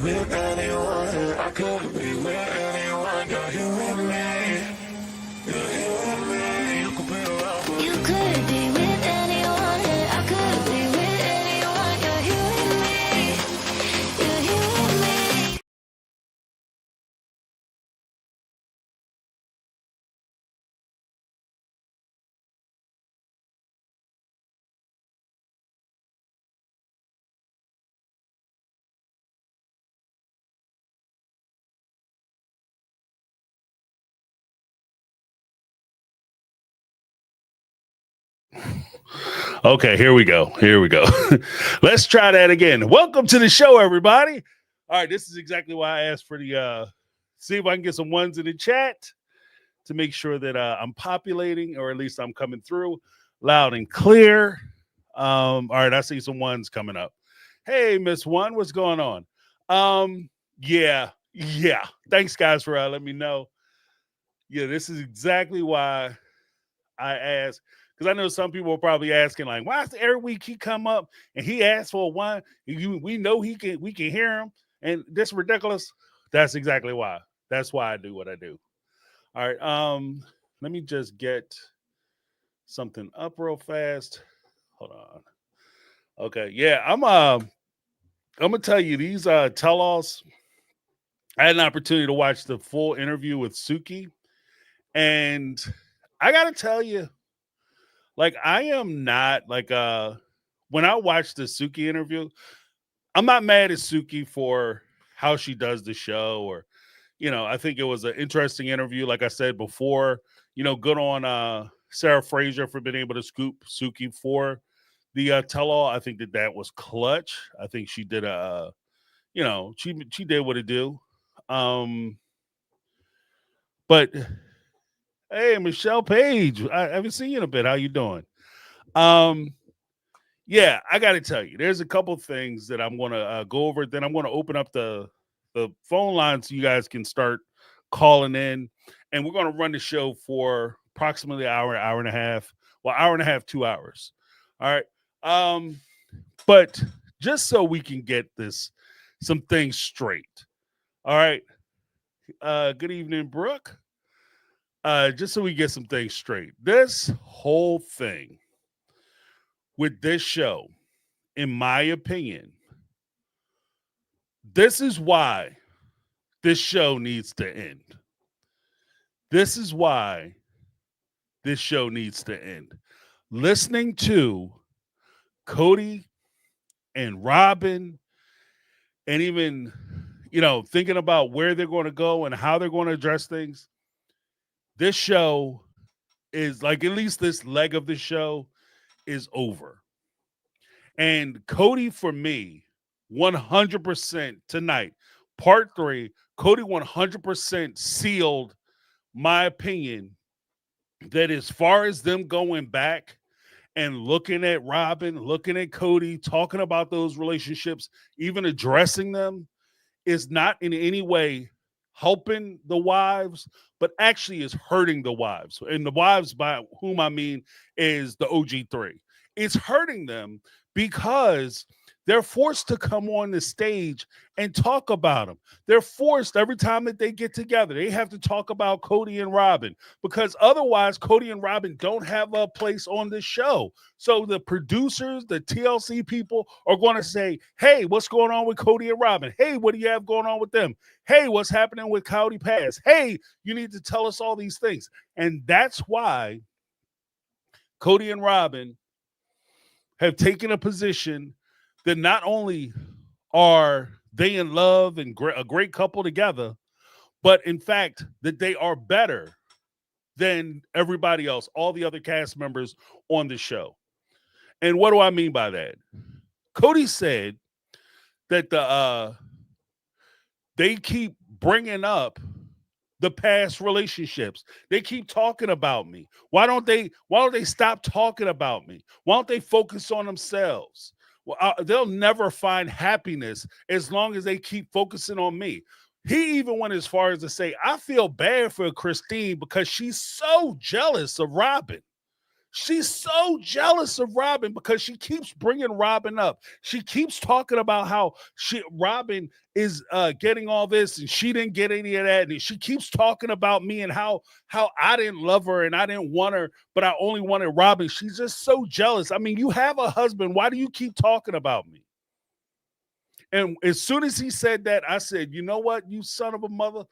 with anyone. I could be with anyone. You're here with me. You're here with me. You could be around for You could be with anyone. I could be with anyone. You're here with me. You're here with me. Okay, here we go. Here we go. Let's try that again. Welcome to the show, everybody. All right, this is exactly why I asked for the see if I can get some ones in the chat to make sure that I'm populating, or at least I'm coming through loud and clear. All right, I see some ones coming up. Hey, Miss One, what's going on? Yeah. Thanks, guys, for letting me know. Yeah, this is exactly why I asked, because I know some people are probably asking, like, why is every week he come up and he asks for a one? We know we can hear him, and this ridiculous. That's exactly why. That's why I do what I do. All right. Let me just get something up real fast. Hold on. Okay. Yeah, I'm gonna tell you these tell-alls. I had an opportunity to watch the full interview with Suki, and I gotta tell you, like, I am not like when I watched the Suki interview, I'm not mad at Suki for how she does the show, or I think it was an interesting interview. Like I said before, good on Sarah Fraser for being able to scoop Suki for the tell-all. I think that was clutch. I think she did she did what it do. But hey, Michelle Page, I haven't seen you in a bit. How you doing? Yeah, I got to tell you, there's a couple things that I'm going to go over. Then I'm going to open up the phone lines so you guys can start calling in, and we're going to run the show for approximately an hour and a half. Well, hour and a half, 2 hours. All right. But just so we can get some things straight. All right. Good evening, Brooke. Just so we get some things straight. This whole thing with this show, in my opinion, this is why this show needs to end. This is why this show needs to end. Listening to Cody and Robin, and even, thinking about where they're going to go and how they're going to address things, this show is like, at least this leg of the show is over. And Cody, for me, 100% tonight, part 3, Cody 100% sealed my opinion that as far as them going back and looking at Robin, looking at Cody, talking about those relationships, even addressing them, is not in any way helping the wives, but actually is hurting the wives. And the wives, by whom I mean, is the OG3. It's hurting them because they're forced to come on the stage and talk about them. They're forced every time that they get together. They have to talk about Cody and Robin, because otherwise Cody and Robin don't have a place on the show. So the producers, the TLC people are going to say, hey, what's going on with Cody and Robin? Hey, what do you have going on with them? Hey, what's happening with Cody Pass? Hey, you need to tell us all these things. And that's why Cody and Robin have taken a position that not only are they in love and a great couple together, but in fact that they are better than everybody else, all the other cast members on the show. And what do I mean by that? Cody said that they keep bringing up the past relationships. They keep talking about me. Why don't they stop talking about me? Why don't they focus on themselves? Well, they'll never find happiness as long as they keep focusing on me. He even went as far as to say, I feel bad for Christine because she's so jealous of Robin. She's so jealous of Robin because she keeps bringing Robin up. She keeps talking about how Robin is getting all this and she didn't get any of that. And she keeps talking about me and how I didn't love her and I didn't want her, but I only wanted Robin. She's just so jealous. I mean, you have a husband. Why do you keep talking about me? And as soon as he said that, I said, you know what, you son of a mother,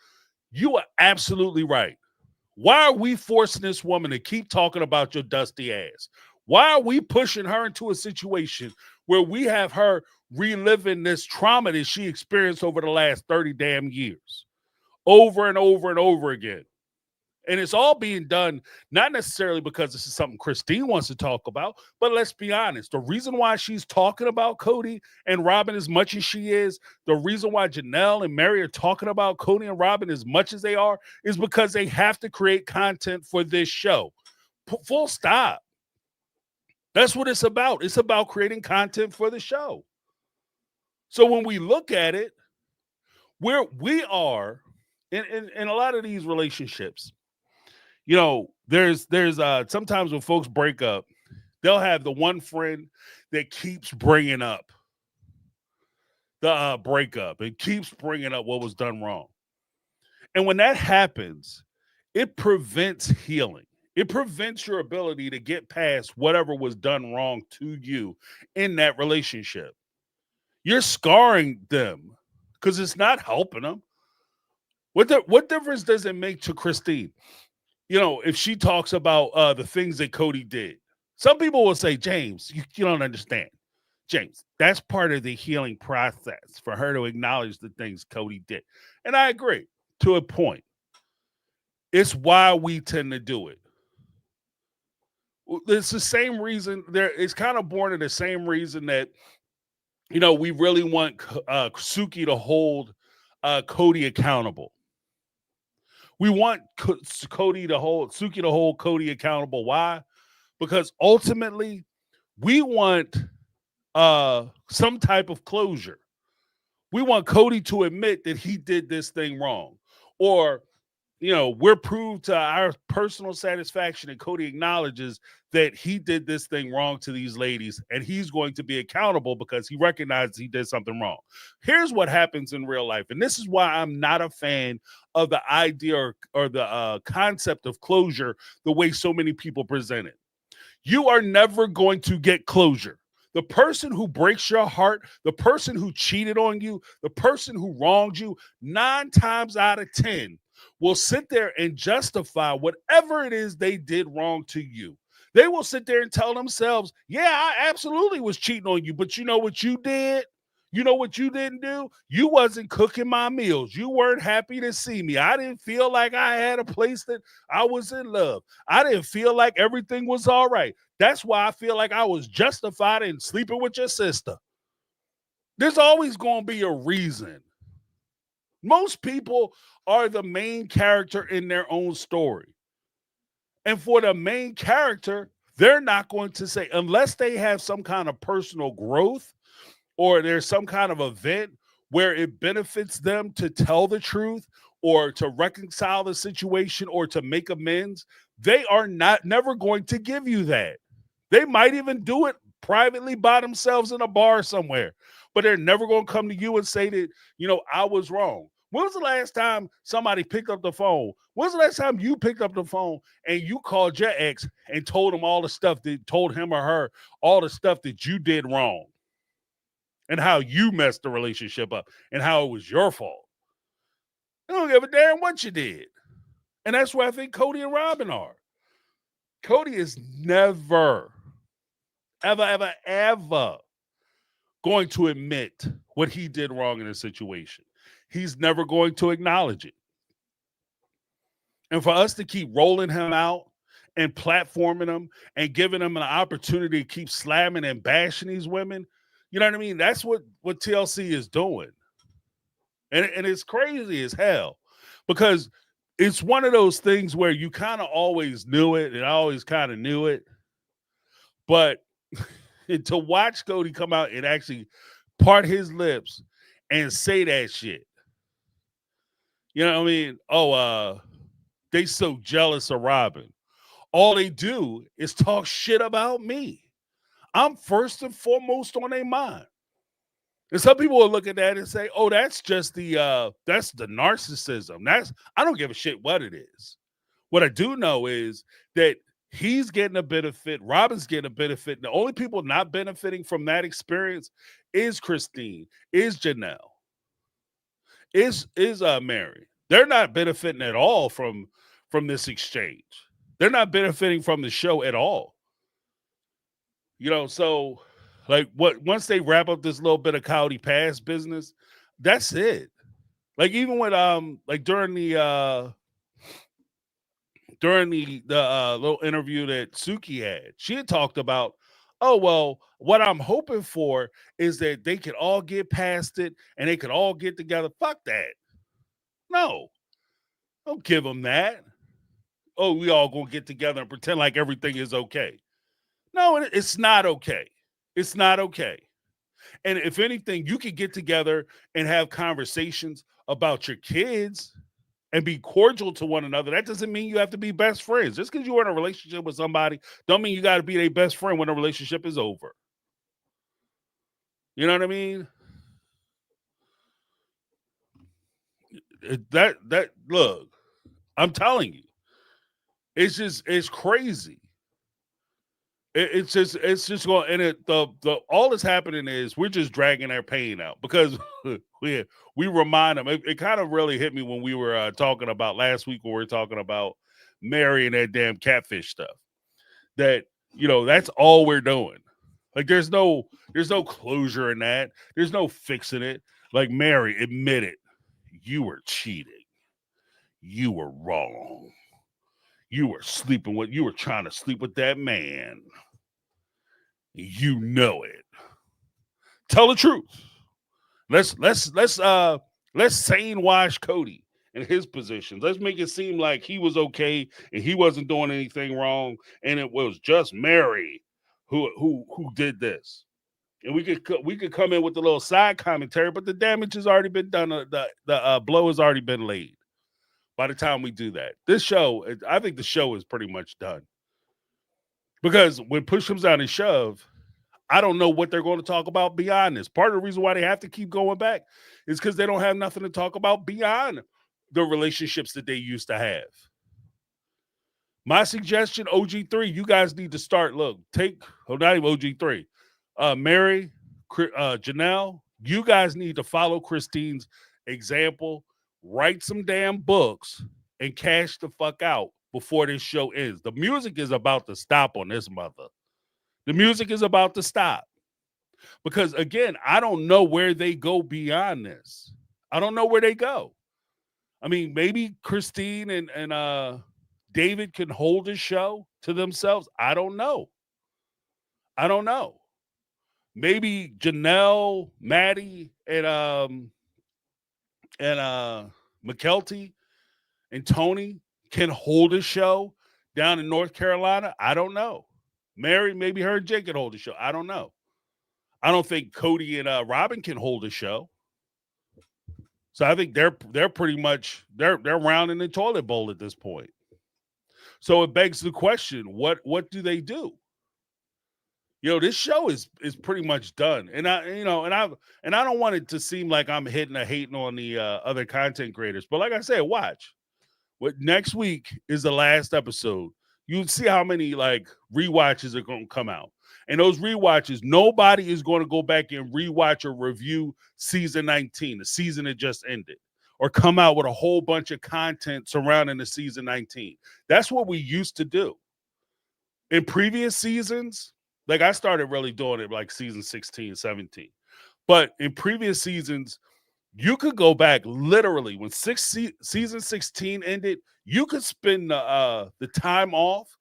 you are absolutely right. Why are we forcing this woman to keep talking about your dusty ass? Why are we pushing her into a situation where we have her reliving this trauma that she experienced over the last 30 damn years over and over and over again? And it's all being done not necessarily because this is something Christine wants to talk about, but let's be honest. The reason why she's talking about Cody and Robin as much as she is, the reason why Janelle and Mary are talking about Cody and Robin as much as they are, is because they have to create content for this show. Full stop. That's what it's about. It's about creating content for the show. So when we look at it, where we are in a lot of these relationships, you know, there's sometimes when folks break up, they'll have the one friend that keeps bringing up the breakup and keeps bringing up what was done wrong. And when that happens, it prevents healing. It prevents your ability to get past whatever was done wrong to you in that relationship. You're scarring them because it's not helping them. What difference does it make to Christine? You know, if she talks about the things that Cody did, some people will say, James, you don't understand. James, that's part of the healing process for her to acknowledge the things Cody did. And I agree to a point. It's why we tend to do it. It's the same reason it's kind of born of the same reason that, you know, we really want Suki to hold Cody accountable. We want Suki to hold Cody accountable. Why? Because ultimately, we want some type of closure. We want Cody to admit that he did this thing wrong, or you know, we're proved to our personal satisfaction that Cody acknowledges that he did this thing wrong to these ladies, and he's going to be accountable because he recognizes he did something wrong. Here's what happens in real life, and this is why I'm not a fan of the idea or the concept of closure the way so many people present it. You are never going to get closure. The person who breaks your heart, the person who cheated on you, the person who wronged you, 9 times out of 10 will sit there and justify whatever it is they did wrong to you. They will sit there and tell themselves, yeah, I absolutely was cheating on you, but you know what you did? You know what you didn't do? You wasn't cooking my meals. You weren't happy to see me. I didn't feel like I had a place that I was in love. I didn't feel like everything was all right. That's why I feel like I was justified in sleeping with your sister. There's always going to be a reason. Most people are the main character in their own story. And for the main character, they're not going to say, unless they have some kind of personal growth or there's some kind of event where it benefits them to tell the truth or to reconcile the situation or to make amends, they are never going to give you that. They might even do it privately by themselves in a bar somewhere, but they're never going to come to you and say that, you know, I was wrong. When was the last time somebody picked up the phone? When was the last time you picked up the phone and you called your ex and told him all the stuff that told him or her, all the stuff that you did wrong and how you messed the relationship up and how it was your fault? They don't give a damn what you did. And that's where I think Cody and Robin are. Cody is never, ever going to admit what he did wrong in a situation. He's never going to acknowledge it. And for us to keep rolling him out and platforming him and giving him an opportunity to keep slamming and bashing these women, you know what I mean? That's what TLC is doing. And it's crazy as hell because it's one of those things where you kind of always knew it, and I always kind of knew it. But to watch Cody come out and actually part his lips and say that shit, you know what I mean? Oh, they so jealous of Robin. All they do is talk shit about me. I'm first and foremost on their mind. And some people will look at that and say, "Oh, that's just that's the narcissism." I don't give a shit what it is. What I do know is that he's getting a benefit, Robin's getting a benefit. And the only people not benefiting from that experience is Christine, is Janelle, is Mary. They're not benefiting at all from this exchange. They're not benefiting from the show at all. So like what once they wrap up this little bit of Cody Pass business, that's it. Like even with like during the little interview that Suki had, she had talked about, oh well, what I'm hoping for is that they could all get past it and they could all get together. Fuck that. No, don't give them that. Oh, we all gonna get together and pretend like everything is okay. No, it's not okay. It's not okay. And if anything, you could get together and have conversations about your kids and be cordial to one another. That doesn't mean you have to be best friends. Just because you're in a relationship with somebody, don't mean you got to be their best friend when the relationship is over. You know what I mean? That look, I'm telling you, it's crazy. It's just going, and the all that's happening is we're just dragging our pain out because we remind them. It kind of really hit me when we were talking about last week when we were talking about Mary and that damn catfish stuff. That that's all we're doing. Like there's no closure in that. There's no fixing it. Like Mary, admit it. You were cheating. You were wrong. You were trying to sleep with that man. You know it. Tell the truth. Let's sane wash Cody and his positions. Let's make it seem like he was okay and he wasn't doing anything wrong, and it was just Mary who did this. And we could come in with a little side commentary, but the damage has already been done. The blow has already been laid. By the time we do that, I think the show is pretty much done. Because when push comes down and shove, I don't know what they're going to talk about beyond this. Part of the reason why they have to keep going back is because they don't have nothing to talk about beyond the relationships that they used to have. My suggestion, OG3, you guys need to start. Look, not even OG3, Mary, Janelle, you guys need to follow Christine's example, write some damn books, and cash the fuck out before this show ends. The music is about to stop on this mother. The music is about to stop. Because again, I don't know where they go beyond this. I don't know where they go. I mean, maybe Christine and David can hold a show to themselves. I don't know. Maybe Janelle, Maddie, and McKelty and Tony can hold a show down in North Carolina. I don't know. Mary, maybe her and Jake can hold a show. I don't know. I don't think Cody and Robin can hold a show. So I think they're pretty much they're rounding the toilet bowl at this point. So it begs the question: what do they do? This show is pretty much done, and I don't want it to seem like I'm hating on the other content creators, but like I said, watch. What next week is the last episode. You'll see how many like rewatches are going to come out. And those rewatches, nobody is going to go back and rewatch or review season 19, the season that just ended, or come out with a whole bunch of content surrounding the season 19. That's what we used to do. In previous seasons, like I started really doing it like season 16, 17. But in previous seasons, you could go back literally when season 16 ended. You could spend the time off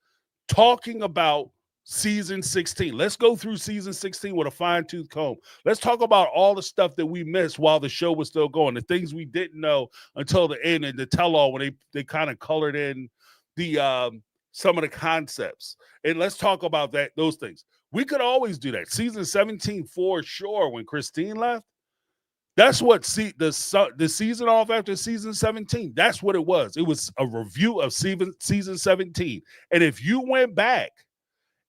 talking about season 16. Let's go through season 16 with a fine-tooth comb. Let's talk about all the stuff that we missed while the show was still going, the things we didn't know until the end, and the tell-all when they kind of colored in the some of the concepts. And let's talk about those things. We could always do that. Season 17 for sure when Christine left. That's what the season off after season 17. That's what it was. It was a review of season 17. And if you went back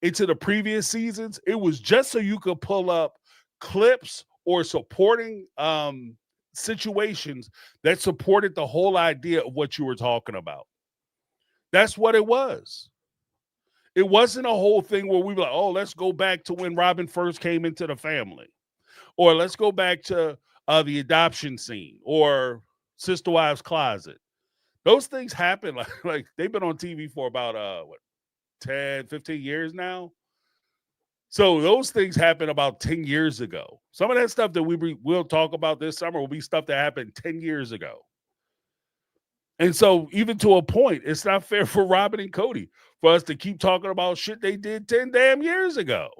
into the previous seasons, it was just so you could pull up clips or supporting situations that supported the whole idea of what you were talking about. That's what it was. It wasn't a whole thing where we were like, oh, let's go back to when Robin first came into the family, or let's go back to the adoption scene or Sister Wives Closet. Those things happen. Like they've been on TV for about 10, 15 years now. So those things happened about 10 years ago. Some of that stuff that we'll talk about this summer will be stuff that happened 10 years ago. And so even to a point, it's not fair for Robin and Cody for us to keep talking about shit they did 10 damn years ago.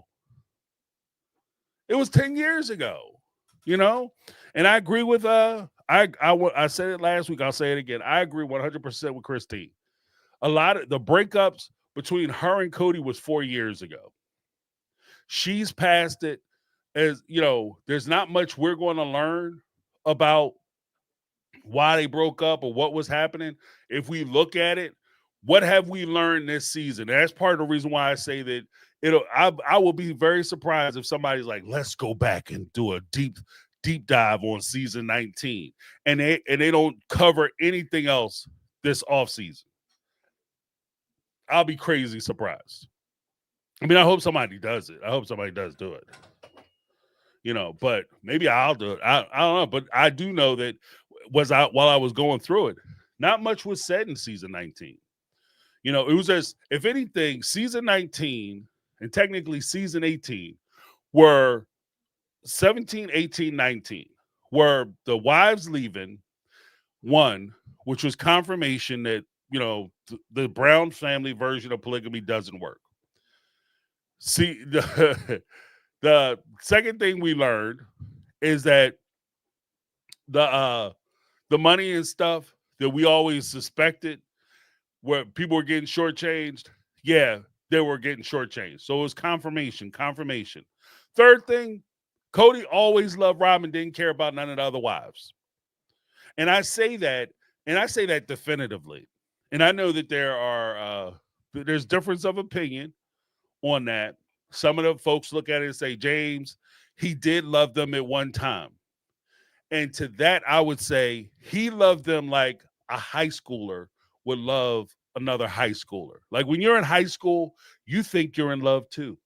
It was 10 years ago, you know? And I agree with I said it last week, I'll say it again. I agree 100% with Christine. A lot of the breakups between her and Cody was 4 years ago. She's past it. As you know, there's not much we're going to learn about why they broke up or what was happening. If we look at it, what have we learned this season? And that's part of the reason why I say that I will be very surprised if somebody's like, let's go back and do a deep dive on season 19, and they don't cover anything else this offseason. I'll be crazy surprised. I mean, I hope somebody does it. I hope somebody does do it. You know, but maybe I'll do it. I don't know, but I do know that while I was going through it, not much was said in season 19. You know, it was just, if anything, season 19 and technically season 18 were 17, 18, 19, were the wives leaving, one, which was confirmation that, you know, the Brown family version of polygamy doesn't work. See, the second thing we learned is that the money and stuff that we always suspected where people were getting shortchanged, yeah, they were getting shortchanged. So it was confirmation. Third thing, Cody always loved Robin, didn't care about none of the other wives. And I say that definitively. And I know that there's difference of opinion on that. Some of the folks look at it and say, James, he did love them at one time. And to that, I would say he loved them like a high schooler would love another high schooler. Like when you're in high school, you think you're in love too.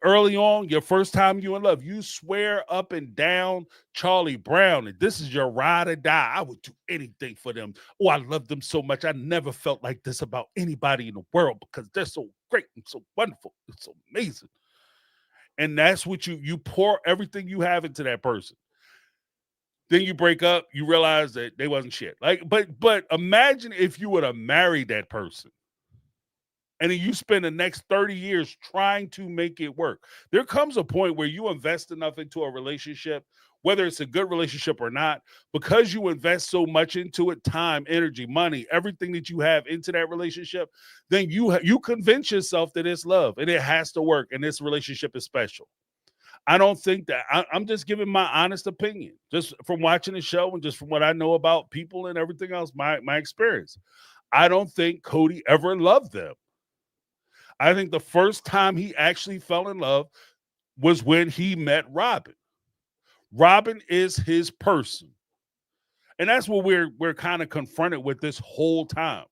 Early on, your first time you in love, you swear up and down Charlie Brown, and this is your ride or die. I would do anything for them. Oh, I love them so much. I never felt like this about anybody in the world because they're so great and so wonderful. It's so amazing. And that's what you pour everything you have into that person. Then you break up, you realize that they wasn't shit. Like, but imagine if you would have married that person. And then you spend the next 30 years trying to make it work. There comes a point where you invest enough into a relationship, whether it's a good relationship or not, because you invest so much into it, time, energy, money, everything that you have into that relationship, then you convince yourself that it's love and it has to work and this relationship is special. I don't think that. I'm just giving my honest opinion, just from watching the show and just from what I know about people and everything else, my experience. I don't think Cody ever loved them. I think the first time he actually fell in love was when he met Robin. Robin is his person. And that's what we're kind of confronted with this whole time.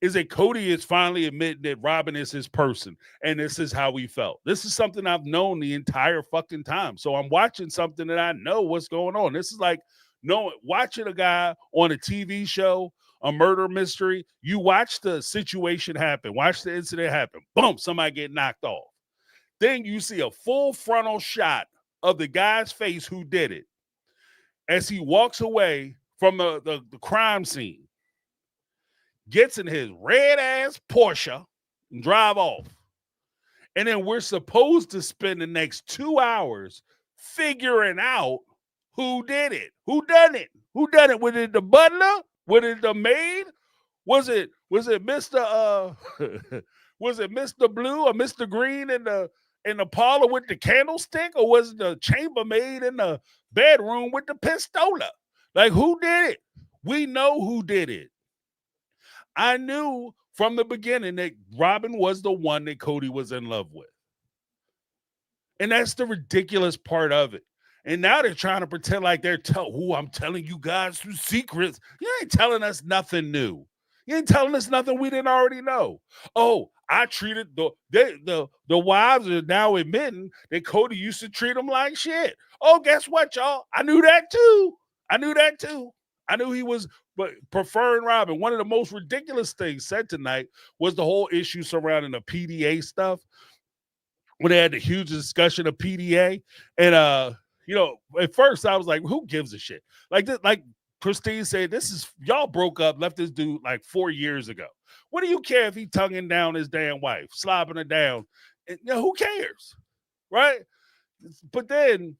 Is that Cody is finally admitting that Robin is his person. And this is how we felt. This is something I've known the entire fucking time. So I'm watching something that I know what's going on. This is like watching a guy on a TV show, a murder mystery. You watch the situation happen, watch the incident happen. Boom, somebody get knocked off. Then you see a full frontal shot of the guy's face who did it as he walks away from the crime scene, gets in his red ass Porsche and drive off. And then we're supposed to spend the next 2 hours figuring out who did it. Who done it? Who done it? Was it the butler? Was it the maid? Was it Mr. Was it Mr. Blue or Mr. Green in the parlor with the candlestick, or was it the chambermaid in the bedroom with the pistola. Like, who did it? We know who did it. I knew from the beginning that Robin was the one that Cody was in love with. And that's the ridiculous part of it. And now they're trying to pretend like I'm telling you guys some secrets. You ain't telling us nothing new. You ain't telling us nothing we didn't already know. Oh, I treated the wives are now admitting that Cody used to treat them like shit. Oh, guess what, y'all? I knew that too. I knew he was preferring Robin. One of the most ridiculous things said tonight was the whole issue surrounding the PDA stuff, when they had the huge discussion of PDA. And at first I was like, who gives a shit? Like Christine said, this is y'all broke up, left this dude like 4 years ago. What do you care if he tonguing down his damn wife, slopping her down? And, who cares? Right? But then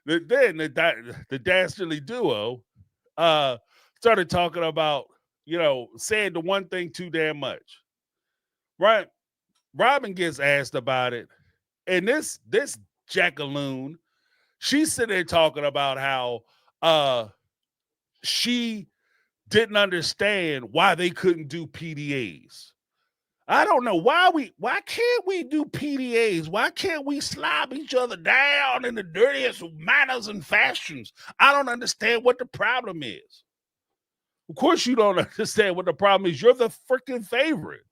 the dastardly duo started talking about, saying the one thing too damn much. Right? Robin gets asked about it, and this jackaloon, she's sitting there talking about how she didn't understand why they couldn't do PDAs. I don't know why can't we do PDAs? Why can't we slob each other down in the dirtiest manners and fashions? I don't understand what the problem is. Of course you don't understand what the problem is. You're the freaking favorite.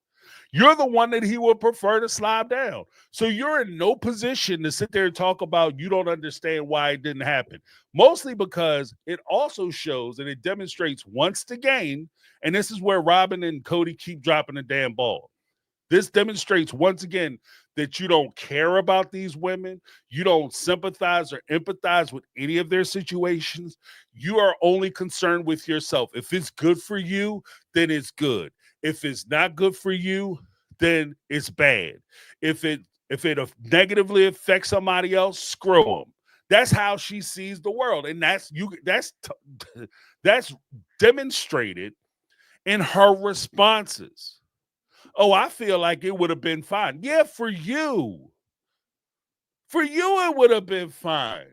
You're the one that he would prefer to slide down. So you're in no position to sit there and talk about you don't understand why it didn't happen. Mostly because it also shows and it demonstrates once again, and this is where Robin and Cody keep dropping the damn ball. This demonstrates once again that you don't care about these women. You don't sympathize or empathize with any of their situations. You are only concerned with yourself. If it's good for you, then it's good. If it's not good for you, then it's bad. If it negatively affects somebody else, screw them. That's how she sees the world, and that's demonstrated in her responses. Oh, I feel like it would have been fine. Yeah, for you. For you, it would have been fine.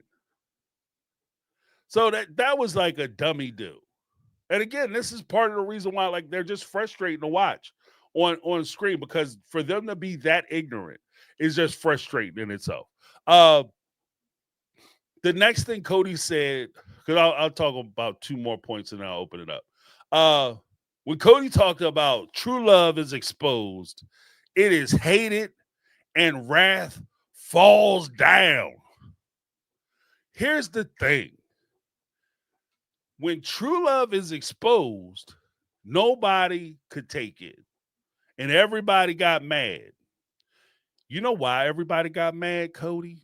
So that was like a dummy do. And again, this is part of the reason why, like, they're just frustrating to watch on screen, because for them to be that ignorant is just frustrating in itself. The next thing Cody said, because I'll talk about 2 more points and then I'll open it up. When Cody talked about true love is exposed, it is hated and wrath falls down. Here's the thing. When true love is exposed, nobody could take it. And everybody got mad. You know why everybody got mad, Cody?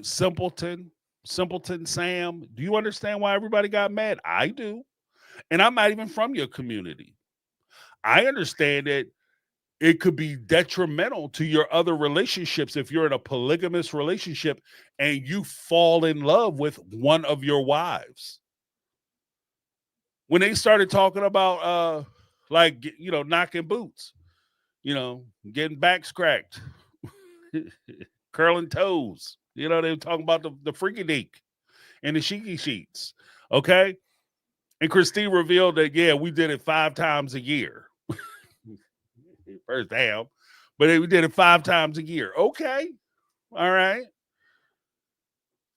Simpleton Sam. Do you understand why everybody got mad? I do. And I'm not even from your community. I understand that it could be detrimental to your other relationships if you're in a polygamous relationship and you fall in love with one of your wives. When they started talking about knocking boots, getting backs cracked, curling toes, they were talking about the freaky deek and the sheeky sheets. Okay. And Christine revealed that, yeah, we did it 5 times a year. First damn. But we did it 5 times a year. Okay. All right.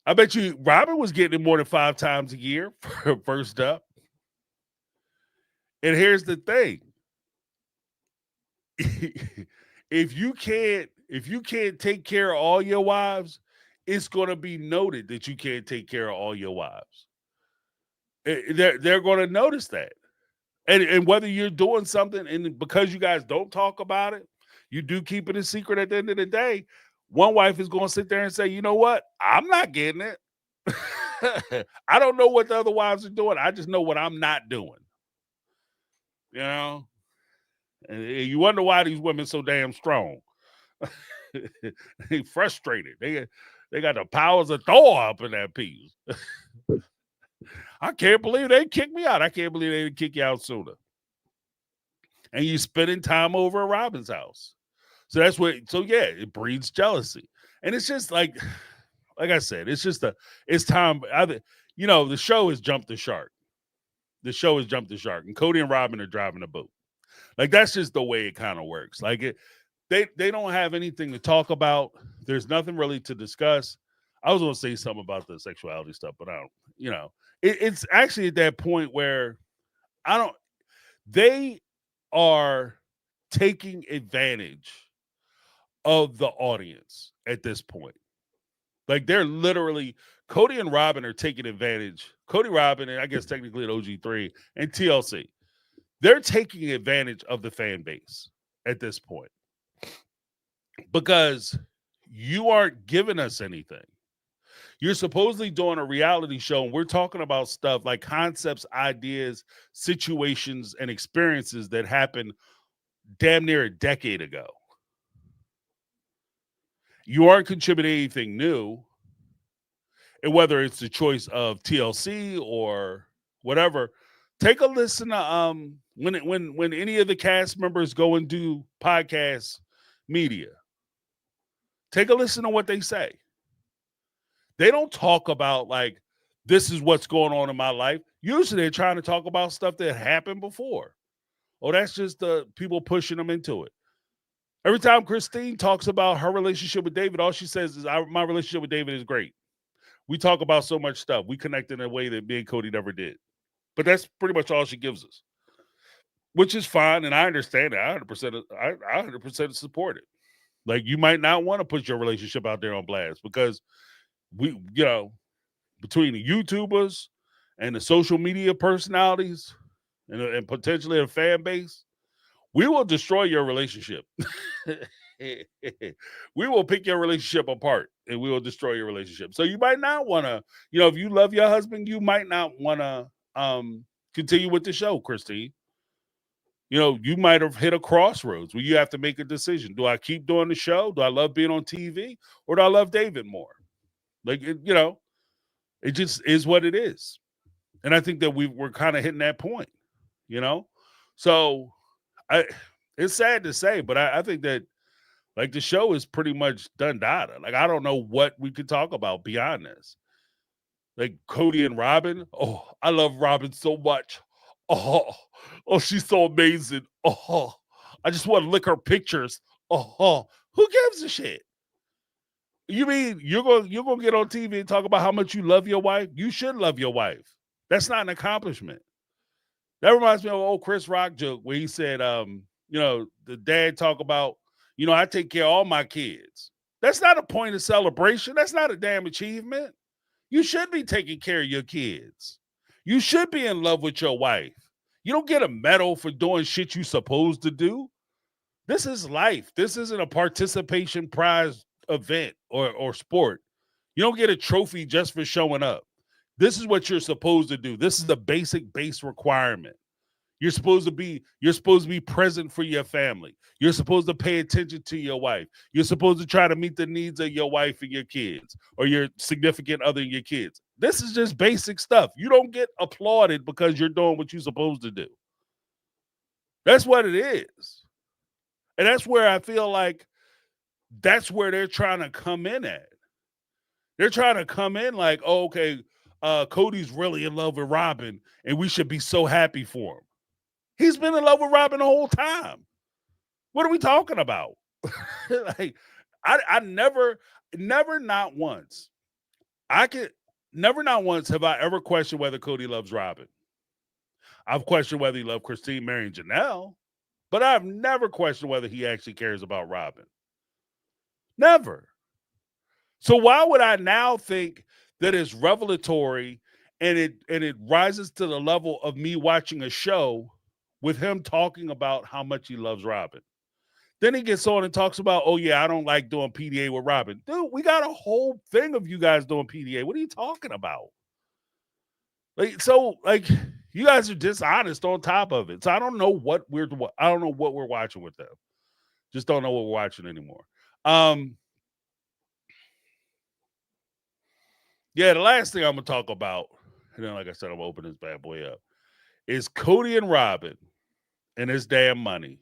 I bet you Robin was getting it more than 5 times a year first up. And here's the thing. If you can't take care of all your wives, it's going to be noted that you can't take care of all your wives. They're going to notice that. And whether you're doing something, and because you guys don't talk about it, you do keep it a secret at the end of the day, one wife is going to sit there and say, you know what? I'm not getting it. I don't know what the other wives are doing. I just know what I'm not doing. And you wonder why these women so damn strong. They frustrated. They got the powers of Thor up in that piece. I can't believe they kicked me out. I can't believe they didn't kick you out sooner. And you spending time over at Robin's house. So it breeds jealousy. And it's just like, like I said, it's time. The show has jumped the shark. The show has jumped the shark, and Cody and Robin are driving the boat. Like that's just the way it kind of works. Like they don't have anything to talk about. There's nothing really to discuss. I was going to say something about the sexuality stuff, but I don't. It's actually at that point where I don't. They are taking advantage of the audience at this point. Like they're literally Cody and Robin are taking advantage. Cody, Robin, and I guess technically at OG3 and TLC. They're taking advantage of the fan base at this point because you aren't giving us anything. You're supposedly doing a reality show, and we're talking about stuff like concepts, ideas, situations, and experiences that happened damn near a decade ago. You aren't contributing anything new, and whether it's the choice of TLC or whatever. Take a listen to when any of the cast members go and do podcast media. Take a listen to what they say. They don't talk about like this is what's going on in my life. Usually they're trying to talk about stuff that happened before. Oh, that's just the people pushing them into it. Every time Christine talks about her relationship with David, all she says is my relationship with David is great. We talk about so much stuff. We connect in a way that me and Cody never did. But that's pretty much all she gives us, which is fine. And I understand it. I 100% support it. Like you might not want to put your relationship out there on blast because between the YouTubers and the social media personalities and potentially a fan base, we will destroy your relationship. We will pick your relationship apart and we will destroy your relationship. So you might not want to, if you love your husband, you might not want to continue with the show, Christine. You might have hit a crossroads where you have to make a decision. Do I keep doing the show? Do I love being on TV? Or do I love David more? Like, it just is what it is. And I think that we're kind of hitting that point, So it's sad to say, but I think that like the show is pretty much done data. Like, I don't know what we could talk about beyond this. Like Cody and Robin. Oh, I love Robin so much. Oh, she's so amazing. Oh, I just want to lick her pictures. Oh, who gives a shit? You mean you're gonna get on TV and talk about how much you love your wife? You should love your wife. That's not an accomplishment. That reminds me of an old Chris Rock joke where he said, the dad talk about, I take care of all my kids. That's not a point of celebration. That's not a damn achievement. You should be taking care of your kids. You should be in love with your wife. You don't get a medal for doing shit you're supposed to do. This is life. This isn't a participation prize event or sport. You don't get a trophy just for showing up. This is what you're supposed to do. This is the basic base requirement. You're supposed to be present for your family. You're supposed to pay attention to your wife. You're supposed to try to meet the needs of your wife and your kids or your significant other and your kids. This is just basic stuff. You don't get applauded because you're doing what you're supposed to do. That's what it is. And that's where I feel like that's where they're trying to come in at. They're trying to come in like, oh, okay, Cody's really in love with Robin and we should be so happy for him. He's been in love with Robin the whole time. What are we talking about? Like, I never not once. Never not once have I ever questioned whether Cody loves Robin. I've questioned whether he loved Christine, Mary, and Janelle, but I've never questioned whether he actually cares about Robin. Never. So why would I now think that it's revelatory and it rises to the level of me watching a show with him talking about how much he loves Robin? Then he gets on and talks about, oh, yeah, I don't like doing PDA with Robin. Dude, we got a whole thing of you guys doing PDA. What are you talking about? Like, you guys are dishonest on top of it. So I don't know what we're watching with them. Just don't know what we're watching anymore. Yeah, the last thing I'm going to talk about, and then, like I said, I'm going to open this bad boy up, is Cody and Robin and his damn money.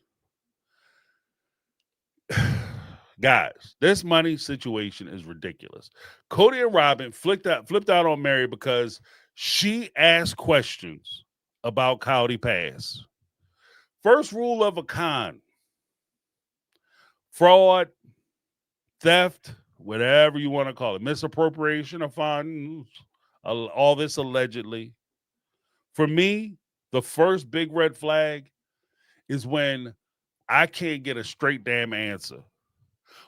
Guys, this money situation is ridiculous. Cody and Robin flipped out on Mary because she asked questions about Cowdy Pass. First rule of a con: fraud, theft, whatever you want to call it, misappropriation of funds, all this allegedly. For me, the first big red flag is when I can't get a straight damn answer.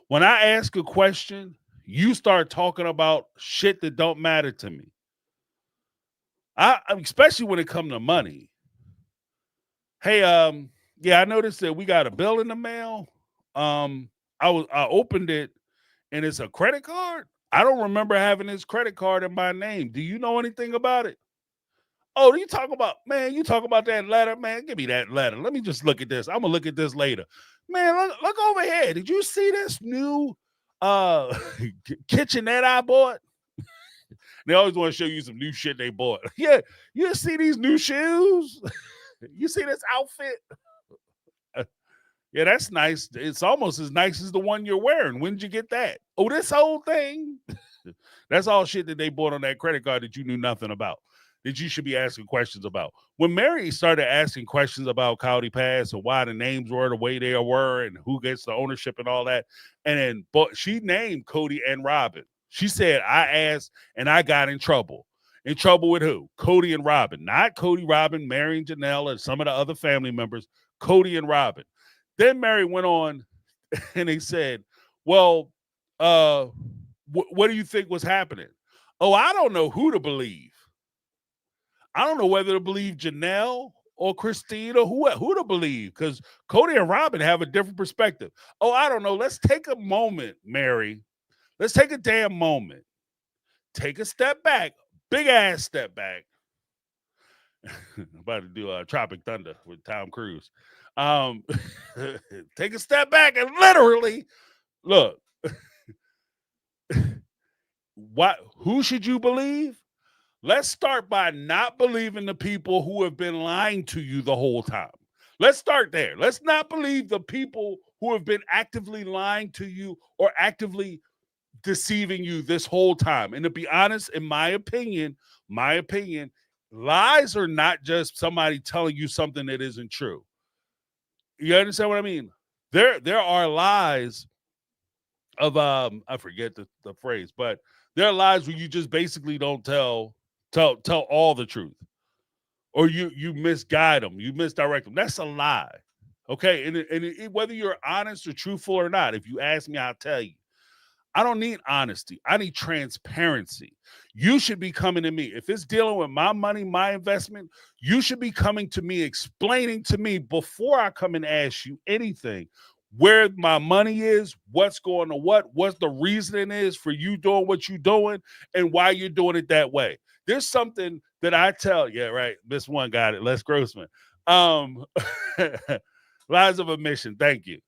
When I ask a question, you start talking about shit that don't matter to me. Especially when it comes to money. Hey, yeah, I noticed that we got a bill in the mail. I opened it and it's a credit card. I don't remember having this credit card in my name. Do you know anything about it? Oh, you talk about, man, you talk about that letter, man. Give me that letter. Let me just look at this. I'm gonna look at this later. Man, look over here. Did you see this new kitchenette I bought? They always want to show you some new shit they bought. Yeah, you see these new shoes? You see this outfit? Yeah, that's nice. It's almost as nice as the one you're wearing. When did you get that? Oh, this whole thing? That's all shit that they bought on that credit card that you knew nothing about, that you should be asking questions about. When Mary started asking questions about Cowdy Pass and why the names were the way they were and who gets the ownership and all that, and then but she named Cody and Robin. She said, I asked and I got in trouble. In trouble with who? Cody and Robin. Not Cody, Robin, Mary, and Janelle, and some of the other family members. Cody and Robin. Then Mary went on and they said, well, what do you think was happening? Oh, I don't know who to believe. I don't know whether to believe Janelle or Christine or who to believe, because Cody and Robin have a different perspective. Oh, I don't know. Let's take a moment, Mary. Let's take a damn moment. Take a step back. Big ass step back. I'm about to do Tropic Thunder with Tom Cruise. Take a step back and literally look. Who should you believe? Let's start by not believing the people who have been lying to you the whole time. Let's start there. Let's not believe the people who have been actively lying to you or actively deceiving you this whole time. And to be honest, in my opinion, lies are not just somebody telling you something that isn't true. You understand what I mean? There are lies of I forget the phrase, but there are lies where you just basically don't tell all the truth, or you misguide them, you misdirect them. That's a lie. Okay, and whether you're honest or truthful or not, if you ask me, I'll tell you. I don't need honesty. I need transparency. You should be coming to me. If it's dealing with my money, my investment, you should be coming to me, explaining to me before I come and ask you anything, where my money is, what's going on, what the reasoning is for you doing what you're doing, and why you're doing it that way. There's something that I tell, yeah, right. Miss One got it. Les Grossman. Lies of omission. Thank you.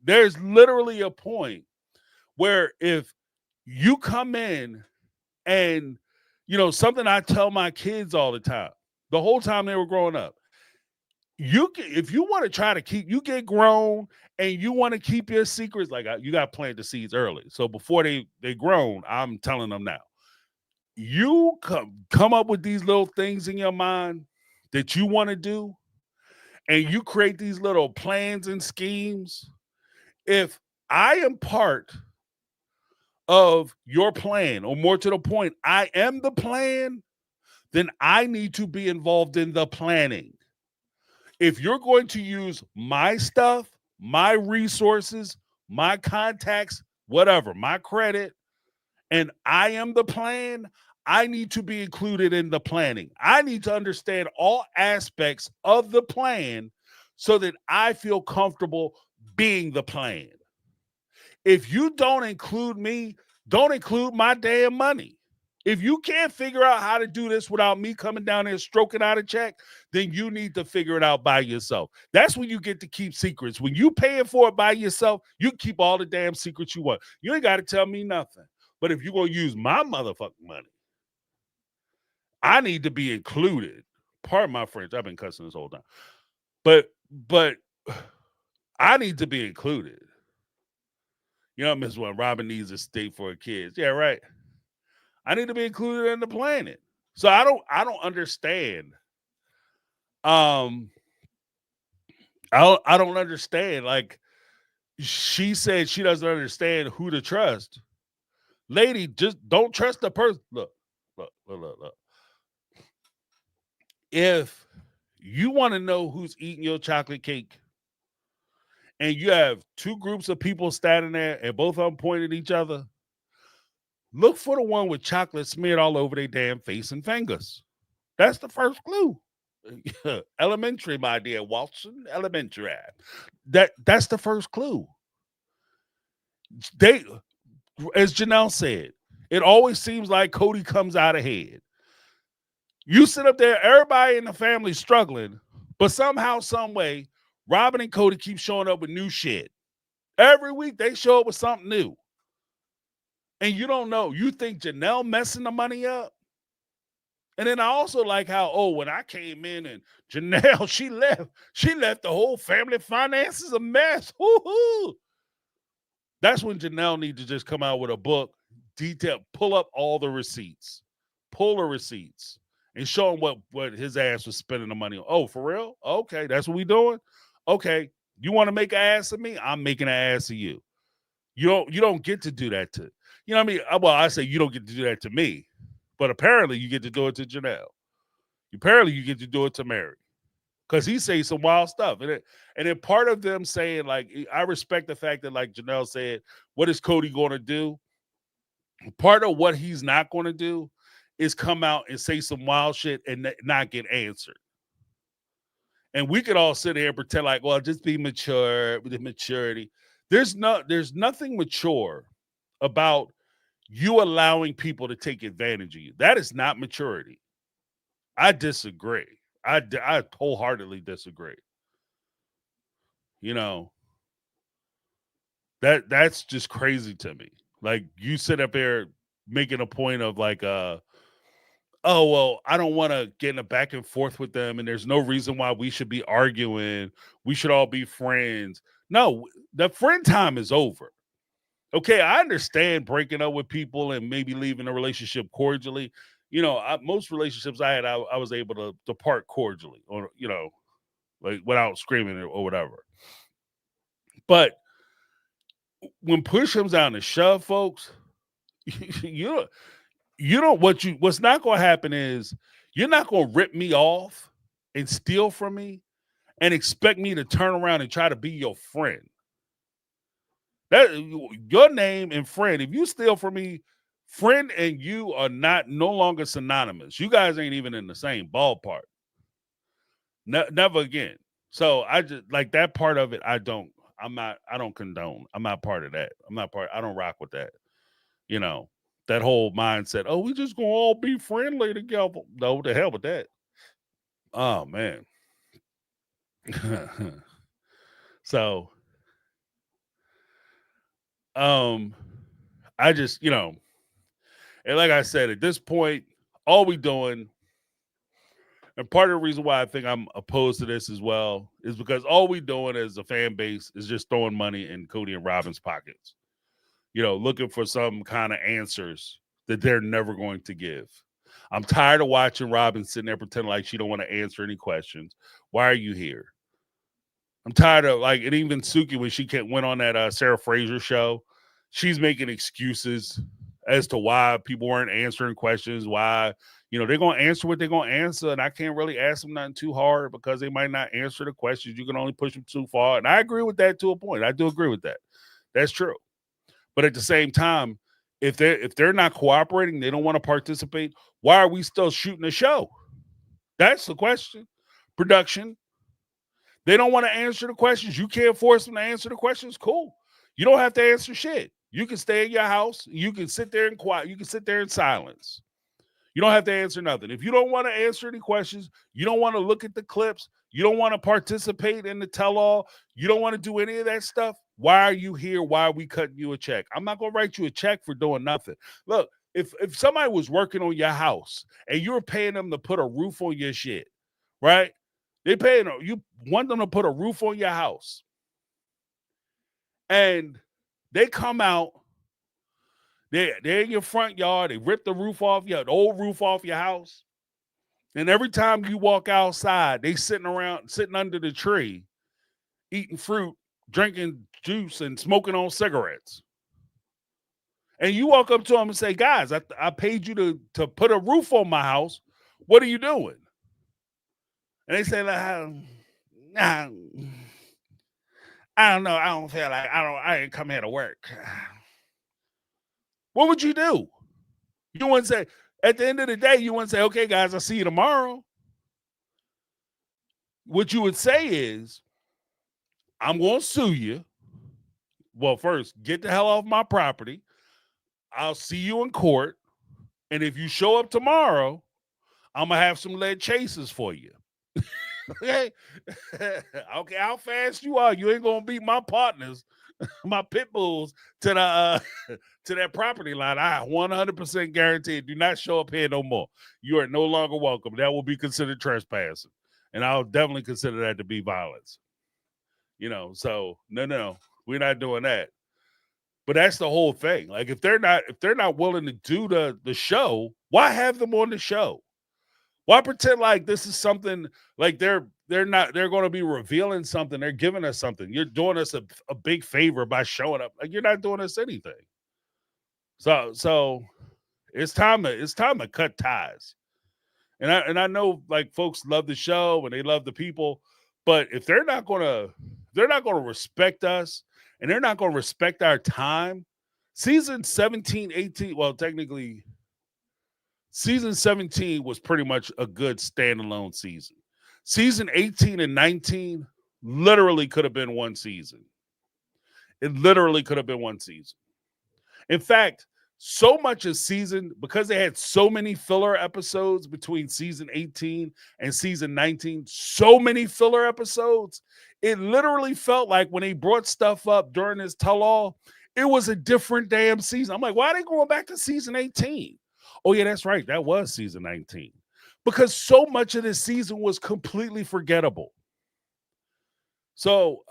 There's literally a point where if you come in and, something I tell my kids all the time, the whole time they were growing up, if you want to try to you get grown and you want to keep your secrets, like you got to plant the seeds early. So before they grown, I'm telling them now, you come up with these little things in your mind that you want to do, and you create these little plans and schemes. If I am part of your plan, or more to the point, I am the plan, then I need to be involved in the planning. If you're going to use my stuff, my resources, my contacts, whatever, my credit, and I am the plan, I need to be included in the planning. I need to understand all aspects of the plan so that I feel comfortable being the plan. If you don't include me, don't include my damn money. If you can't figure out how to do this without me coming down there stroking out a check, then you need to figure it out by yourself. That's when you get to keep secrets. When you paying for it by yourself, you keep all the damn secrets you want. You ain't got to tell me nothing. But if you're going to use my motherfucking money, I need to be included. Pardon my French. I've been cussing this whole time. But I need to be included. You know, Miss One, Robin needs a state for her kids. Yeah, right. I need to be included in the planet. So I don't understand. Um, I don't understand. Like she said she doesn't understand who to trust. Lady, just don't trust the person. Look. If you want to know who's eating your chocolate cake and you have two groups of people standing there and both of them pointing at each other, look for the one with chocolate smeared all over their damn face and fingers. That's the first clue. Elementary, my dear Watson. Elementary. That's the first clue. They, as Janelle said, it always seems like Cody comes out ahead. You sit up there, everybody in the family struggling, but somehow, some way, Robin and Cody keep showing up with new shit. Every week they show up with something new. And you don't know. You think Janelle messing the money up? And then I also like how, when I came in and Janelle, she left the whole family finances a mess. Woo-hoo. That's when Janelle needs to just come out with a book, pull up all the receipts, pull the receipts, and show him what his ass was spending the money on. Oh, for real? Okay, that's what we doing? Okay, you want to make an ass of me? I'm making an ass of you. You don't get to do that to, you know what I mean? Well, I say you don't get to do that to me, but apparently you get to do it to Janelle. Apparently you get to do it to Mary. Because he says some wild stuff. And then part of them saying, like, I respect the fact that, like Janelle said, what is Cody going to do? Part of what he's not going to do is come out and say some wild shit and not get answered. And we could all sit here and pretend like, well, just be mature with the maturity. There's nothing mature about you allowing people to take advantage of you. That is not maturity. I disagree. I wholeheartedly disagree. You know, that's just crazy to me. Like you sit up there making a point of like, oh, well, I don't want to get in a back and forth with them. And there's no reason why we should be arguing. We should all be friends. No, the friend time is over. Okay, I understand breaking up with people and maybe leaving a relationship cordially. You know, most relationships I had, I was able to depart cordially, or like without screaming or whatever. But when push comes down to shove, folks, what's not going to happen is you're not going to rip me off and steal from me and expect me to turn around and try to be your friend. That your name and friend. If you steal from me, friend and you are no longer synonymous. You guys ain't even in the same ballpark. Never again. So I just like that part of it. I don't condone. I'm not part of that. I don't rock with that. You know, that whole mindset. Oh, we just gonna all be friendly together. No, the hell with that. Oh man. So I just, and like I said, at this point, all we doing, and part of the reason why I think I'm opposed to this as well, is because all we doing as a fan base is just throwing money in Cody and Robin's pockets. Looking for some kind of answers that they're never going to give. I'm tired of watching Robin sitting there pretending like she don't want to answer any questions. Why are you here? I'm tired of and even Suki, when she went on that Sarah Fraser show, she's making excuses as to why people weren't answering questions, why, they're going to answer what they're going to answer. And I can't really ask them nothing too hard because they might not answer the questions. You can only push them too far. And I agree with that to a point. I do agree with that. That's true. But at the same time, if they're not cooperating, they don't want to participate, why are we still shooting the show? That's the question. Production. They don't want to answer the questions. You can't force them to answer the questions. Cool. You don't have to answer shit. You can stay in your house. You can sit there and quiet. You can sit there in silence. You don't have to answer nothing. If you don't want to answer any questions, you don't want to look at the clips, you don't want to participate in the tell-all, you don't want to do any of that stuff, why are you here? Why are we cutting you a check? I'm not going to write you a check for doing nothing. Look, if somebody was working on your house and you were paying them to put a roof on your shit, right? You want them to put a roof on your house. And They come out, they're in your front yard, they rip the roof off the old roof off your house. And every time you walk outside, they sitting under the tree, eating fruit, drinking juice, and smoking on cigarettes. And you walk up to them and say, guys, I paid you to put a roof on my house. What are you doing? And they say, like, nah, I don't know. I don't feel like I didn't come here to work. What would you do? You wouldn't say, at the end of the day, you wouldn't say, okay, guys, I'll see you tomorrow. What you would say is, I'm going to sue you. Well, first, get the hell off my property. I'll see you in court. And if you show up tomorrow, I'm going to have some lead chasers for you. Okay? Okay, how fast you are. You ain't going to beat my partners, my pit bulls, to the to that property line. I 100% guarantee. Do not show up here no more. You are no longer welcome. That will be considered trespassing. And I'll definitely consider that to be violence. So no, we're not doing that. But that's the whole thing. Like if they're not willing to do the show, why have them on the show? Why pretend like this is something like they're going to be revealing something? They're giving us something. You're doing us a big favor by showing up. Like you're not doing us anything. So it's time to cut ties. And I know like folks love the show and they love the people, but if they're not gonna respect us and they're not gonna respect our time, season 17, 18, well, technically season 17 was pretty much a good standalone season. Season 18 and 19 literally could have been one season. It literally could have been one season. In fact, so much of season, because they had so many filler episodes between season 18 and season 19, so many filler episodes, it literally felt like when they brought stuff up during this tell-all, it was a different damn season. I'm like, why are they going back to season 18? Oh, yeah, that's right. That was season 19. Because so much of this season was completely forgettable. So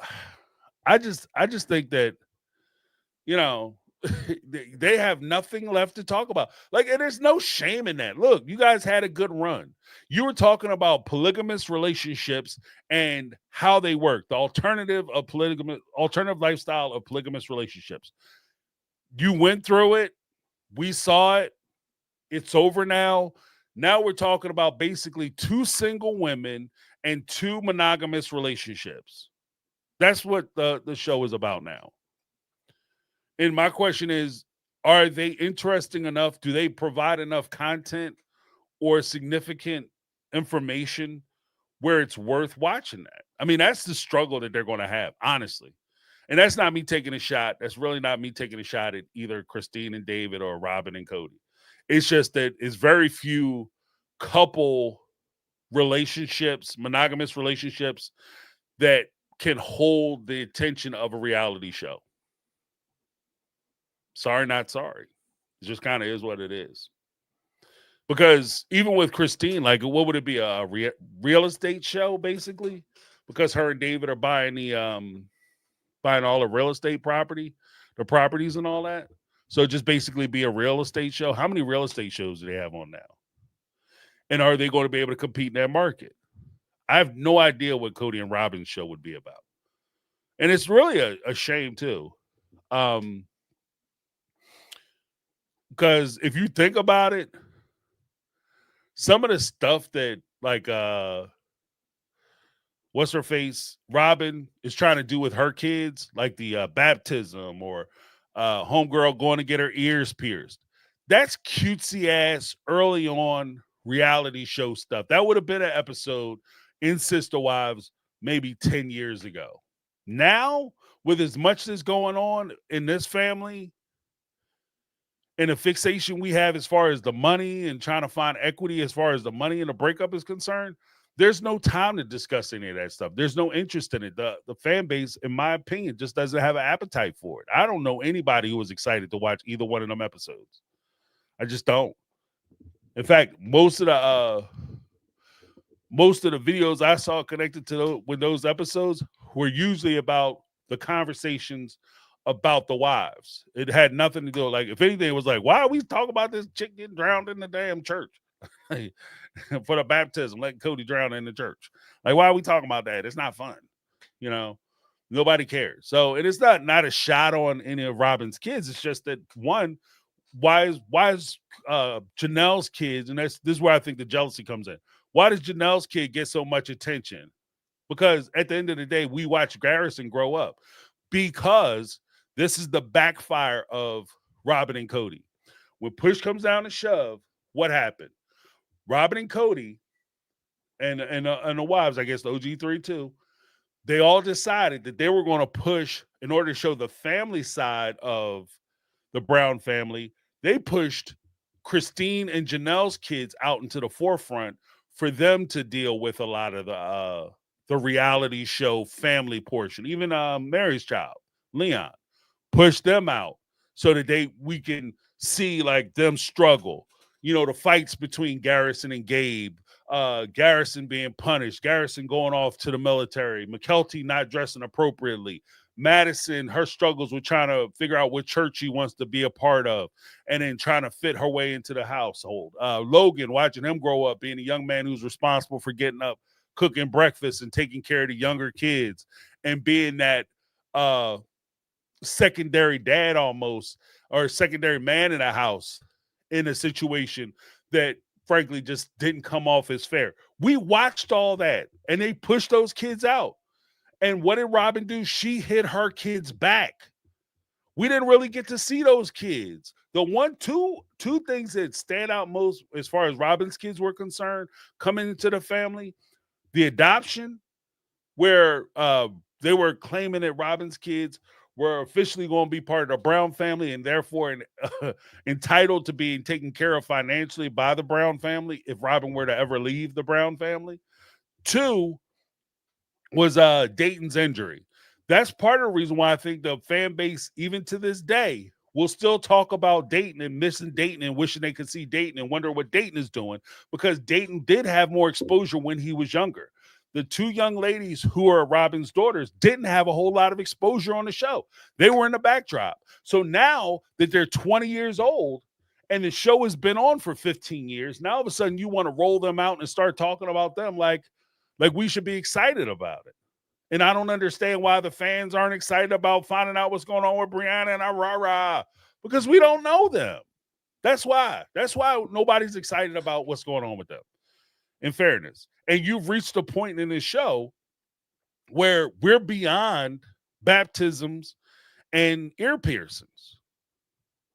I just think that, they have nothing left to talk about. Like, and there's no shame in that. Look, you guys had a good run. You were talking about polygamous relationships and how they work, the alternative lifestyle of polygamous relationships. You went through it. We saw it. It's over now. Now we're talking about basically 2 single women and 2 monogamous relationships. That's what the show is about now. And my question is, are they interesting enough? Do they provide enough content or significant information where it's worth watching that? I mean, that's the struggle that they're going to have, honestly. And that's not me taking a shot. That's really not me taking a shot at either Christine and David or Robin and Cody. It's just that it's very few couple relationships, monogamous relationships, that can hold the attention of a reality show. Sorry, not sorry. It just kind of is what it is. Because even with Christine, like, what would it be? A real estate show, basically? Because her and David are buying all the real estate the properties and all that. So just basically be a real estate show. How many real estate shows do they have on now? And are they going to be able to compete in that market? I have no idea what Cody and Robin's show would be about. And it's really a shame, too. Because if you think about it, some of the stuff that, like, what's her face, Robin is trying to do with her kids, like the baptism or homegirl going to get her ears pierced. That's cutesy ass early on reality show stuff. That would have been an episode in Sister Wives maybe 10 years ago. Now, with as much that's going on in this family and the fixation we have as far as the money and trying to find equity as far as the money and the breakup is concerned, there's no time to discuss any of that stuff. There's no interest in it. The fan base, in my opinion, just doesn't have an appetite for it. I don't know anybody who was excited to watch either one of them episodes. I just don't. In fact, most of the videos I saw connected to with those episodes were usually about the conversations about the wives. It had nothing to do. Like, if anything, it was like, why are we talking about this chick getting drowned in the damn church? For the baptism, letting Cody drown in the church. Like, why are we talking about that? It's not fun. You know, nobody cares. So it is not a shot on any of Robin's kids. It's just that one, why is Janelle's kids, and this is where I think the jealousy comes in. Why does Janelle's kid get so much attention? Because at the end of the day, we watch Garrison grow up. Because this is the backfire of Robin and Cody. When push comes down to shove, what happened? Robin and Cody and the wives, I guess the OG3 too, they all decided that they were going to push in order to show the family side of the Brown family. They pushed Christine and Janelle's kids out into the forefront for them to deal with a lot of the reality show family portion. Even Mary's child, Leon, push them out so that we can see like them struggle. You know, the fights between Garrison and Gabe, Garrison being punished, Garrison going off to the military, McKelty not dressing appropriately, Madison, her struggles with trying to figure out what church she wants to be a part of, and then trying to fit her way into the household. Logan, watching him grow up, being a young man who's responsible for getting up, cooking breakfast, and taking care of the younger kids, and being that secondary dad almost, or secondary man in a house in a situation that frankly just didn't come off as fair. We watched all that, and they pushed those kids out. And what did Robin do? She hit her kids back. We didn't really get to see those kids. The two things that stand out most as far as Robin's kids were concerned coming into the family, the adoption, where they were claiming that Robin's kids were officially going to be part of the Brown family and therefore entitled to being taken care of financially by the Brown family if Robin were to ever leave the Brown family. Two was Dayton's injury. That's part of the reason why I think the fan base, even to this day, will still talk about Dayton and missing Dayton and wishing they could see Dayton and wonder what Dayton is doing, because Dayton did have more exposure when he was younger. The two young ladies who are Robin's daughters didn't have a whole lot of exposure on the show. They were in the backdrop. So now that they're 20 years old and the show has been on for 15 years, now all of a sudden you want to roll them out and start talking about them like we should be excited about it. And I don't understand why the fans aren't excited about finding out what's going on with Brianna and Aurora, because we don't know them. That's why. That's why nobody's excited about what's going on with them, in fairness. And you've reached a point in this show where we're beyond baptisms and ear piercings.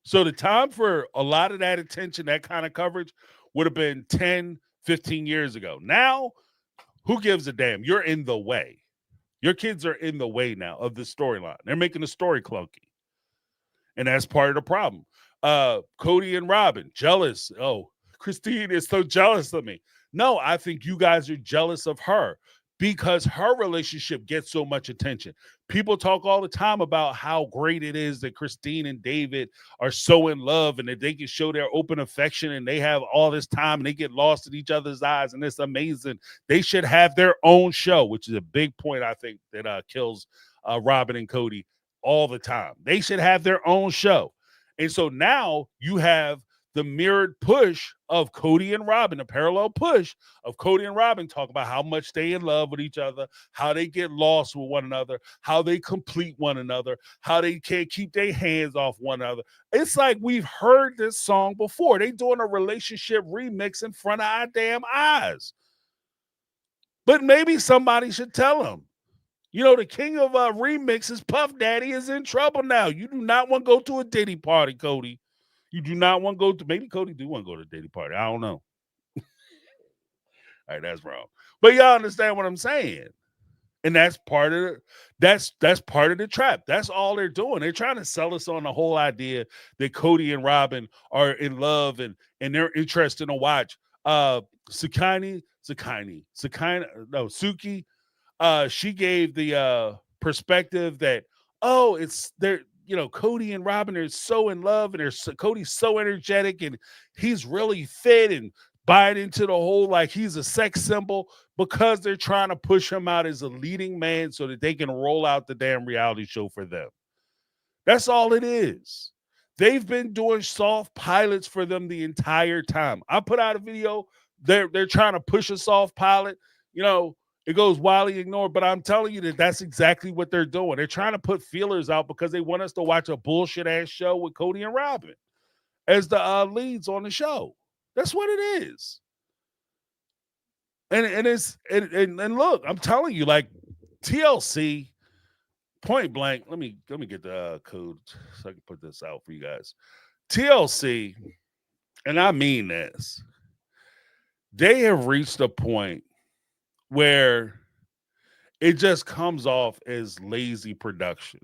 So the time for a lot of that attention, that kind of coverage, would have been 10, 15 years ago. Now, who gives a damn? You're in the way. Your kids are in the way now of the storyline. They're making the story clunky. And that's part of the problem. Cody and Robin, jealous. Oh, Christine is so jealous of me. No, I think you guys are jealous of her because her relationship gets so much attention. People talk all the time about how great it is that Christine and David are so in love and that they can show their open affection and they have all this time and they get lost in each other's eyes, and it's amazing. They should have their own show, which is a big point, I think, that kills Robin and Cody all the time. They should have their own show. And so now you have the mirrored push of Cody and Robin, a parallel push of Cody and Robin talk about how much they in love with each other, how they get lost with one another, how they complete one another, how they can't keep their hands off one another. It's like we've heard this song before. They doing a relationship remix in front of our damn eyes. But maybe somebody should tell them. You know, the king of remixes, Puff Daddy, is in trouble now. You do not want to go to a Diddy party, Cody. You do not want to go to, maybe Cody do want to go to a Diddy party. I don't know. All right, that's wrong. But y'all understand what I'm saying. And that's part of that's part of the trap. That's all they're doing. They're trying to sell us on the whole idea that Cody and Robin are in love and they're interested to watch. Suki, she gave the perspective that, oh, it's they're, you know, Cody and Robin are so in love and Cody's so energetic and he's really fit and buying into the whole like he's a sex symbol because they're trying to push him out as a leading man so that they can roll out the damn reality show for them. That's all it is. They've been doing soft pilots for them the entire time. I put out a video. They're trying to push a soft pilot. You know, it goes widely ignored, but I'm telling you that that's exactly what they're doing. They're trying to put feelers out because they want us to watch a bullshit ass show with Cody and Robin as the leads on the show. That's what it is. And look, I'm telling you, like TLC, point blank. Let me get the code so I can put this out for you guys. TLC, and I mean this, they have reached a point where it just comes off as lazy production.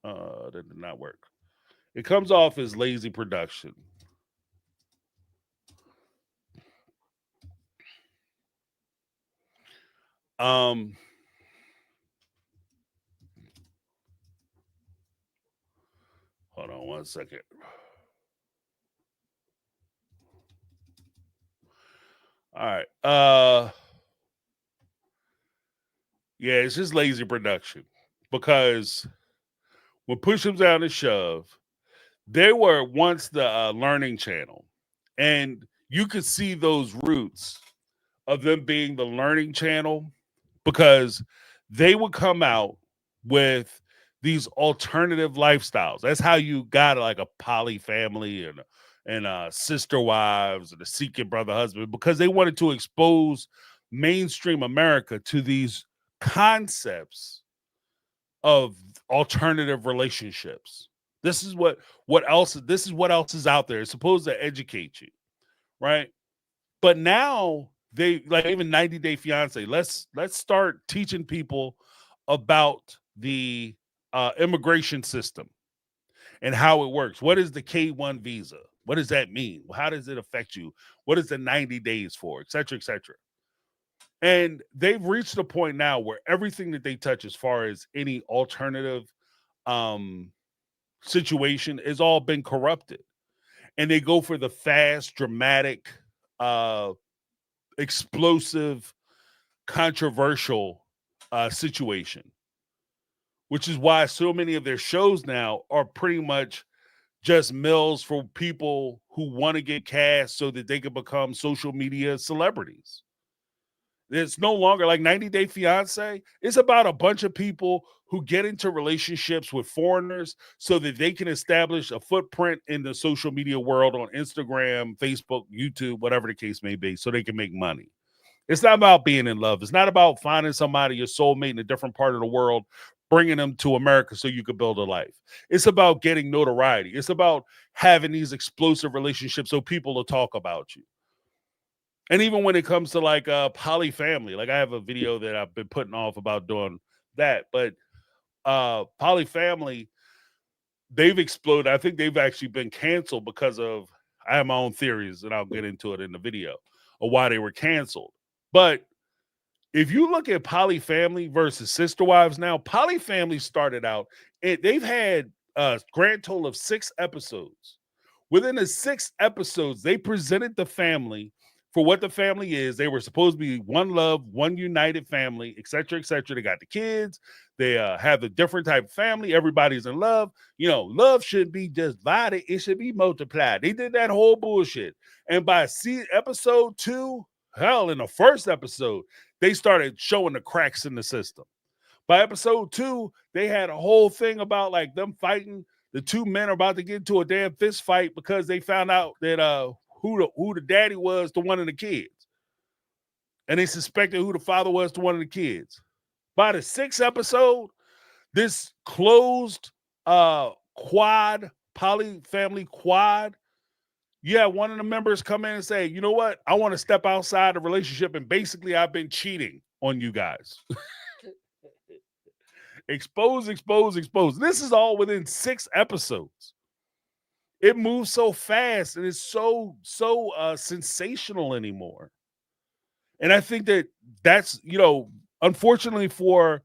That did not work. It comes off as lazy production. Hold on one second. All right. Yeah, it's just lazy production because when push comes down to shove, they were once the learning channel, and you could see those roots of them being the learning channel because they would come out with these alternative lifestyles. That's how you got like a poly family and sister wives and a seeking brother husband, because they wanted to expose mainstream America to these concepts of alternative relationships. This is what else is out there. It's supposed to educate you, right? But now they, like, even 90 Day Fiance. Let's start teaching people about the immigration system and how it works. What is the K-1 visa? What does that mean? How does it affect you? What is the 90 days for, et cetera, et cetera? And they've reached a point now where everything that they touch, as far as any alternative situation, has all been corrupted. And they go for the fast, dramatic, explosive, controversial situation, which is why so many of their shows now are pretty much just mills for people who want to get cast so that they can become social media celebrities. It's no longer like 90 Day Fiance. It's about a bunch of people who get into relationships with foreigners so that they can establish a footprint in the social media world on Instagram, Facebook, YouTube, whatever the case may be, so they can make money. It's not about being in love. It's not about finding somebody, your soulmate, in a different part of the world, bringing them to America so you could build a life. It's about getting notoriety. It's about having these explosive relationships so people will talk about you. And even when it comes to like poly family, like I have a video that I've been putting off about doing that, but poly family, they've exploded. I think they've actually been canceled because of, I have my own theories and I'll get into it in the video of why they were canceled. But if you look at poly family versus sister wives now, poly family started out, they've had a grand total of 6 episodes. Within the 6 episodes, they presented the family for what the family is. They were supposed to be one love, one united family, et cetera, et cetera. They got the kids. They have a different type of family. Everybody's in love. You know, love shouldn't be just divided. It should be multiplied. They did that whole bullshit. And by episode 2, hell, in the first episode, they started showing the cracks in the system. By episode 2, they had a whole thing about like them fighting. The 2 men are about to get into a damn fist fight because they found out that who the daddy was to one of the kids. And they suspected who the father was to one of the kids. By the 6th episode, this closed quad, poly family quad, yeah, one of the members come in and say, you know what? I want to step outside the relationship, and basically I've been cheating on you guys. Expose. This is all within 6 episodes. It moves so fast and it's so sensational anymore. And I think that's, you know, unfortunately for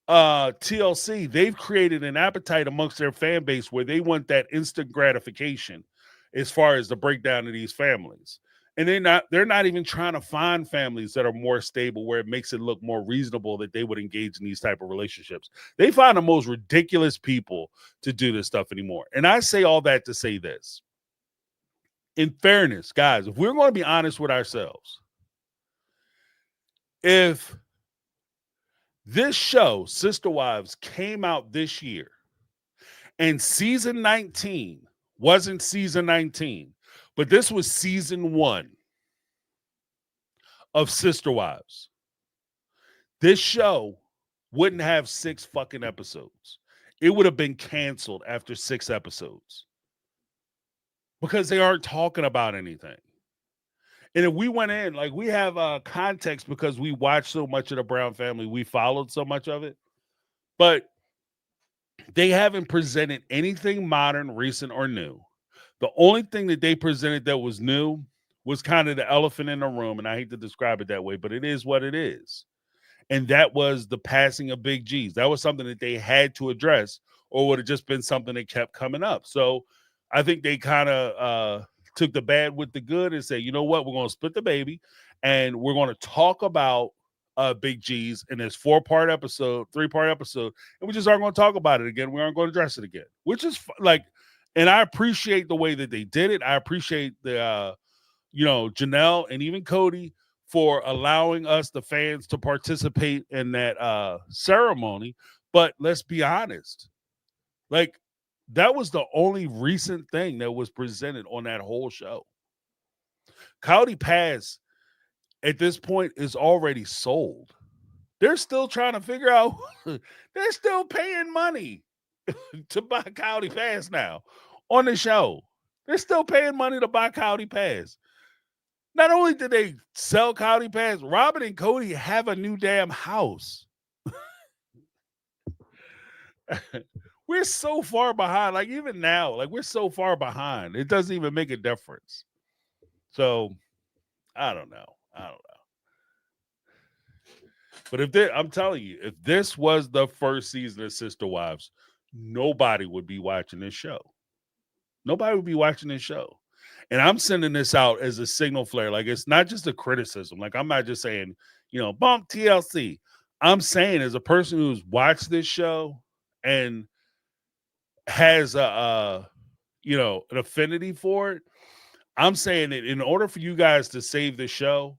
TLC, they've created an appetite amongst their fan base where they want that instant gratification as far as the breakdown of these families. And they're not even trying to find families that are more stable where it makes it look more reasonable that they would engage in these type of relationships. They find the most ridiculous people to do this stuff anymore. And I say all that to say this. In fairness, guys, if we're going to be honest with ourselves, if this show, Sister Wives, came out this year and season 19 wasn't season 19, but this was season 1 of Sister Wives, this show wouldn't have 6 fucking episodes. It would have been canceled after 6 episodes because they aren't talking about anything. And if we went in, like, we have context because we watched so much of the Brown family, we followed so much of it, but they haven't presented anything modern, recent, or new. The only thing that they presented that was new was kind of the elephant in the room, and I hate to describe it that way, but it is what it is. And that was the passing of Big G's. That was something that they had to address, or would have just been something that kept coming up. So I think they kind of took the bad with the good and said, you know what, we're going to split the baby, and we're going to talk about Big G's in this 3-part episode, and we just aren't going to talk about it again. We aren't going to address it again, which is like, and I appreciate the way that they did it. I appreciate the, Janelle and even Cody for allowing us, the fans, to participate in that ceremony. But let's be honest, like, that was the only recent thing that was presented on that whole show. Cody Pass at this point is already sold. They're still trying to figure out, they're still paying money to buy Cody Pass now on the show. They're still paying money to buy Cody Pass. Not only did they sell Cody Pass, Robin and Cody have a new damn house. We're so far behind. Like, even now, like, we're so far behind. It doesn't even make a difference. So, I don't know. But I'm telling you, if this was the first season of Sister Wives, nobody would be watching this show. Nobody would be watching this show. And I'm sending this out as a signal flare. Like, it's not just a criticism. Like, I'm not just saying, bump TLC. I'm saying, as a person who's watched this show and has an affinity for it, I'm saying that in order for you guys to save the show,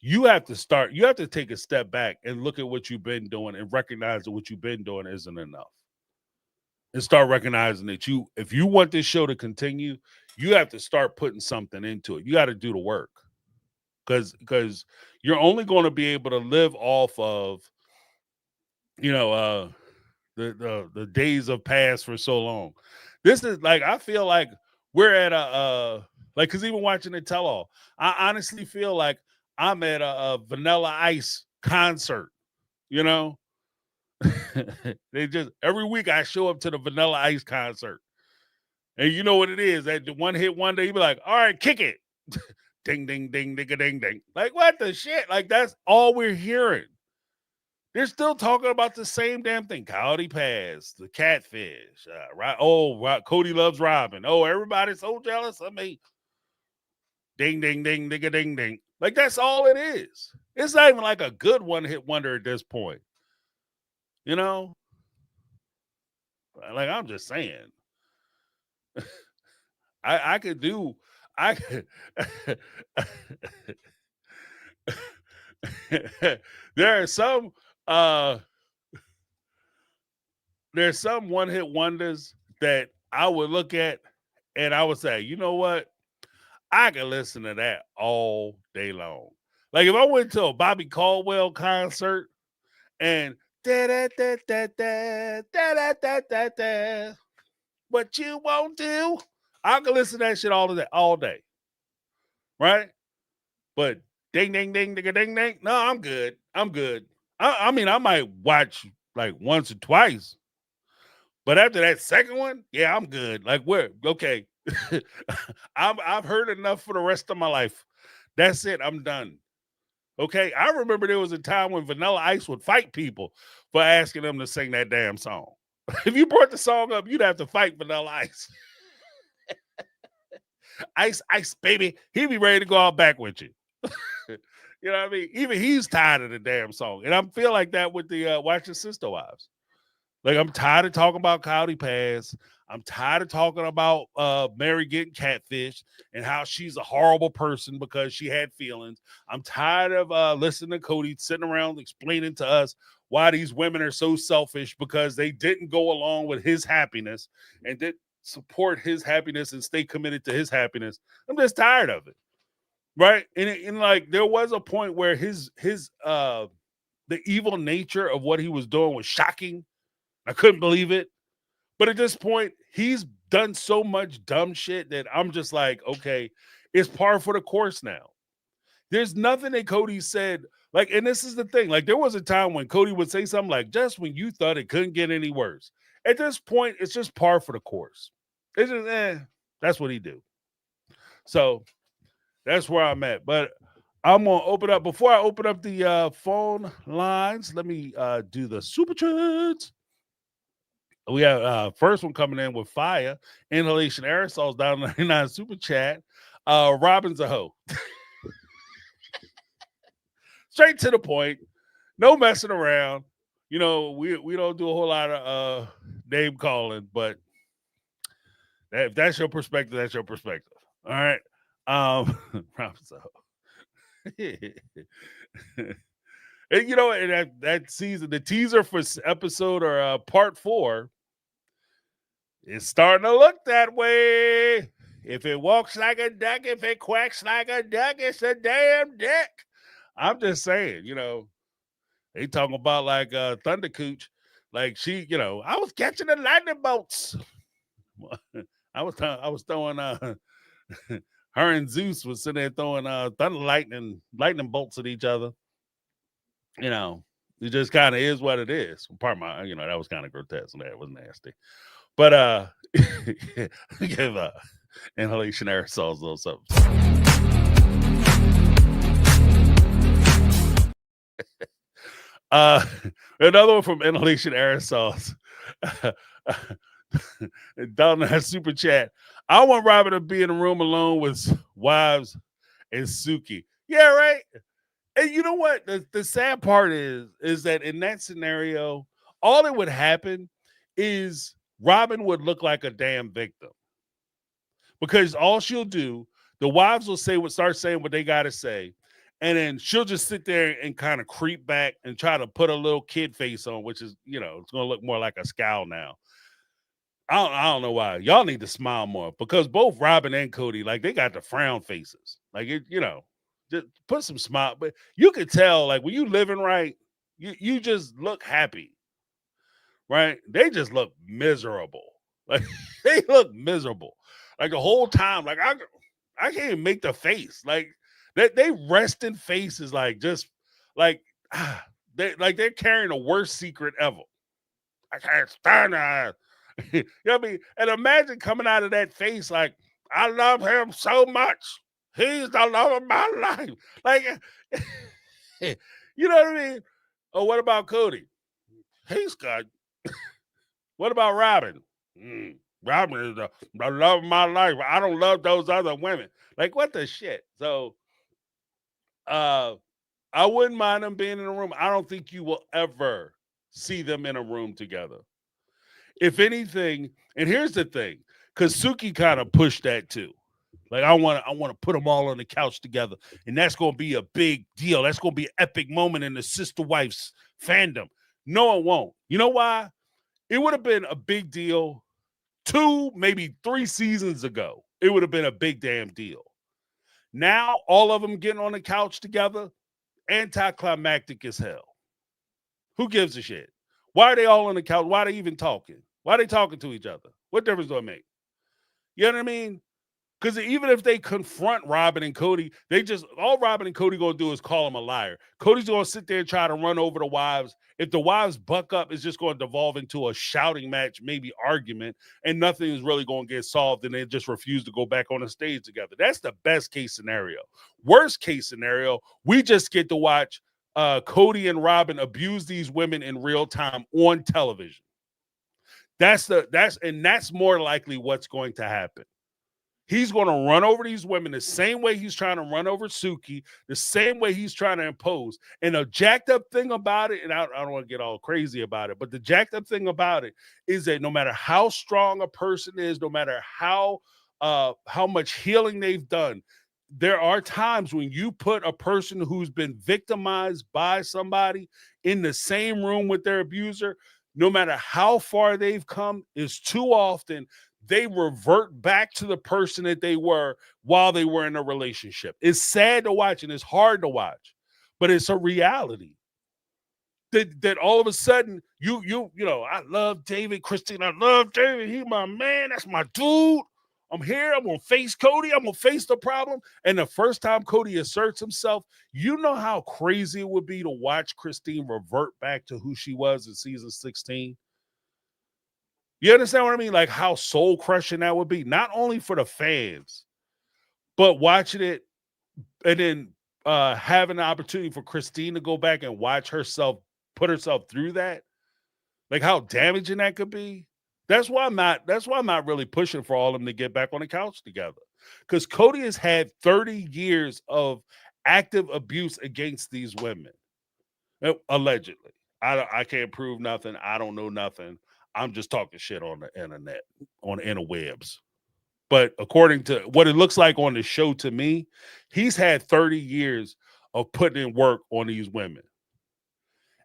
you have to take a step back and look at what you've been doing and recognize that what you've been doing isn't enough. And start recognizing that if you want this show to continue, you have to start putting something into it. You got to do the work, because you're only going to be able to live off of, the days of past for so long. This is like, I feel like we're at because even watching the tell-all, I honestly feel like I'm at a Vanilla Ice concert, They just, every week I show up to the Vanilla Ice concert. And you know what it is? That one hit one day, you be like, all right, kick it. Ding, ding, ding, ding, ding, ding. Like, what the shit? Like, that's all we're hearing. They're still talking about the same damn thing. Cody Pass, the catfish. Right? Oh, Cody loves Robin. Oh, everybody's so jealous of me. Ding, ding, ding, ding, ding, ding. Like, that's all it is. It's not even like a good one-hit wonder at this point. Like, I'm just saying. I could do. There's some one-hit wonders that I would look at and I would say, you know what? I can listen to that all day long. Like, if I went to a Bobby Caldwell concert and da da da da da da da da da, what you won't do, I can listen to that shit all day. Right? But ding, ding, ding, ding, ding, ding. No, I'm good. I mean, I might watch like once or twice. But after that second one, yeah, I'm good. Like, we're okay. I've heard enough for the rest of my life. That's it. I'm done. Okay. I remember there was a time when Vanilla Ice would fight people for asking them to sing that damn song. If you brought the song up, you'd have to fight Vanilla Ice. Ice, ice, baby. He be ready to go out back with you. You know what I mean? Even he's tired of the damn song. And I feel like that with the Watching Sister Wives. Like, I'm tired of talking about Cody Pass. I'm tired of talking about Mary getting catfished and how she's a horrible person because she had feelings. I'm tired of listening to Cody sitting around explaining to us why these women are so selfish because they didn't go along with his happiness and didn't support his happiness and stay committed to his happiness. I'm just tired of it. Right. And like there was a point where his the evil nature of what he was doing was shocking. I couldn't believe it. But at this point, he's done so much dumb shit that I'm just like, okay, it's par for the course now. There's nothing that Cody said. Like, and this is the thing. Like, there was a time when Cody would say something like, just when you thought it couldn't get any worse. At this point, it's just par for the course. It's just, that's what he do. So that's where I'm at. But I'm going to open up. Before I open up the phone lines, let me do the super chats. We have first one coming in with fire. Inhalation aerosols down 99 super chat. Robin's a hoe. Straight to the point. No messing around. You know, we don't do a whole lot of name calling, but if that's your perspective, that's your perspective. All right. Robin's a hoe. And you know, and that season, the teaser for episode or part 4, it's starting to look that way. If it walks like a duck, if it quacks like a duck, it's a damn duck. I'm just saying, you know, they talking about like Thunder Cooch, like she, you know, I was catching the lightning bolts. I was throwing her and Zeus was sitting there throwing thunder lightning bolts at each other. You know, it just kind of is what it is. Part of my, you know, that was kind of grotesque. That was nasty. But give inhalation aerosols a little something. Another one from inhalation aerosols. Down in that super chat. I want Robin to be in a room alone with wives and Suki. Yeah, right. And you know what? The sad part is that in that scenario, all that would happen is Robin would look like a damn victim. Because all she'll do, the wives will start saying what they gotta say, and then she'll just sit there and kind of creep back and try to put a little kid face on, which is, you know, it's gonna look more like a scowl now. I don't know why. Y'all need to smile more because both Robin and Cody, like, they got the frown faces. Like, it, you know, just put some smile. But you could tell, like, when you living right, you just look happy, right? They just look miserable. Like, they look miserable. Like, the whole time, like, I can't even make the face. Like, they resting faces, like, just, like, they're carrying the worst secret ever. I can't stand that. You know what I mean? And imagine coming out of that face like, I love him so much. He's the love of my life. Like, you know what I mean? Or what about Cody? He's good. What about Robin? Robin is the love of my life. I don't love those other women. Like, what the shit? So, I wouldn't mind them being in a room. I don't think you will ever see them in a room together. If anything, and here's the thing, because Suki kind of pushed that too. Like, I want to put them all on the couch together, and that's going to be a big deal. That's going to be an epic moment in the sister wives fandom. No, it won't. You know why? It would have been a big deal 2, maybe 3 seasons ago. It would have been a big damn deal. Now, all of them getting on the couch together, anticlimactic as hell. Who gives a shit? Why are they all on the couch? Why are they even talking? Why are they talking to each other? What difference do it make? You know what I mean? Because even if they confront Robin and Cody, all Robin and Cody gonna do is call him a liar. Cody's gonna sit there and try to run over the wives. If the wives buck up, it's just gonna devolve into a shouting match, maybe argument, and nothing is really gonna get solved, and they just refuse to go back on the stage together. That's the best case scenario. Worst case scenario, we just get to watch Cody and Robin abuse these women in real time on television. That's more likely what's going to happen. He's going to run over these women the same way he's trying to run over Suki, the same way he's trying to impose. And the jacked up thing about it, and I don't want to get all crazy about it, but the jacked up thing about it is that no matter how strong a person is, no matter how much healing they've done, there are times when you put a person who's been victimized by somebody in the same room with their abuser, no matter how far they've come, is too often they revert back to the person that they were while they were in a relationship. It's sad to watch and it's hard to watch, but it's a reality. That all of a sudden you know, I love David, Christine, I love David. He's my man. That's my dude. I'm here. I'm gonna face Cody. I'm gonna face the problem. And the first time Cody asserts himself, you know how crazy it would be to watch Christine revert back to who she was in season 16. You understand what I mean? Like how soul crushing that would be, not only for the fans, but watching it and then having the opportunity for Christine to go back and watch herself put herself through that. Like how damaging that could be. That's why I'm not really pushing for all of them to get back on the couch together. Because Cody has had 30 years of active abuse against these women. Allegedly. I can't prove nothing. I don't know nothing. I'm just talking shit on the internet, on the interwebs. But according to what it looks like on the show to me, he's had 30 years of putting in work on these women.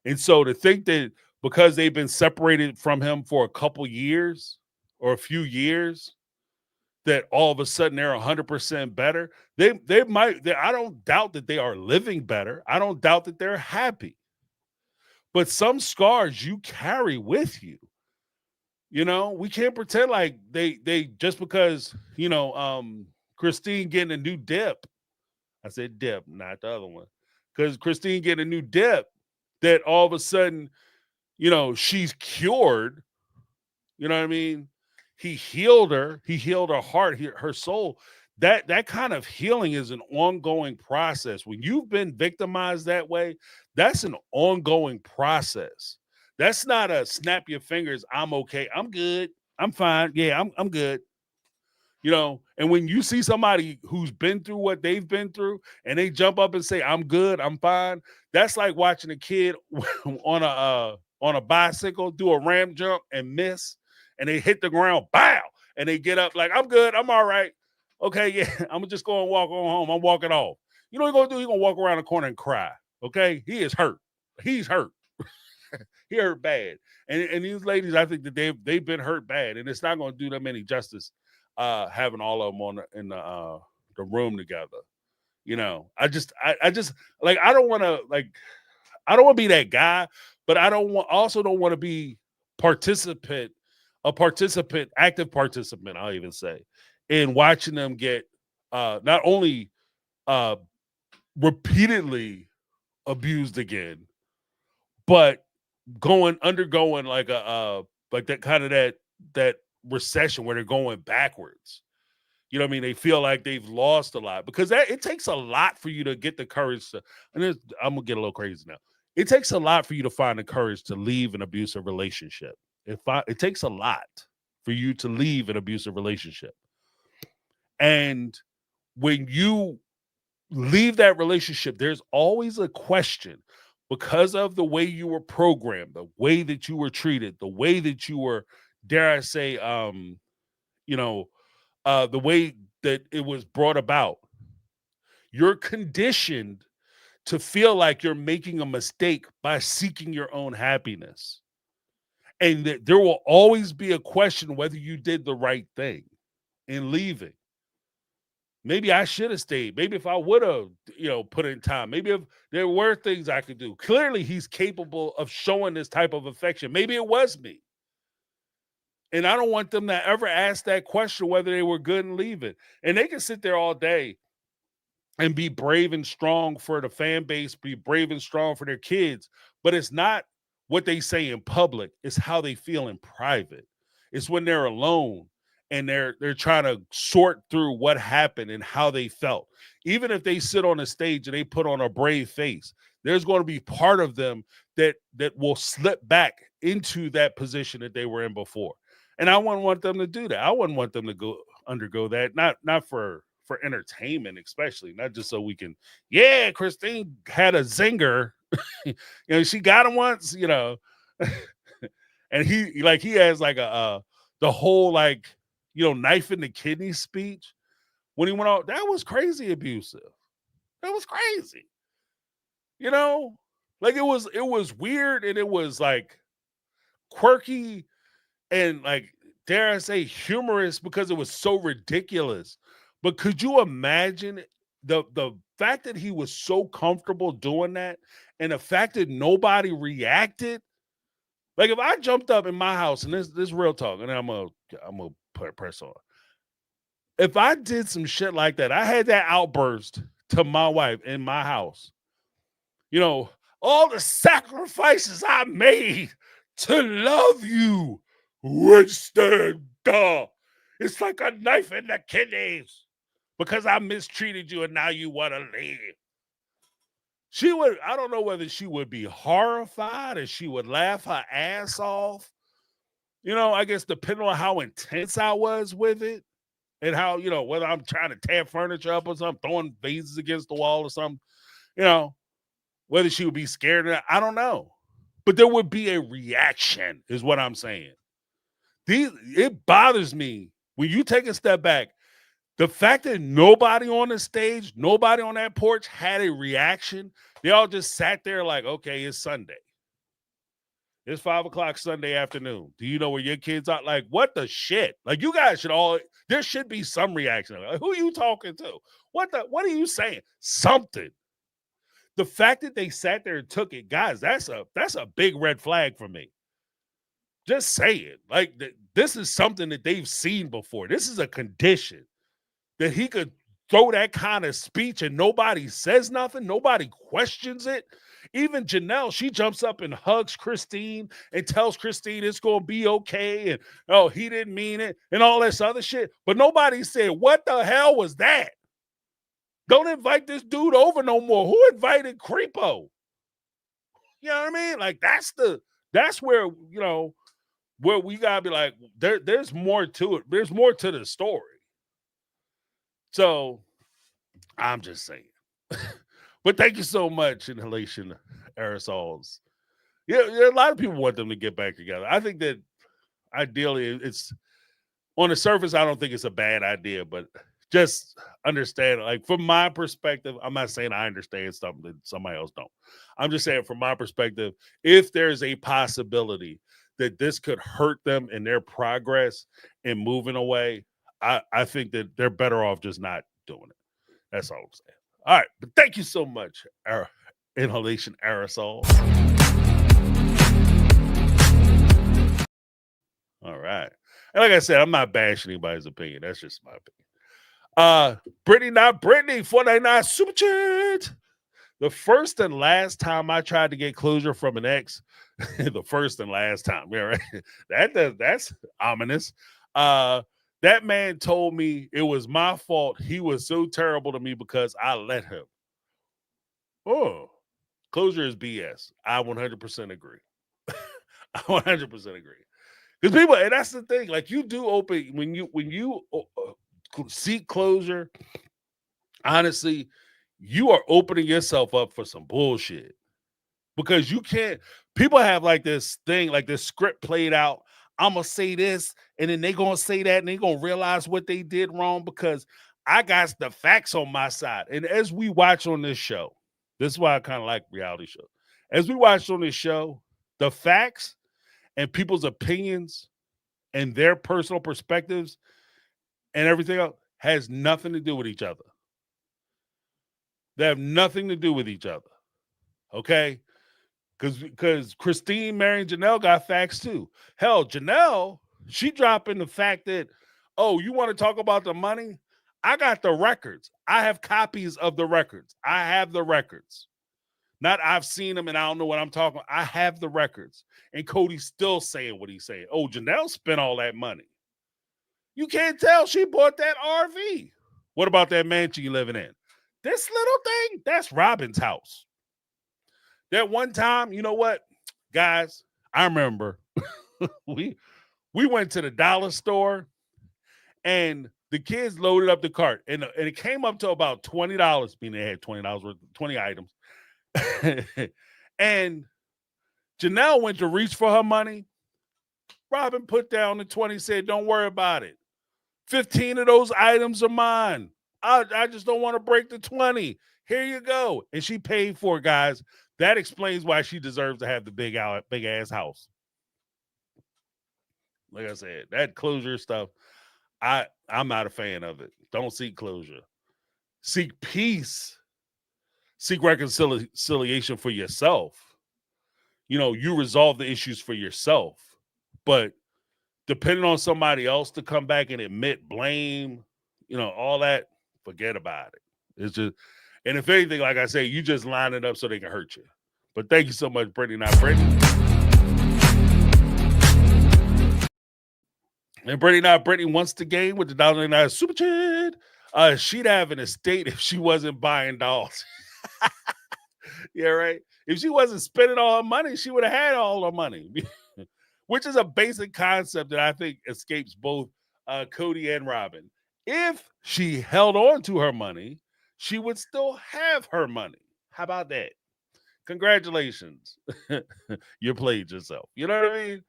And so to think that because they've been separated from him for a couple years or a few years, that all of a sudden they're 100% better, they might. I don't doubt that they are living better. I don't doubt that they're happy. But some scars you carry with you. You know, we can't pretend like they just because, you know, Christine getting a new dip. I said dip, not the other one. Because Christine getting a new dip, that all of a sudden, you know, she's cured. You know what I mean? He healed her. He healed her heart, her soul. That kind of healing is an ongoing process. When you've been victimized that way, that's an ongoing process. That's not a snap your fingers. I'm okay. I'm good. I'm fine. Yeah, I'm good. You know, and when you see somebody who's been through what they've been through and they jump up and say, I'm good, I'm fine, that's like watching a kid on a bicycle do a ramp jump and miss, and they hit the ground, bow, and they get up like, I'm good, I'm all right. Okay, yeah, I'm just going to walk on home. I'm walking off. You know what he's going to do? He's going to walk around the corner and cry. Okay, he is hurt. He's hurt. He hurt bad. And these ladies, I think that they've been hurt bad, and it's not going to do them any justice having all of them in the room together. You know, I just like, I don't want to be that guy, but also don't want to be active participant, I'll even say, in watching them get not only repeatedly abused again, but undergoing like that kind of that recession where they're going backwards. You know what I mean? They feel like they've lost a lot, because it takes a lot for you to get the courage to, and I'm gonna get a little crazy now. It takes a lot for you to find the courage to leave an abusive relationship. It takes a lot for you to leave an abusive relationship. And when you leave that relationship, there's always a question, because of the way you were programmed, the way that you were treated, the way that you were, dare I say, the way that it was brought about. You're conditioned to feel like you're making a mistake by seeking your own happiness. And that there will always be a question whether you did the right thing in leaving. Maybe I should have stayed. Maybe if I would have, put in time. Maybe if there were things I could do. Clearly, he's capable of showing this type of affection. Maybe it was me. And I don't want them to ever ask that question whether they were good in leaving. And they can sit there all day and be brave and strong for the fan base, be brave and strong for their kids. But it's not what they say in public. It's how they feel in private. It's when they're alone and they're trying to sort through what happened and how they felt. Even if they sit on a stage and they put on a brave face, there's going to be part of them that will slip back into that position that they were in before. And I wouldn't want them to do that. I wouldn't want them to go undergo that. Not for entertainment, especially not just so we can. Yeah, Christine had a zinger. She got him once. And he has like a the whole like knife in the kidney speech when he went out. That was crazy abusive. That was crazy. Like it was weird, and it was like quirky, and like, dare I say, humorous, because it was so ridiculous. But could you imagine the fact that he was so comfortable doing that, and the fact that nobody reacted? Like, if I jumped up in my house, and this real talk, and I'm gonna press on. If I did some shit like that, I had that outburst to my wife in my house. All the sacrifices I made to love you, Winston. Duh. It's like a knife in the kidneys because I mistreated you and now you want to leave. I don't know whether she would be horrified or she would laugh her ass off. I guess depending on how intense I was with it and how, whether I'm trying to tear furniture up or something, throwing vases against the wall or something, whether she would be scared or not, I don't know. But there would be a reaction, is what I'm saying. It bothers me when you take a step back. The fact that nobody on the stage, nobody on that porch had a reaction. They all just sat there like, okay, it's Sunday. It's 5:00 Sunday afternoon. Do you know where your kids are? Like, what the shit? Like, you guys there should be some reaction. Like, who are you talking to? What are you saying? Something. The fact that they sat there and took it, guys, that's a big red flag for me. Just saying. Like, this is something that they've seen before. This is a condition that he could throw that kind of speech and nobody says nothing. Nobody questions it. Even Janelle, she jumps up and hugs Christine and tells Christine it's going to be okay. And, oh, he didn't mean it and all this other shit. But nobody said, what the hell was that? Don't invite this dude over no more. Who invited Creepo? You know what I mean? Like, that's where, where we gotta be like, there's more to it. There's more to the story. So I'm just saying. But thank you so much, Inhalation Aerosols. Yeah, a lot of people want them to get back together. I think that ideally it's on the surface, I don't think it's a bad idea, but just understand, like, from my perspective, I'm not saying I understand something that somebody else don't. I'm just saying, from my perspective, if there's a possibility that this could hurt them in their progress and moving away, I think that they're better off just not doing it. That's all I'm saying. All right, but thank you so much, Inhalation Aerosol. All right. And like I said, I'm not bashing anybody's opinion. That's just my opinion. Brittany, not Brittany, 499 Super Chat. The first and last time I tried to get closure from an ex, the first and last time. Yeah, right. That's ominous. That man told me it was my fault. He was so terrible to me because I let him. Oh, closure is BS. I 100% agree. I 100% agree. Because people, and that's the thing, like, you do open, when you seek closure, honestly, you are opening yourself up for some bullshit. Because you can't, people have like this thing, like this script played out. I'm going to say this, and then they're going to say that, and they're going to realize what they did wrong because I got the facts on my side. And as we watch on this show, this is why I kind of like reality shows. As we watch on this show, the facts and people's opinions and their personal perspectives and everything else has nothing to do with each other. They have nothing to do with each other. Okay? Because Christine marrying Janelle got facts too. Hell, Janelle, she dropping the fact that, oh, you want to talk about the money? I got the records. I have copies of the records. I have the records. Not I've seen them and I don't know what I'm talking about. I have the records. And Cody's still saying what he's saying. Oh, Janelle spent all that money. You can't tell she bought that RV. What about that mansion you living in? This little thing, that's Robin's house. That one time, you know what, guys, I remember we went to the dollar store and The kids loaded up the cart, and it came up to about $20. Meaning they had $20 worth, 20 items. And Janelle went to reach for her money. Robin put down the 20, said, "Don't worry about it. 15 of those items are mine. I just don't want to break the 20. Here you go." And she paid for it, guys. That explains why she deserves to have the big ass house. Like I said, that closure stuff, I'm not a fan of it. Don't seek closure. Seek peace. Seek reconciliation for yourself. You resolve the issues for yourself. But depending on somebody else to come back and admit blame, all that, forget about it. It's just, and if anything, like I say, you just line it up so they can hurt you. But thank you so much, Brittany, not Brittany. And Brittany, not Brittany, wants the game with the $1.99 super chat. She'd have an estate if she wasn't buying dolls. Yeah, right. If she wasn't spending all her money, she would have had all her money. Which is a basic concept that I think escapes both Cody and Robin. If she held on to her money, she would still have her money. How about that? Congratulations. You played yourself. You know what I mean?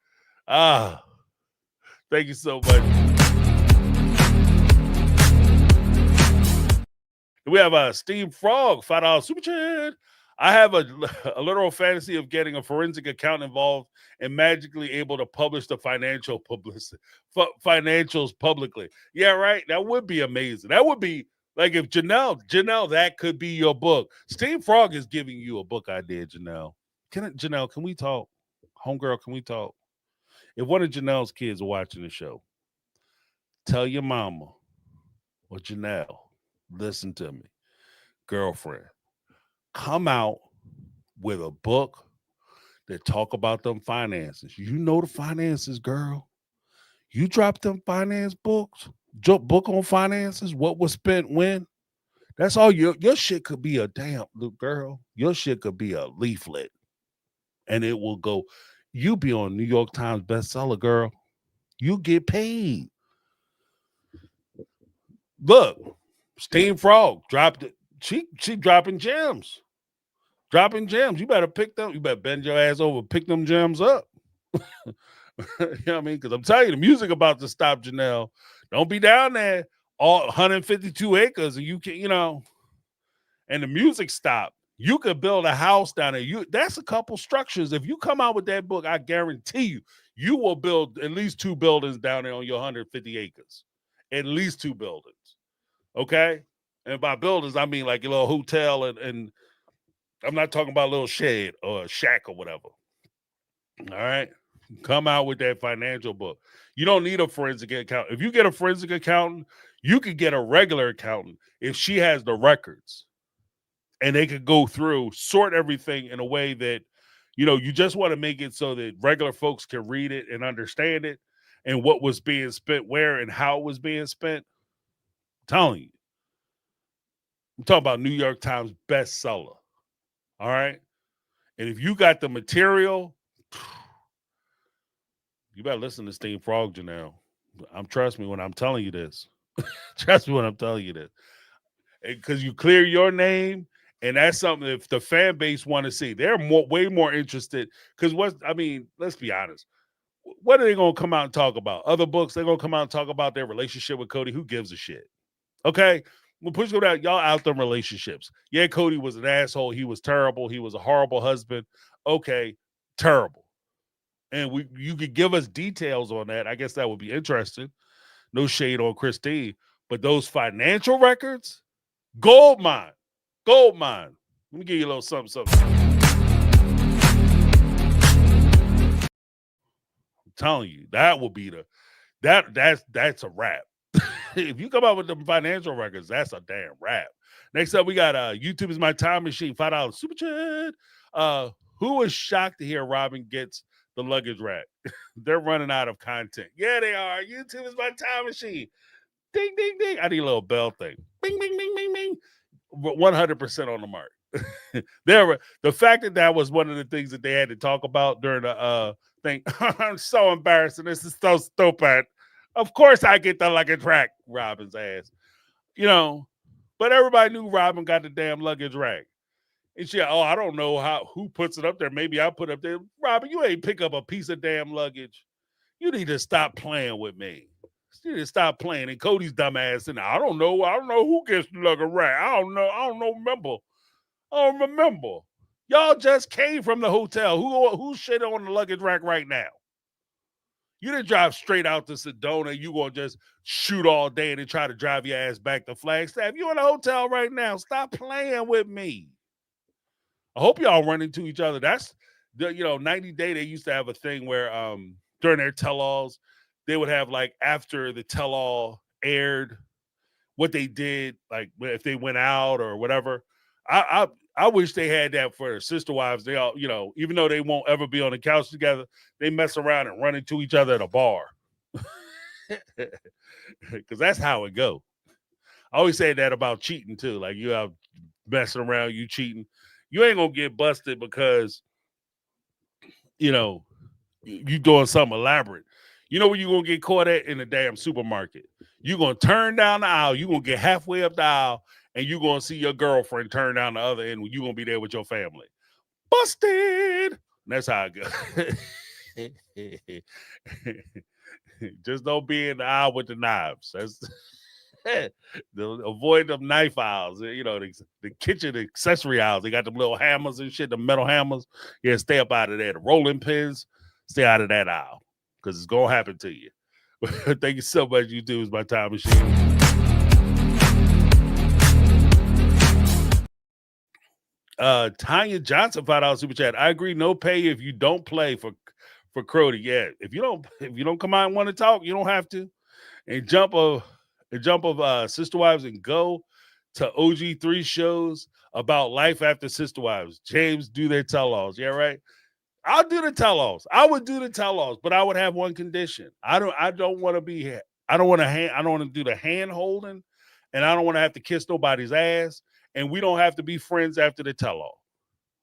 Thank you so much. We have a Steam Frog, $5 super chat. I have a literal fantasy of getting a forensic account involved and magically able to publish the financials publicly. Yeah, right. That would be amazing. That would be like if Janelle, that could be your book. Steam Frog is giving you a book idea, Janelle. Janelle, can we talk? Homegirl, can we talk? If one of Janelle's kids are watching the show, tell your mama or Janelle, listen to me, girlfriend, come out with a book that talk about them finances. You know the finances, girl. You drop them finance books, book on finances, what was spent when. That's all your shit could be a damn little girl. Your shit could be a leaflet. And it will go, you be on New York Times bestseller, girl. You get paid. Look, Steam Frog dropped it. She dropping gems. Dropping gems. You better pick them. You better bend your ass over, pick them gems up. You know what I mean? Because I'm telling you, the music about to stop, Janelle. Don't be down there all 152 acres and you can, and the music stopped. You could build a house down there. That's a couple structures. If you come out with that book, I guarantee you will build at least 2 buildings down there on your 150 acres. At least 2 buildings. Okay? And by buildings, I mean like a little hotel and I'm not talking about a little shed or a shack or whatever. All right? Come out with that financial book. You don't need a forensic accountant. If you get a forensic accountant, you could get a regular accountant if she has the records. And they could go through, sort everything in a way that, you just want to make it so that regular folks can read it and understand it and what was being spent where and how it was being spent. I'm telling you. I'm talking about New York Times bestseller. All right? And if you got the material, you better listen to Steam Frog, Janelle. Trust me when I'm telling you this. Trust me when I'm telling you this. Because you clear your name, and that's something if the fan base want to see. They're way more interested. Because let's be honest. What are they going to come out and talk about? Other books, they're going to come out and talk about their relationship with Cody. Who gives a shit? Okay? We'll push it out. Y'all out them relationships. Yeah, Cody was an asshole. He was terrible. He was a horrible husband. Okay, terrible. And you could give us details on that. I guess that would be interesting. No shade on Christine. But those financial records, gold mine. Gold mine. Let me give you a little something. I'm telling you, that will be that's a wrap. If you come up with the financial records, that's a damn wrap. Next up, we got YouTube is my time machine, $5 super chat. Who was shocked to hear Robin gets the luggage rack? They're running out of content. Yeah, they are. YouTube is my time machine. Ding, ding, ding. I need a little bell thing. Bing, bing, bing, bing, bing. 100% on the mark. The fact that was one of the things that they had to talk about during the thing. I'm so embarrassing. This is so stupid. Of course I get the luggage rack, Robin's ass. You know, but everybody knew Robin got the damn luggage rack. And she, oh, I don't know who puts it up there. Maybe I put up there. Robin, you ain't pick up a piece of damn luggage. You need to stop playing with me. You need to stop playing. And Cody's dumb ass, and I don't know who gets the luggage rack. I don't know, remember. I don't remember. Y'all just came from the hotel. Who's shit on the luggage rack right now? You didn't drive straight out to Sedona. You gonna just shoot all day and then try to drive your ass back to Flagstaff. You in a hotel right now. Stop playing with me. I hope y'all run into each other. That's 90 Day. They used to have a thing where during their tell-alls, they would have like after the tell-all aired, what they did, like if they went out or whatever. I wish they had that for their sister wives. They all, even though they won't ever be on the couch together, they mess around and run into each other at a bar. Because that's how it go. I always say that about cheating too. Like you out messing around, you cheating. You ain't gonna get busted because you doing something elaborate. You know where you gonna get caught at? In the damn supermarket. You gonna turn down the aisle. You gonna get halfway up the aisle, and you gonna see your girlfriend turn down the other end when you gonna be there with your family. Busted. And that's how it goes. Just don't be in the aisle with the knives. That's avoid them knife aisles. The kitchen accessory aisles. They got them little hammers and shit, the metal hammers. Yeah, stay up out of there. The rolling pins, stay out of that aisle because it's gonna happen to you. Thank you so much. You do is my time machine. Tanya Johnson $5 super chat. I agree. No pay if you don't play for Cody. Yeah, if you don't come out and want to talk, you don't have to. And jump of Sister Wives and go to OG3 shows about life after Sister Wives. James do their tell-alls. Yeah, right. I'll do the tell-alls. I would do the tell-alls, but I would have one condition. I don't want to do the hand holding, and I don't want to have to kiss nobody's ass, and we don't have to be friends after the tell-all.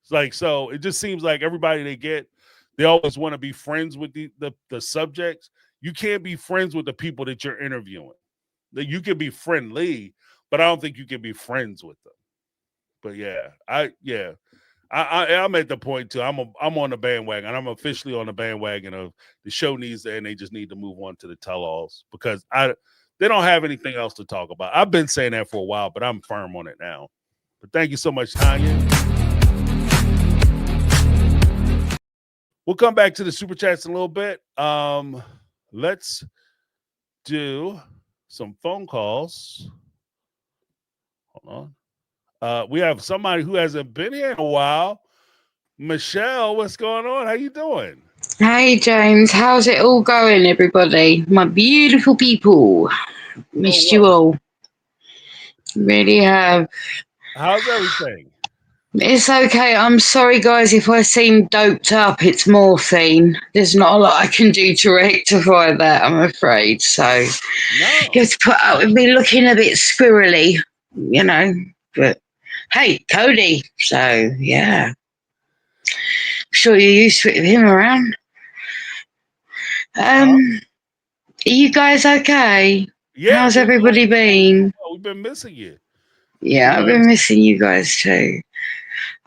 It's like, so it just seems like everybody they always want to be friends with the subjects. You can't be friends with the people that you're interviewing. You can be friendly, but I don't think you can be friends with them. But I'm at the point too. I'm on the bandwagon. I'm officially on the bandwagon of the show needs to end. They just need to move on to the tell-alls because they don't have anything else to talk about. I've been saying that for a while, but I'm firm on it now. But thank you so much, Tanya. We'll come back to the super chats in a little bit. Let's do some phone calls. Hold on. We have somebody who hasn't been here in a while. Michelle, what's going on? How you doing? Hey, James. How's it all going, everybody? My beautiful people. Missed you all. Really have. How's everything? It's okay. I'm sorry, guys, if I seem doped up. It's morphine. There's not a lot I can do to rectify that, I'm afraid. So you have to put up with me looking a bit squirrely, But hey, Cody. So, yeah. I'm sure you're used to it with him around. Are you guys okay? Yeah. How's everybody been? Oh, we've been missing you. Yeah, I've been missing you guys too.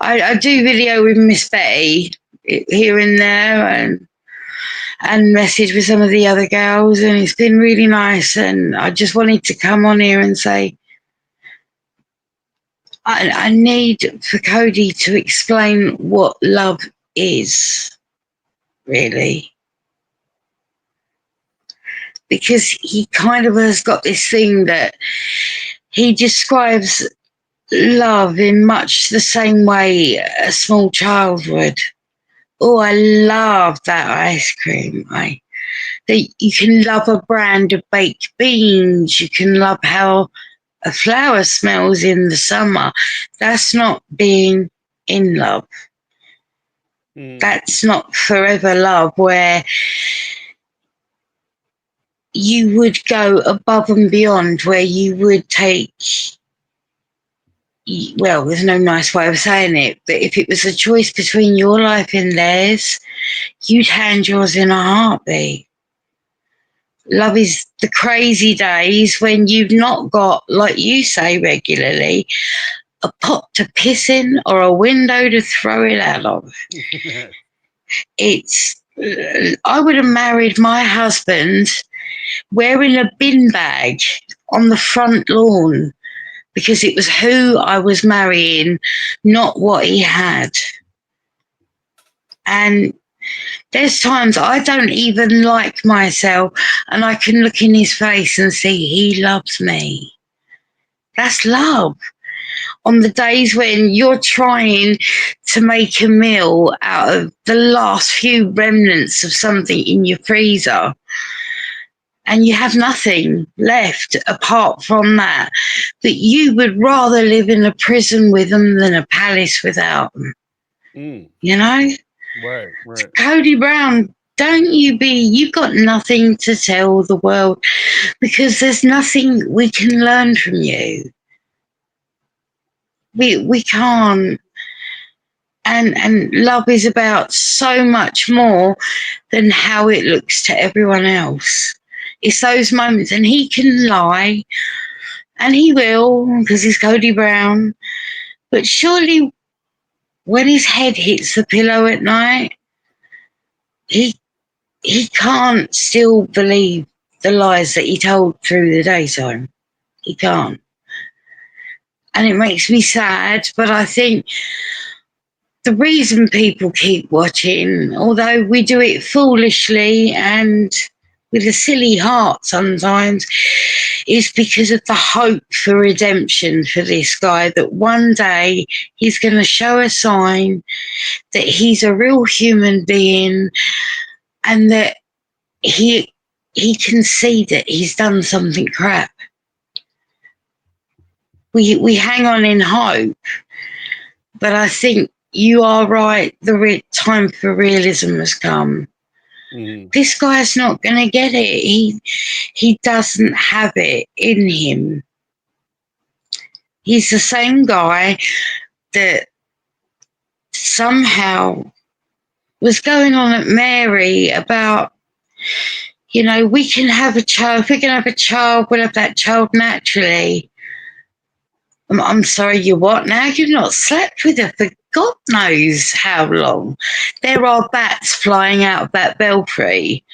I do video with Miss Betty here and there and message with some of the other girls, and it's been really nice. And I just wanted to come on here and say I need for Cody to explain what love is, really. Because he kind of has got this thing that he describes love in much the same way a small child would. Oh, I love that ice cream. That you can love a brand of baked beans. You can love how a flower smells in the summer. That's not being in love. That's not forever love, where you would go above and beyond, where you would take, well, there's no nice way of saying it, but if it was a choice between your life and theirs, you'd hand yours in a heartbeat. Love is the crazy days when you've not got, like you say regularly, a pot to piss in or a window to throw it out of. I would have married my husband wearing a bin bag on the front lawn because it was who I was marrying, not what he had. And there's times I don't even like myself and I can look in his face and see he loves me. That's love. On the days when you're trying to make a meal out of the last few remnants of something in your freezer and you have nothing left apart from that, that you would rather live in a prison with them than a palace without them. You know? Right. Cody Brown, you've got nothing to tell the world because there's nothing we can learn from you. We can't. And love is about so much more than how it looks to everyone else. It's those moments, and he can lie, and he will because he's Cody Brown. But surely, when his head hits the pillow at night, he can't still believe the lies that he told through the daytime. He can't. And it makes me sad, but I think the reason people keep watching, although we do it foolishly and with a silly heart sometimes, is because of the hope for redemption for this guy, that one day he's going to show a sign that he's a real human being and that he can see that he's done something crap. We hang on in hope, but I think you are right. The time for realism has come. This guy's not going to get it. He doesn't have it in him. He's the same guy that somehow was going on at Mary about, we can have a child. If we're going to have a child, we'll have that child naturally. I'm sorry, you what now? You've not slept with her for God knows how long. There are bats flying out of that belfry.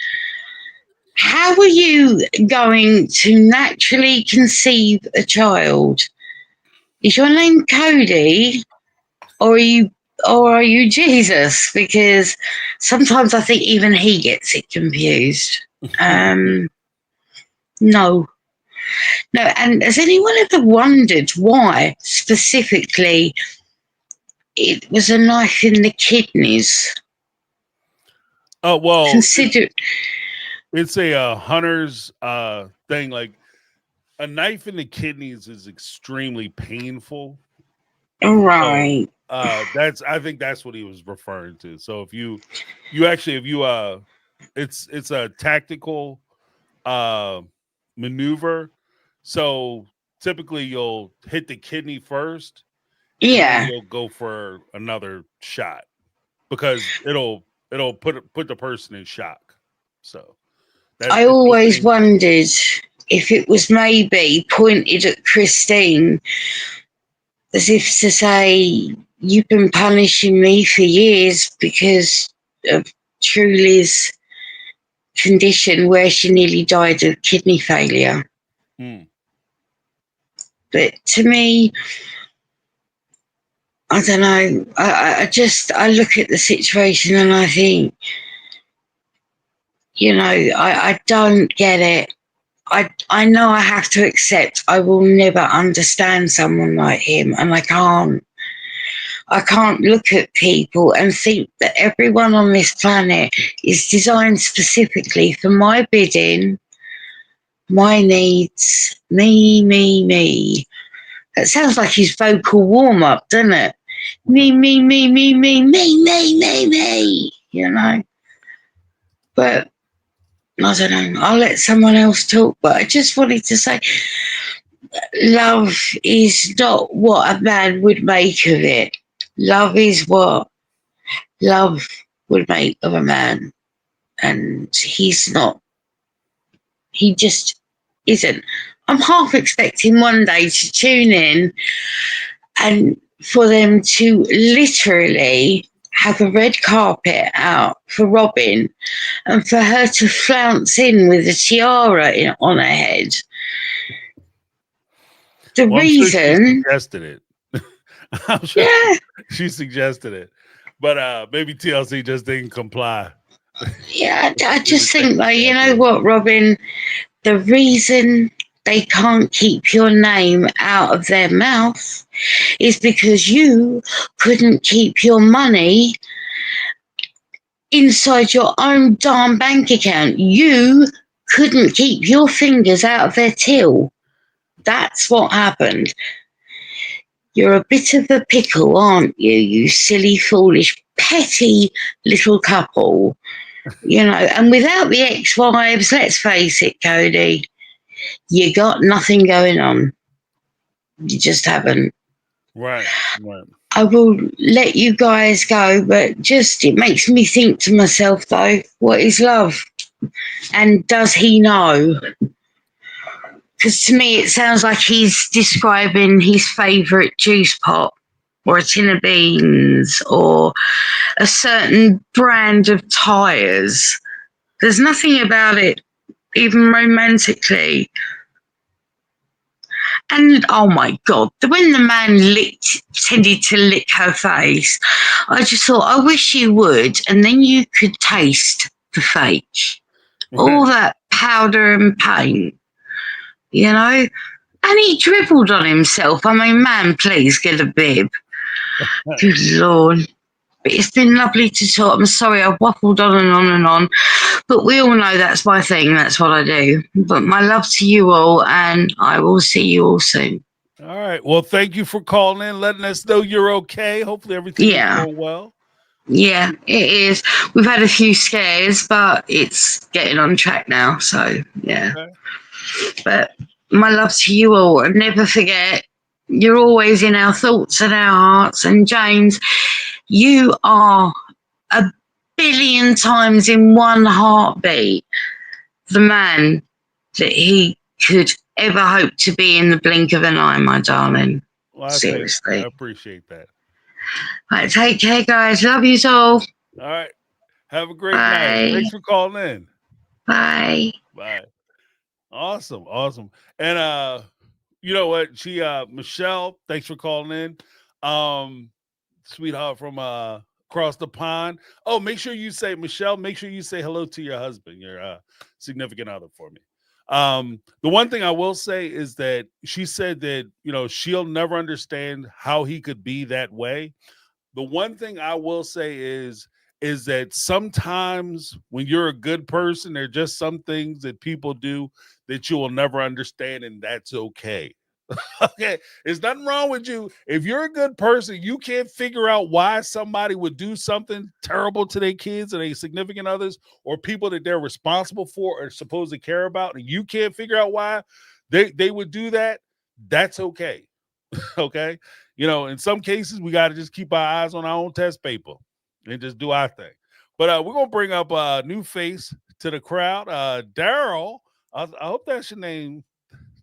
How are you going to naturally conceive a child? Is your name Cody, or are you Jesus? Because sometimes I think even he gets it confused. No. And has anyone ever wondered why specifically it was a knife in the kidneys? Oh, well, Consider it's a hunter's thing. Like, a knife in the kidneys is extremely painful. right. So, I think that's what he was referring to. So if you it's a tactical maneuver. So typically you'll hit the kidney first, and then you'll go for another shot because it'll put the person in shock. So I always wondered if it was maybe pointed at Christine as if to say, you've been punishing me for years because of Truly's condition where she nearly died of kidney failure. But to me, I don't know. I look at the situation and I think, I don't get it. I know I have to accept I will never understand someone like him, and I can't look at people and think that everyone on this planet is designed specifically for my bidding, my needs, me. That sounds like his vocal warm-up, doesn't it? Me. But I don't know. I'll let someone else talk, but I just wanted to say love is not what a man would make of it. Love is what love would make of a man. And he's not He just isn't. I'm half expecting one day to tune in and for them to literally have a red carpet out for Robin and for her to flounce in with a tiara on her head. The Well, I'm sure she reason, suggested it. I'm sure yeah, she suggested it, but maybe TLC just didn't comply. yeah, I Didn't just take think, the like, you stance know with it. what, Robin, the reason they can't keep your name out of their mouth is because you couldn't keep your money inside your own darn bank account. You couldn't keep your fingers out of their till. That's what happened. You're a bit of a pickle, aren't you? You silly, foolish, petty little couple. And without the ex wives, let's face it, Cody, you got nothing going on. You just haven't. Right, right. I will let you guys go, but just it makes me think to myself, though, what is love? And does he know? Because to me, it sounds like he's describing his favourite juice pot or a tin of beans or a certain brand of tyres. There's nothing about it, even romantically. And oh my God, when the man pretended to lick her face, I just thought, I wish you would. And then you could taste the fake, all that powder and paint. And he dribbled on himself. I mean, man, please get a bib. Good Lord. But it's been lovely to talk. I'm sorry I've waffled on and on and on. But we all know that's my thing. That's what I do. But my love to you all, and I will see you all soon. All right. Well, thank you for calling in, letting us know you're okay. Hopefully everything is Yeah. going well. Yeah, it is. We've had a few scares, but it's getting on track now. So, yeah. Okay. But my love to you all. And never forget, you're always in our thoughts and our hearts. And James, you are a billion times in one heartbeat the man that he could ever hope to be in the blink of an eye, my darling. Well, I Seriously. appreciate that. Right, take care, guys. Love you all. All right. Have a great night. Bye. Thanks for calling in. Bye. Bye. Awesome. Awesome. And you know what? Michelle, thanks for calling in. Sweetheart from across the pond. Oh, make sure you say, Michelle, make sure you say hello to your husband, your significant other for me. The one thing I will say is that she said that, she'll never understand how he could be that way. The one thing I will say is that sometimes when you're a good person, there are just some things that people do that you will never understand, and that's okay. Okay, there's nothing wrong with you. If you're a good person, you can't figure out why somebody would do something terrible to their kids or their significant others or people that they're responsible for or supposed to care about, and you can't figure out why they would do that. That's okay. Okay. In some cases, we got to just keep our eyes on our own test paper and just do our thing. But we're going to bring up a new face to the crowd. Daryl, I hope that's your name,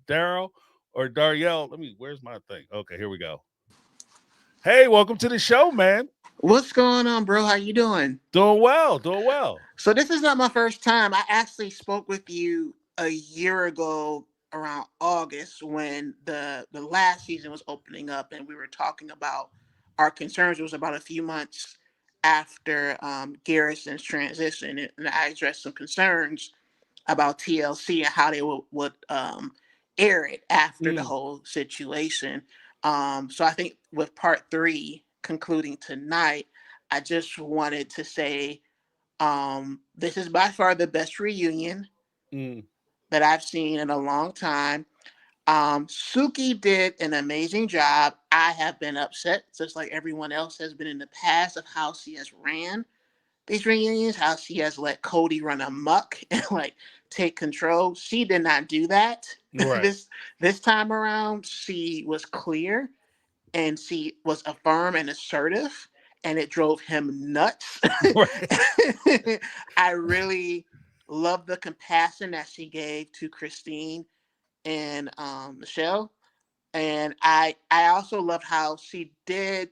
Daryl or Dariel. Where's my thing? Okay, here we go. Hey, welcome to the show, man. What's going on, bro? How you doing? Doing well, doing well. So this is not my first time. I actually spoke with you a year ago around August when the last season was opening up, and we were talking about our concerns. It was about a few months after Garrison's transition, and I addressed some concerns about TLC and how they would air it after the Mm, whole situation. So I think with part three concluding tonight, I just wanted to say this is by far the best reunion mm, that I've seen in a long time. Suki did an amazing job. I have been upset, just like everyone else has been in the past, of how she has ran these reunions, how she has let Cody run amok and like take control. She did not do that. right, This time around. She was clear and she was firm and assertive, and it drove him nuts. right. I really love the compassion that she gave to Christine and Michelle. And I also loved how she did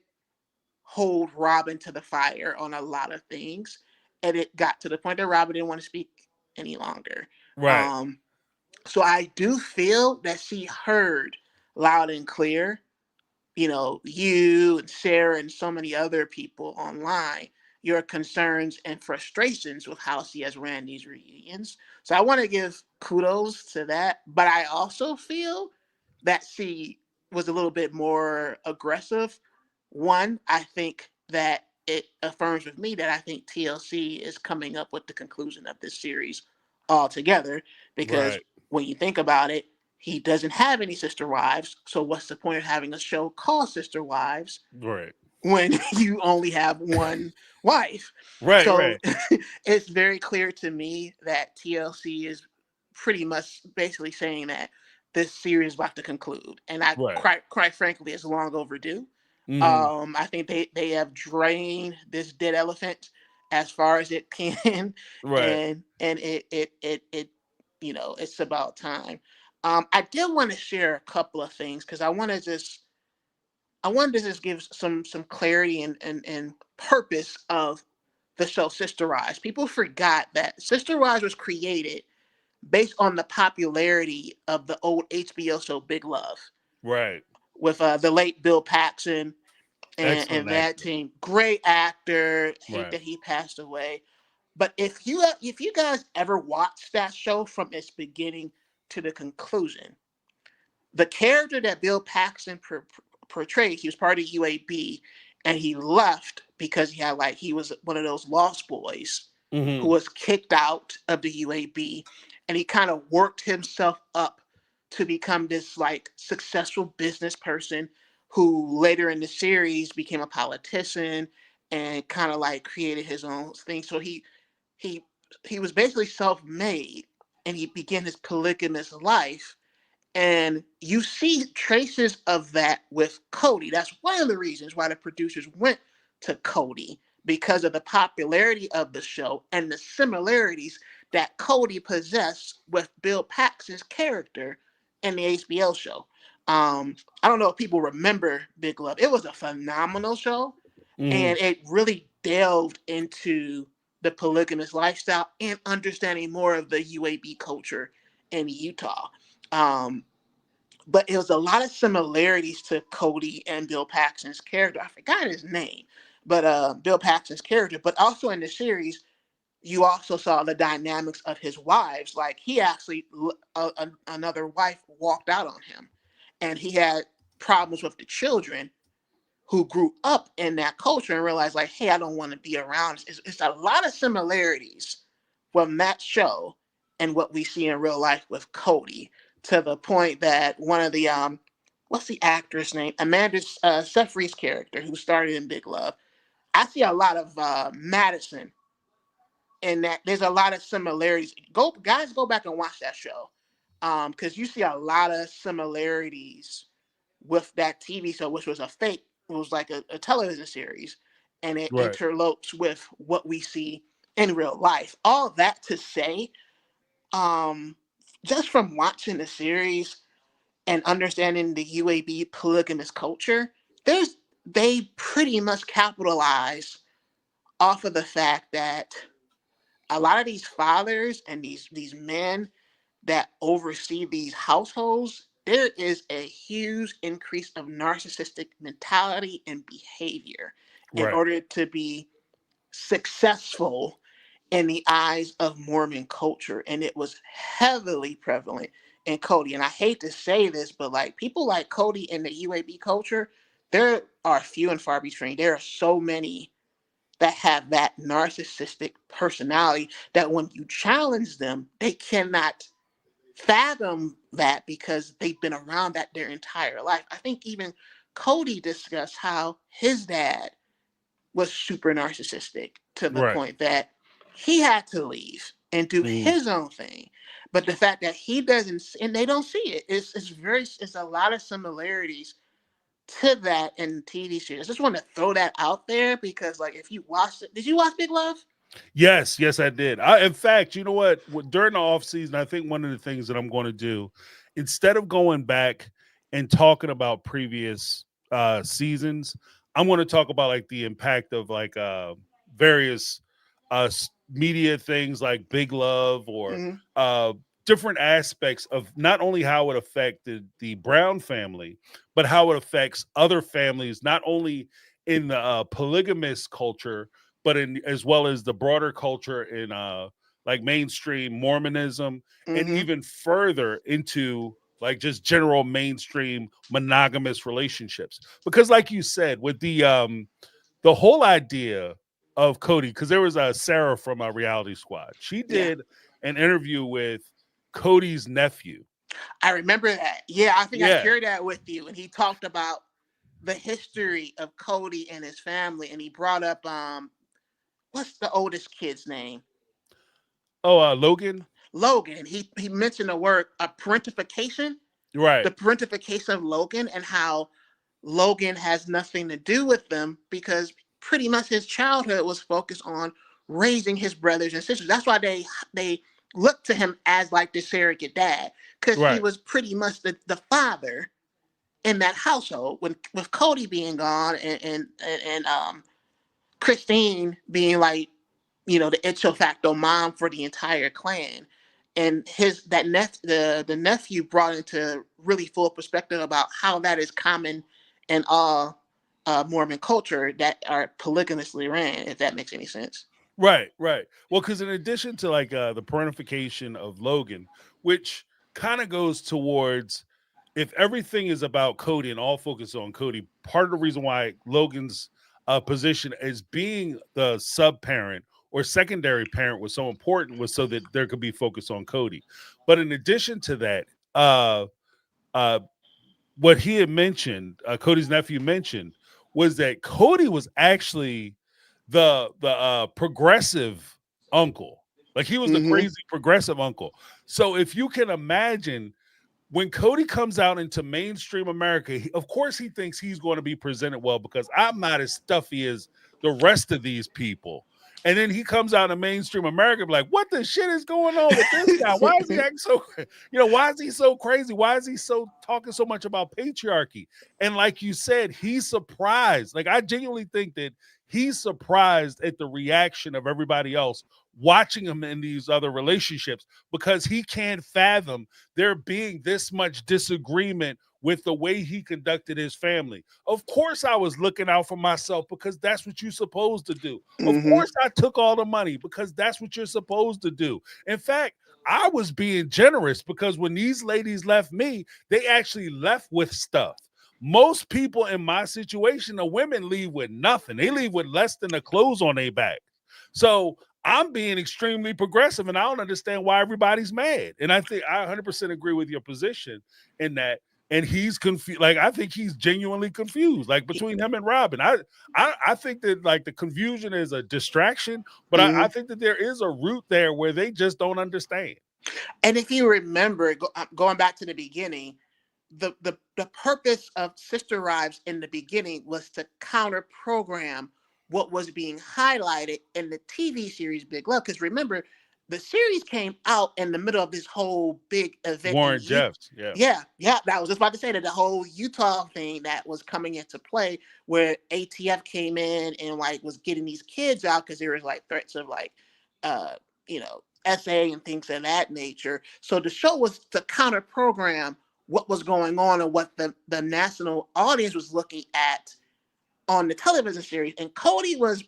hold Robin to the fire on a lot of things. And it got to the point that Robin didn't want to speak any longer. Right. Um, so I do feel that she heard loud and clear, you and Sarah and so many other people online, your concerns and frustrations with how she has ran these reunions. So I want to give kudos to that. But I also feel that she was a little bit more aggressive. One, I think that it affirms with me that I think TLC is coming up with the conclusion of this series altogether. Because Right. when you think about it, he doesn't have any sister wives. So what's the point of having a show called Sister Wives Right. when you only have one wife? Right. So Right. it's very clear to me that TLC is pretty much basically saying that this series is about to conclude, and I Right. quite frankly, it's long overdue. Hmm. I think they have drained this dead elephant as far as it can, Right. and it it's about time. I did want to share a couple of things because I wanted to just give some clarity and purpose of the show Sister Rise. People forgot that Sister Rise was created based on the popularity of the old HBO show Big Love Right. with the late Bill Paxton and Excellent that actor. team. Great actor. Hate Right. that he passed away. But if you guys ever watched that show from its beginning to the conclusion, the character that Bill Paxton portrayed, he was part of UAB, and he left because he was one of those lost boys who Hmm. was kicked out of the UAB, and he kind of worked himself up to become this like successful business person who later in the series became a politician and kind of like created his own thing. So he he was basically self-made, and he began his polygamous life, and you see traces of that with Cody. That's one of the reasons why the producers went to Cody, because of the popularity of the show and the similarities that Cody possessed with Bill Paxton's character in the HBO show. I don't know if people remember Big Love. It was a phenomenal show, Hmm. and it really delved into the polygamous lifestyle and understanding more of the UAB culture in Utah. Um, but it was a lot of similarities to Cody and Bill Paxton's character. I forgot his name, but Bill Paxton's character. But also in the series, you also saw the dynamics of his wives. Like he actually, another wife walked out on him, and he had problems with the children who grew up in that culture and realized, like, hey, I don't want to be around. It's a lot of similarities from that show and what we see in real life with Cody, to the point that one of the what's the actress name? Amanda Seyfried's character, who started in Big Love. I see a lot of Madison in that. There's a lot of similarities. Go back and watch that show, because you see a lot of similarities with that TV show, which was a fake. It was like a television series, and it Right. interlopes with what we see in real life. All that to say, um, just from watching the series and understanding the UAB polygamous culture, they pretty much capitalize off of the fact that a lot of these fathers and these men that oversee these households, there is a huge increase of narcissistic mentality and behavior in Right. order to be successful in the eyes of Mormon culture. And it was heavily prevalent in Cody. And I hate to say this, but like people like Cody in the UAB culture, there are few and far between. There are so many that have that narcissistic personality that when you challenge them, they cannot fathom that because they've been around that their entire life. I think even Cody discussed how his dad was super narcissistic to the Right. point that he had to leave and do Hmm. his own thing. But the fact that he doesn't, and they don't see it, it's a lot of similarities to that in TV series. I just want to throw that out there because, like, if you watched it, did you watch Big Love? Yes, yes, I did. In fact, you know what? During the off season, I think one of the things that I'm going to do, instead of going back and talking about previous seasons, I'm going to talk about like the impact of like various media things like Big Love or Hmm. uh, different aspects of not only how it affected the Brown family, but how it affects other families, not only in the polygamous culture but in as well as the broader culture in like mainstream Mormonism and Hmm. even further into like just general mainstream monogamous relationships. Because like you said, with the whole idea of Cody, because there was a Sarah from a reality squad. She Yeah, did an interview with Cody's nephew. I remember that. Yeah, I think I Yeah. shared that with you, and he talked about the history of Cody and his family, and he brought up what's the oldest kid's name? Oh, Logan. Logan. He mentioned the word parentification, Right. the parentification of Logan, and how Logan has nothing to do with them because pretty much his childhood was focused on raising his brothers and sisters. That's why they look to him as like the surrogate dad because he Right. was pretty much the father in that household. When with Cody being gone and Christine being like, the ipso facto mom for the entire clan. And the nephew brought into really full perspective about how that is common in all Mormon culture that are polygamously ran, if that makes any sense. Right, right. Well, because in addition to like the parentification of Logan, which kind of goes towards if everything is about Cody and all focus on Cody, part of the reason why Logan's position as being the sub parent or secondary parent was so important was so that there could be focus on Cody. But in addition to that, uh, what he had mentioned, Cody's nephew mentioned, was that Cody was actually the progressive uncle. Like he was the Mm-hmm. crazy progressive uncle. So if you can imagine when Cody comes out into mainstream America, of course he thinks he's going to be presented well because I'm not as stuffy as the rest of these people. And then he comes out in mainstream America, like, what the shit is going on with this guy? Why is he acting so, why is he so crazy? Why is he so talking so much about patriarchy? And like you said, he's surprised. Like, I genuinely think that he's surprised at the reaction of everybody else watching him in these other relationships because he can't fathom there being this much disagreement with the way he conducted his family. Of course, I was looking out for myself because that's what you're supposed to do. Of Mm-hmm. course, I took all the money because that's what you're supposed to do. In fact, I was being generous because when these ladies left me, they actually left with stuff. Most people in my situation, the women leave with nothing. They leave with less than the clothes on their back. So I'm being extremely progressive, and I don't understand why everybody's mad. And I think I 100% agree with your position in that. And he's confused. Like I think he's genuinely confused. Like between him and Robin, I think that like the confusion is a distraction, but I Mm-hmm. think that there is a root there where they just don't understand. And if you remember, going back to the beginning, the purpose of Sister Wives in the beginning was to counter program what was being highlighted in the TV series Big Love. Because remember, the series came out in the middle of this whole big event in Warren Utah. Jeffs, yeah, Yeah, yeah, that was just about to say that the whole Utah thing that was coming into play, where ATF came in and like was getting these kids out because there was like threats of like, uh, SA and things of that nature. So the show was to counter program what was going on and what the national audience was looking at on the television series. And Cody was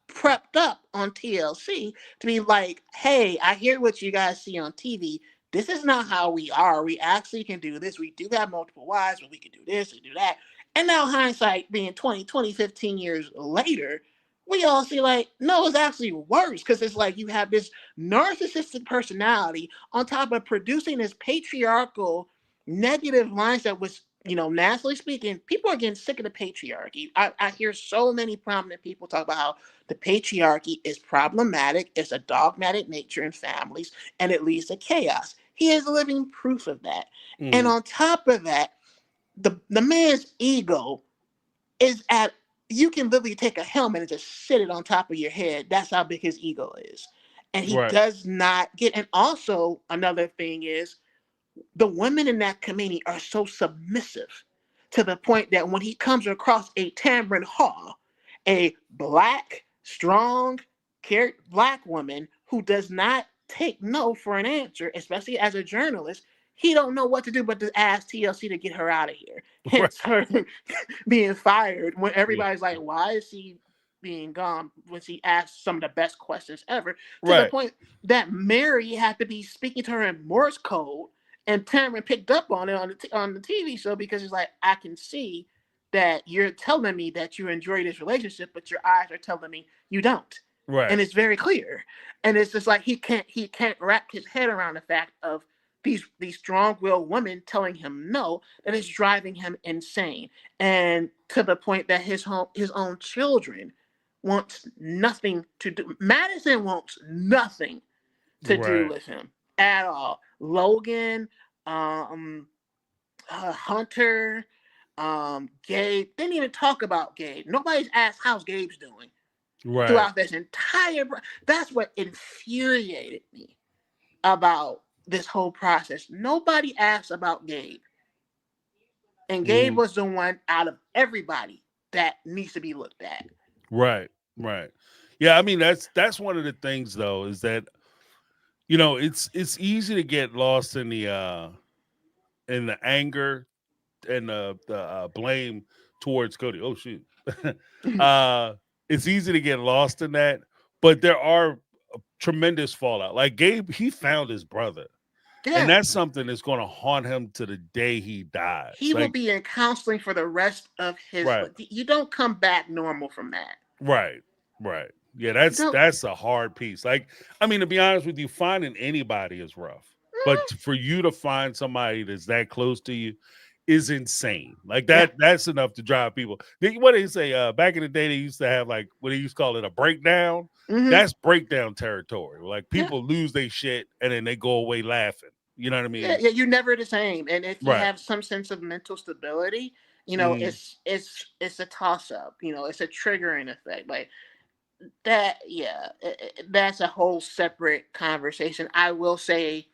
prepped up on TLC to be like, hey, I hear what you guys see on TV. This is not how we are. We actually can do this. We do have multiple wives, but we can do this and do that. And now hindsight being 15 years later, we all see like, no, it's actually worse because it's like you have this narcissistic personality on top of producing this patriarchal negative mindset, which nationally speaking, people are getting sick of the patriarchy. I hear so many prominent people talk about how the patriarchy is problematic, it's a dogmatic nature in families, and it leads to chaos. He is living proof of that. And Mhm. on top of that, the man's ego is at you can literally take a helmet and just sit it on top of your head. That's how big his ego is. And he Right. does not get, and also another thing is the women in that community are so submissive to the point that when he comes across a Tamron Hall, a black, strong, black woman who does not take no for an answer, especially as a journalist, he don't know what to do but to ask TLC to get her out of here. Right. Hence her being fired when Yeah. everybody's like, why is she being gone when she asked some of the best questions ever? To the Right. point that Mary had to be speaking to her in Morse code, and Tamron picked up on it on the TV show because he's like, I can see that you're telling me that you enjoy this relationship, but your eyes are telling me you don't, Right. and it's very clear. And it's just like he can't wrap his head around the fact of these strong-willed women telling him no, that is driving him insane, and to the point that his own children wants nothing to do. Madison wants nothing to do Right. with him at all. Logan, Hunter, Gabe didn't even talk about Gabe. Nobody's asked how's Gabe's doing Right. throughout this entire. That's what infuriated me about this whole process. Nobody asked about Gabe, and Gabe Mhm. was the one out of everybody that needs to be looked at. Right. Right. Yeah, I mean that's one of the things though is that it's easy to get lost in the anger and the blame towards Cody. Oh shoot. uh it's easy to get lost in that, but there are tremendous fallout. Like Gabe, he found his brother. And Yeah, that's something that's going to haunt him to the day he dies. he will Like, be in counseling for the rest of his. right, You don't come back normal from that. right, right. Yeah, You that's don't. that's a hard piece. Like, I mean, to be honest with you, finding anybody is rough. But for you to find somebody that's that close to you is insane. Like Yeah. that's enough to drive people. What did he say? Back in the day, they used to have like what they used to call it a breakdown. Mm-hmm. That's breakdown territory. Like Yeah. people lose their shit and then they go away laughing. You know what I Yeah. mean? Yeah. You're never the same. And if you Right. have some sense of mental stability, Mhm. it's a toss up. It's a triggering effect. Like that. Yeah. That's a whole separate conversation. I will say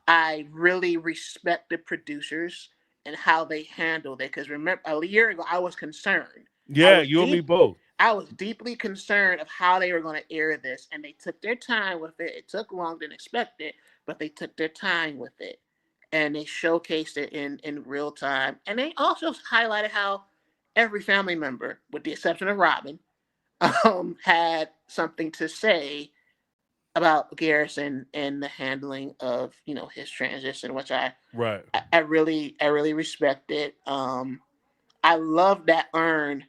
I really respect the producers and how they handled it. Because remember, a year ago, I was concerned. I Yeah, was you and me deep. both. I was deeply concerned of how they were going to air this, and they took their time with it. It took longer than expected, but they took their time with it, and they showcased it in real time. And they also highlighted how every family member, with the exception of Robin, had something to say about Garrison and the handling of his transition, which Right. I really respected. I love that urn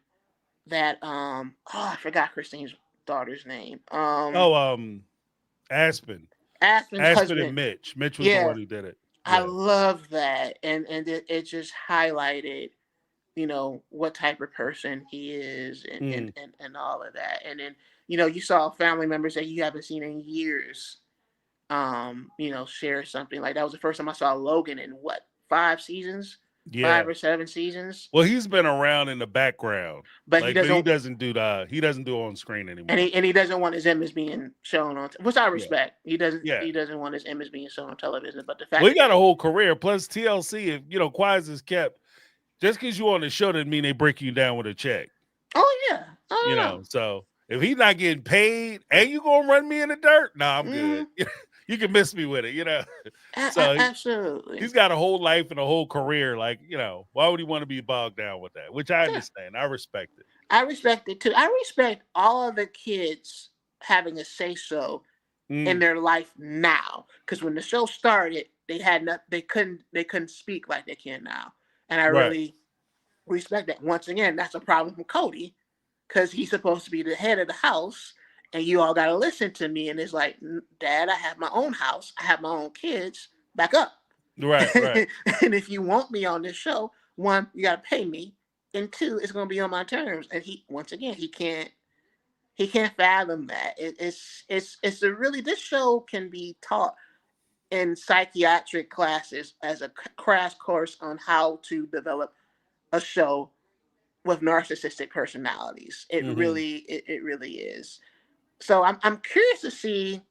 that I forgot Christine's daughter's name. Oh, Aspen. Aspen's Aspen and husband. Mitch. Mitch was the Yeah, one who did it. I Yeah. love that, and it just highlighted what type of person he is, and and Mm. and, and all of that. And then you saw family members that you haven't seen in years share something. Like that was the first time I saw Logan in what, 5 seasons, Yeah. 5 or 7 seasons. Well, he's been around in the background. But he Like, but he doesn't, doesn't do it on screen and anymore. he doesn't want his image being shown on, which I Yeah. respect. He doesn't Yeah. he doesn't want his image being shown on television. But the fact Well, he that got a whole career. Plus TLC, if quiet as kept, just because you on the show doesn't mean they break you down with a check. oh yeah, oh So if he's not getting paid and you gonna run me in the dirt, nah, I'm no, good. You can miss me with it. So absolutely. he's got a whole life and a whole career. Like, why would he want to be bogged down with that? Which I Yeah, understand. I respect it. I respect it too. I respect all of the kids having a say so in Mm, their life now, because when the show started, they had not, they couldn't speak like they can now, and I right. really respect that. Once again, that's a problem from Cody, because he's supposed to be the head of the house, and you all got to listen to me. And it's like, Dad, I have my own house, I have my own kids. Back up. Right. Right. And if you want me on this show, one, you got to pay me, and two, it's going to be on my terms. And once again, he can't fathom that. It's a really, this show can be taught in psychiatric classes as a crash course on how to develop a show with narcissistic personalities. It Mm-hmm. really is. So I'm curious to see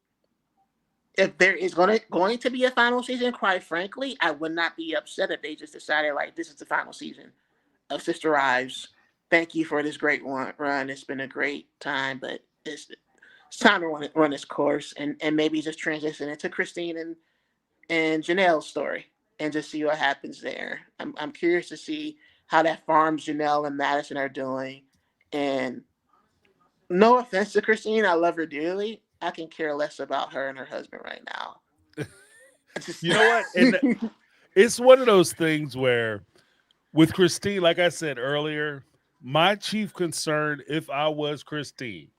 if there is going to be a final season. Quite frankly, I would not be upset if they just decided like this is the final season of Sister Wives. Thank you for this great run. It's been a great time, but it's time to run its course and maybe just transition into Christine and Janelle's story and just see what happens there. I'm curious to see how that farms Janelle and Madison are doing. And no offense to Christine, I love her dearly. I can care less about her and her husband right now. Just You know what? And it's one of those things where with Christine, like I said earlier, my chief concern, if I was Christine,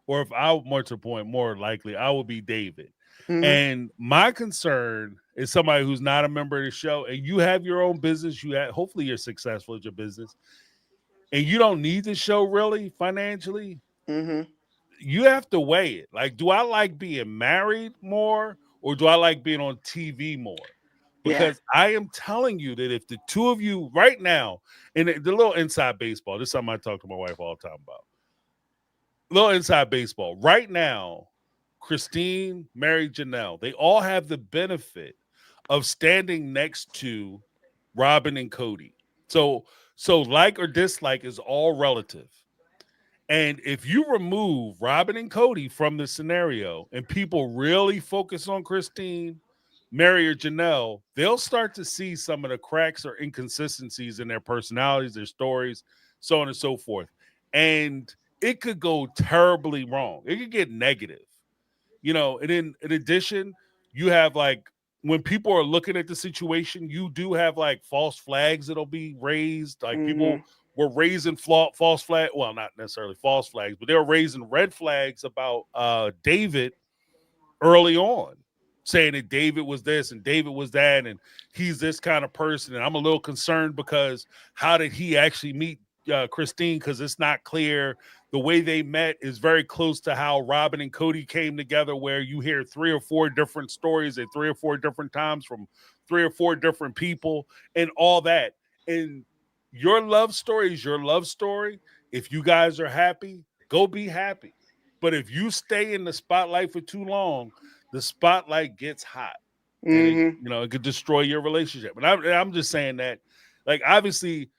or if I, more to the point, more likely, I would be David. Mhm, And my concern is somebody who's not a member of the show, and you have your own business. You have, hopefully, you're successful at your business, and you don't need the show really financially. mhm, You have to weigh it. Like, do I like being married more, or do I like being on TV more? yeah, Because I am telling you that if the two of you right now, and the little inside baseball, this is something I talk to my wife all the time about. Little inside baseball. Right now, Christine, Mary, Janelle, they all have the benefit of standing next to Robin and Cody. So like or dislike is all relative. And if you remove Robin and Cody from the scenario and people really focus on Christine, Mary, or Janelle, they'll start to see some of the cracks or inconsistencies in their personalities, their stories, so on and so forth. And it could go terribly wrong. It could get negative, and then in addition, you have like when people are looking at the situation, you do have like false flags that'll be raised. Like people mhm, were raising false flag, well, not necessarily false flags, but they were raising red flags about David early on, saying that David was this and David was that, and he's this kind of person. And I'm a little concerned because how did he actually meet Christine? Because it's not clear. The way they met is very close to how Robin and Cody came together, where you hear 3 or 4 different stories at 3 or 4 different times from 3 or 4 different people and all that. And your love story is your love story. If you guys are happy, go be happy. But if you stay in the spotlight for too long, the spotlight gets hot, and mhm. it could destroy your relationship. And I'm just saying that, like, obviously,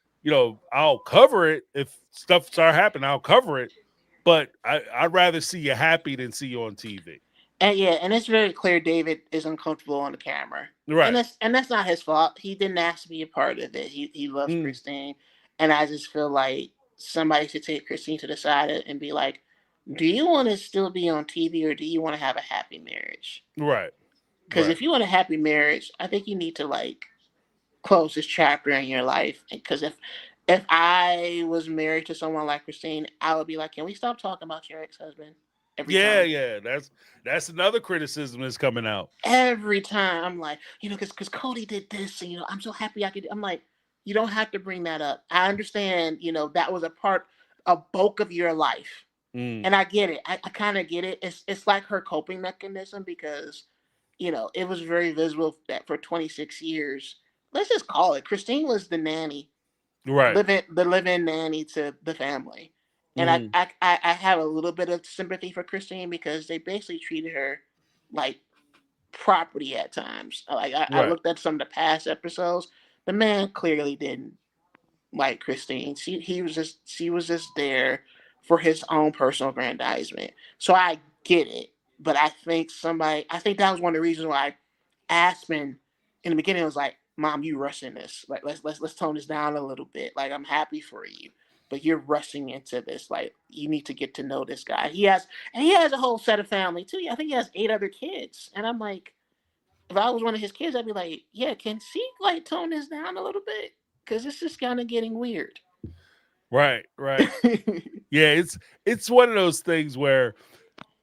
I'll cover it if stuff start happening. I'll cover it, but I'd rather see you happy than see you on TV. And yeah, and it's very clear David is uncomfortable on the camera, and Right. that's not his fault. He didn't ask to be a part of it. He loves Mm, Christine, and I just feel like somebody should take Christine to the side and be like, "Do you want to still be on TV, or do you want to have a happy marriage? right. Because Right. if you want a happy marriage, I think you need to like close this chapter in your life. Because if I was married to someone like Christine, I would be like, can we stop talking about your ex husband every Yeah, time? yeah. That's another criticism that's coming out. Every time I'm like, because Cody did this, and I'm so happy I could. I'm like, you don't have to bring that up. I understand, that was a bulk of your life, Mm, and I get it. I kind of get it. It's like her coping mechanism because, it was very visible that for 26 years, let's just call it, Christine was the nanny, right. live-in nanny to the family, and I, Hmm. I I I have a little bit of sympathy for Christine because they basically treated her like property at times. Like I Right. looked at some of the past episodes. The man clearly didn't like Christine. She was just there for his own personal aggrandizement. So I get it. But I think that was one of the reasons why Aspen in the beginning was like, Mom, you rushing this. Like let's tone this down a little bit. Like I'm happy for you. But you're rushing into this. Like you need to get to know this guy. He has a whole set of family too. I think he has 8 other kids. And I'm like, if I was one of his kids, I'd be like, yeah, can she like tone this down a little bit? Because it's just kind of getting weird. Right. Right. Yeah, it's one of those things where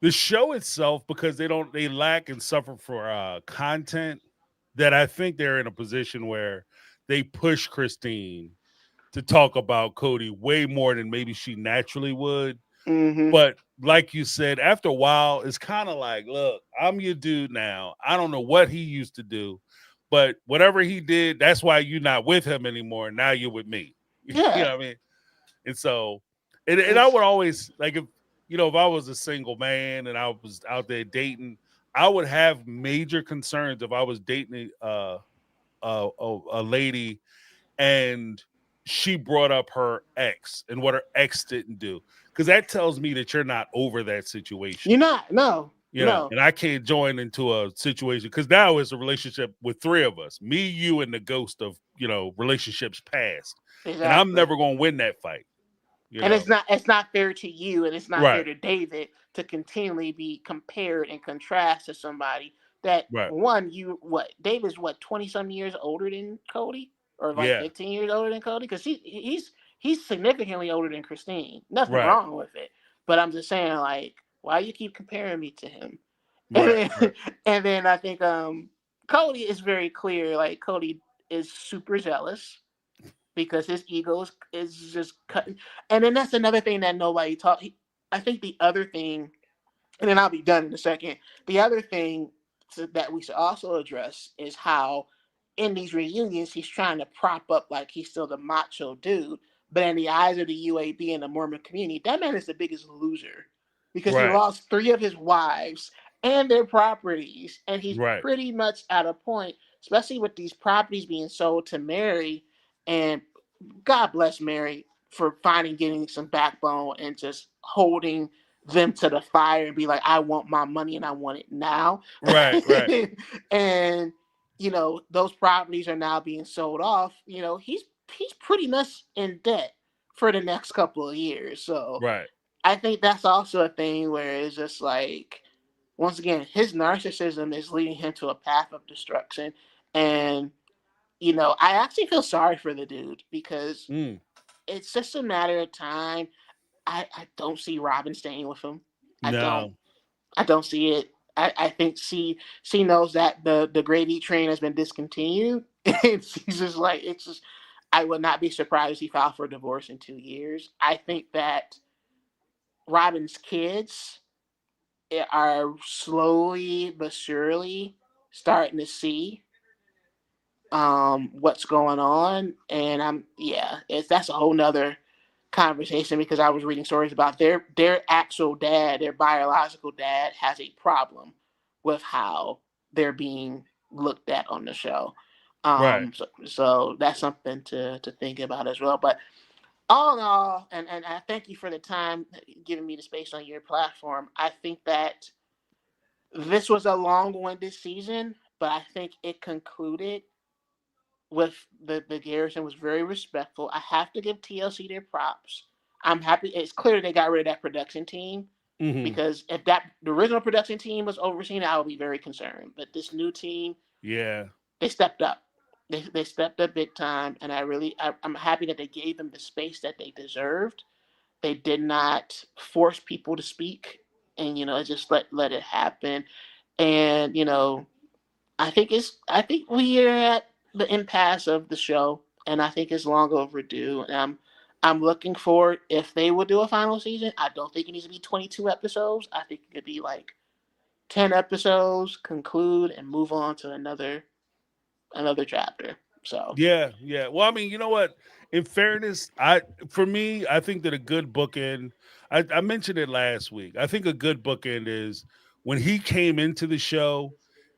the show itself, because they lack and suffer for content, that I think they're in a position where they push Christine to talk about Cody way more than maybe she naturally would. hmm But like you said, after a while, it's kind of like, look, I'm your dude now. I don't know what he used to do, but whatever he did, that's why you're not with him anymore. Now you're with me. You Yeah. know what I mean? And so, and I would always like if if I was a single man and I was out there dating, I would have major concerns if I was dating a lady and she brought up her ex and what her ex didn't do, because that tells me that you're not over that situation. You're not. No. No. And I can't join into a situation because now it's a relationship with three of us, me, you, and the ghost of relationships past, and I'm Exactly. never going to win that fight. And it's not fair to you, and it's not fair Right, to David to continually be compared and contrast to somebody that right, one David's 20 some years older than Cody, or like yeah, 15 years older than Cody, because he's significantly older than Christine. Nothing right, wrong with it, but I'm just saying, like, why you keep comparing me to him? And right, right, then, and then I think Cody is very clear. Like, Cody is super jealous because his ego is just cutting. And then that's another thing that nobody talk. I think the other thing, and then I'll be done in a second. The other thing that we should also address is how in these reunions he's trying to prop up like he's still the macho dude, but in the eyes of the UAB and the Mormon community, that man is the biggest loser because he right, lost three of his wives and their properties, and he's right, pretty much at a point, especially with these properties being sold to Mary, and God bless Mary for finally getting some backbone and just holding them to the fire and be like, I want my money and I want it now. right, right, And those properties are now being sold off. He's pretty much in debt for the next couple of years. So right. I think that's also a thing where it's just like, once again, his narcissism is leading him to a path of destruction. And I actually feel sorry for the dude because Mm, it's just a matter of time. I don't see Robin staying with him. I don't. no, I don't see it. I think she knows that the gravy train has been discontinued, and she's just like, it's just. I would not be surprised if he filed for divorce in 2 years. I think that Robin's kids are slowly but surely starting to see what's going on, and that's a whole nother conversation because I was reading stories about their actual dad, their biological dad, has a problem with how they're being looked at on the show. right. So that's something to think about as well. But all in all, and I thank you for the time giving me the space on your platform. I think that this was a long-winded season, but I think it concluded with the Garrison was very respectful. I have to give TLC their props. I'm happy. It's clear they got rid of that production team Hmm. because if the original production team was overseen, I would be very concerned. But this new team, Yeah, they stepped up. They stepped up big time, and I'm happy that they gave them the space that they deserved. They did not force people to speak, and just let it happen. And I think we are at the impasse of the show, and I think it's long overdue. And I'm looking forward if they will do a final season. I don't think it needs to be 22 episodes. I think it could be like 10 episodes, conclude, and move on to another chapter. So. yeah, yeah. Well, I mean, you know what? In fairness, for me, I think that a good bookend. I mentioned it last week. I think a good bookend is when he came into the show.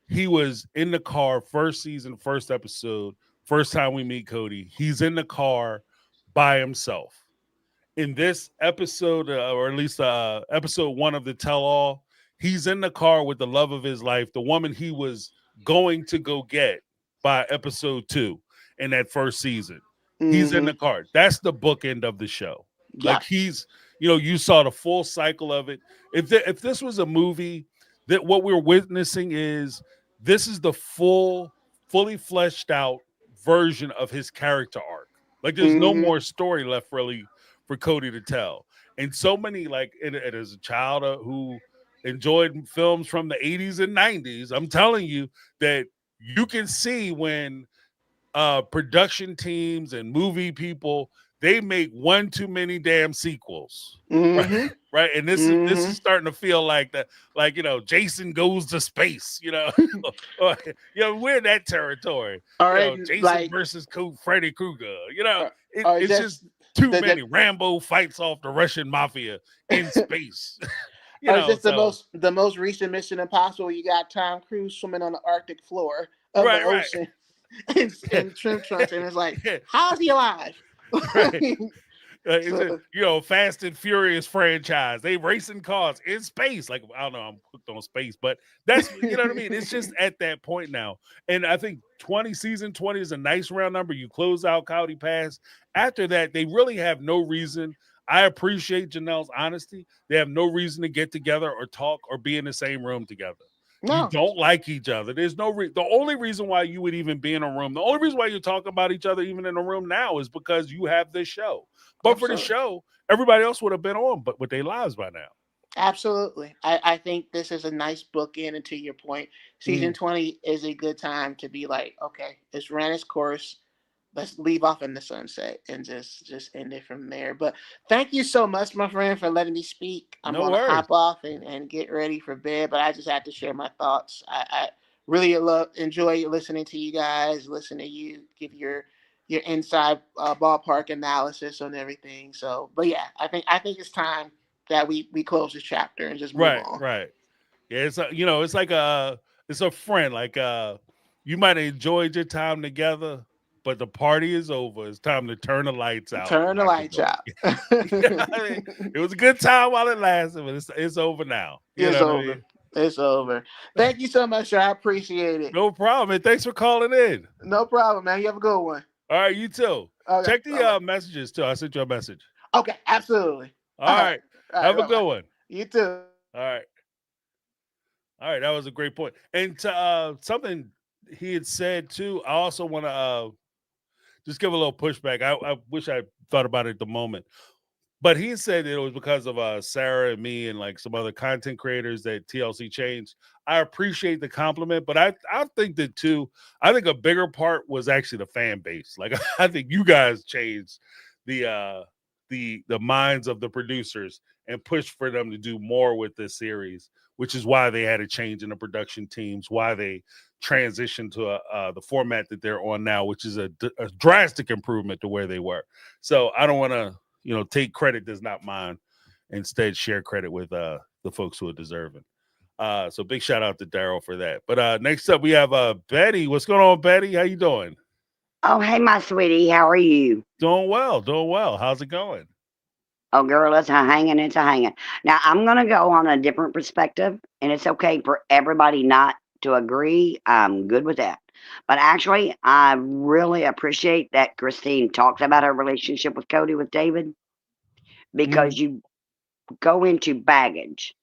He was in the car, first season, first episode, first time we meet Cody. He's in the car by himself. In this episode, or at least episode one of the tell all, he's in the car with the love of his life, the woman he was going to go get by episode two in that first season. He's in Mm-hmm. the car. That's the bookend of the show. Yeah. Like you saw the full cycle of it. If this was a movie, that what we're witnessing is this is the fully fleshed out version of his character arc. Like there's no Mm-hmm. more story left really for Cody to tell. And so many and as a child who enjoyed films from the 80s and 90s, I'm telling you that you can see when production teams and movie people they make one too many damn sequels. Right. Mm-hmm. Right. And this is Mm-hmm. starting to feel like that, like Jason goes to space, or, we're in that territory. All right, Jason like, versus Freddy Krueger. or It's just just Too the, many. Rambo fights off the Russian mafia in space. or is this So the most recent Mission Impossible? You got Tom Cruise swimming on the Arctic floor of the right, ocean in trim trunks, and it's like, right. how's he alive? Right. It's a So Fast and Furious franchise. They racing cars in space. Like I don't know, I'm hooked on space, but that's what I mean. It's just at that point now, and I think season 20 is a nice round number. You close out Cowdy Pass. After that, they really have no reason. I appreciate Janelle's honesty. They have no reason to get together or talk or be in the same room together. You no, don't like each other. There's no the only reason why you would even be in a room, the only reason why you talk about each other even in a room now is because you have this show. But for the absolutely. show, everybody else would have been on, but with their lives by now. Absolutely. I think this is a nice bookend. And to your point, season Mm, 20 is a good time to be like, okay, it's ran its course. Let's leave off in the sunset and just end it from there. But thank you so much, my friend, for letting me speak. I'm no gonna worries. hop off and get ready for bed, but I just had to share my thoughts. I really enjoy listening to you guys, listen to you give your inside ballpark analysis on everything. So, but yeah, I think it's time that we close this chapter and just move Right, on. right. Yeah, it's like it's a friend. Like you might have enjoyed your time together, but the party is over. It's time to turn the lights out, Turn the lock the lights door. out. Yeah, I mean, it was a good time while it lasted, but it's over now. You It's know what I over. mean? It's over. Thank you so much, sir. I appreciate it. No problem. And thanks for calling in. No problem, man. You have a good one. All right, you too. Okay. Check Bye the bye. messages too. I sent you a message. Okay. Absolutely. All All right. right. All right. Have a Bye good bye. one. You too. All right. All right. That was a great point. And to something he had said too, I also want to just give a little pushback. I wish I thought about it at the moment. But he said that it was because of Sarah and me and like some other content creators that TLC changed. I appreciate the compliment, but I think that too. I think a bigger part was actually the fan base. Like I think you guys changed the the minds of the producers and pushed for them to do more with this series, which is why they had a change in the production teams, why they transitioned to the format that they're on now, which is a drastic improvement to where they were. So I don't want to take credit that's not mine. Instead, share credit with the folks who are deserving. So big shout out to Daryl for that. But next up we have Betty. What's going on, Betty? How you doing? Oh, hey, my sweetie, how are you? Doing well, doing well. How's it going? Oh, girl, it's a hanging, it's a hanging. Now, I'm going to go on a different perspective, and it's okay for everybody not to agree. I'm good with that. But actually, I really appreciate that Christine talks about her relationship with Cody with David because Mm, you go into baggage.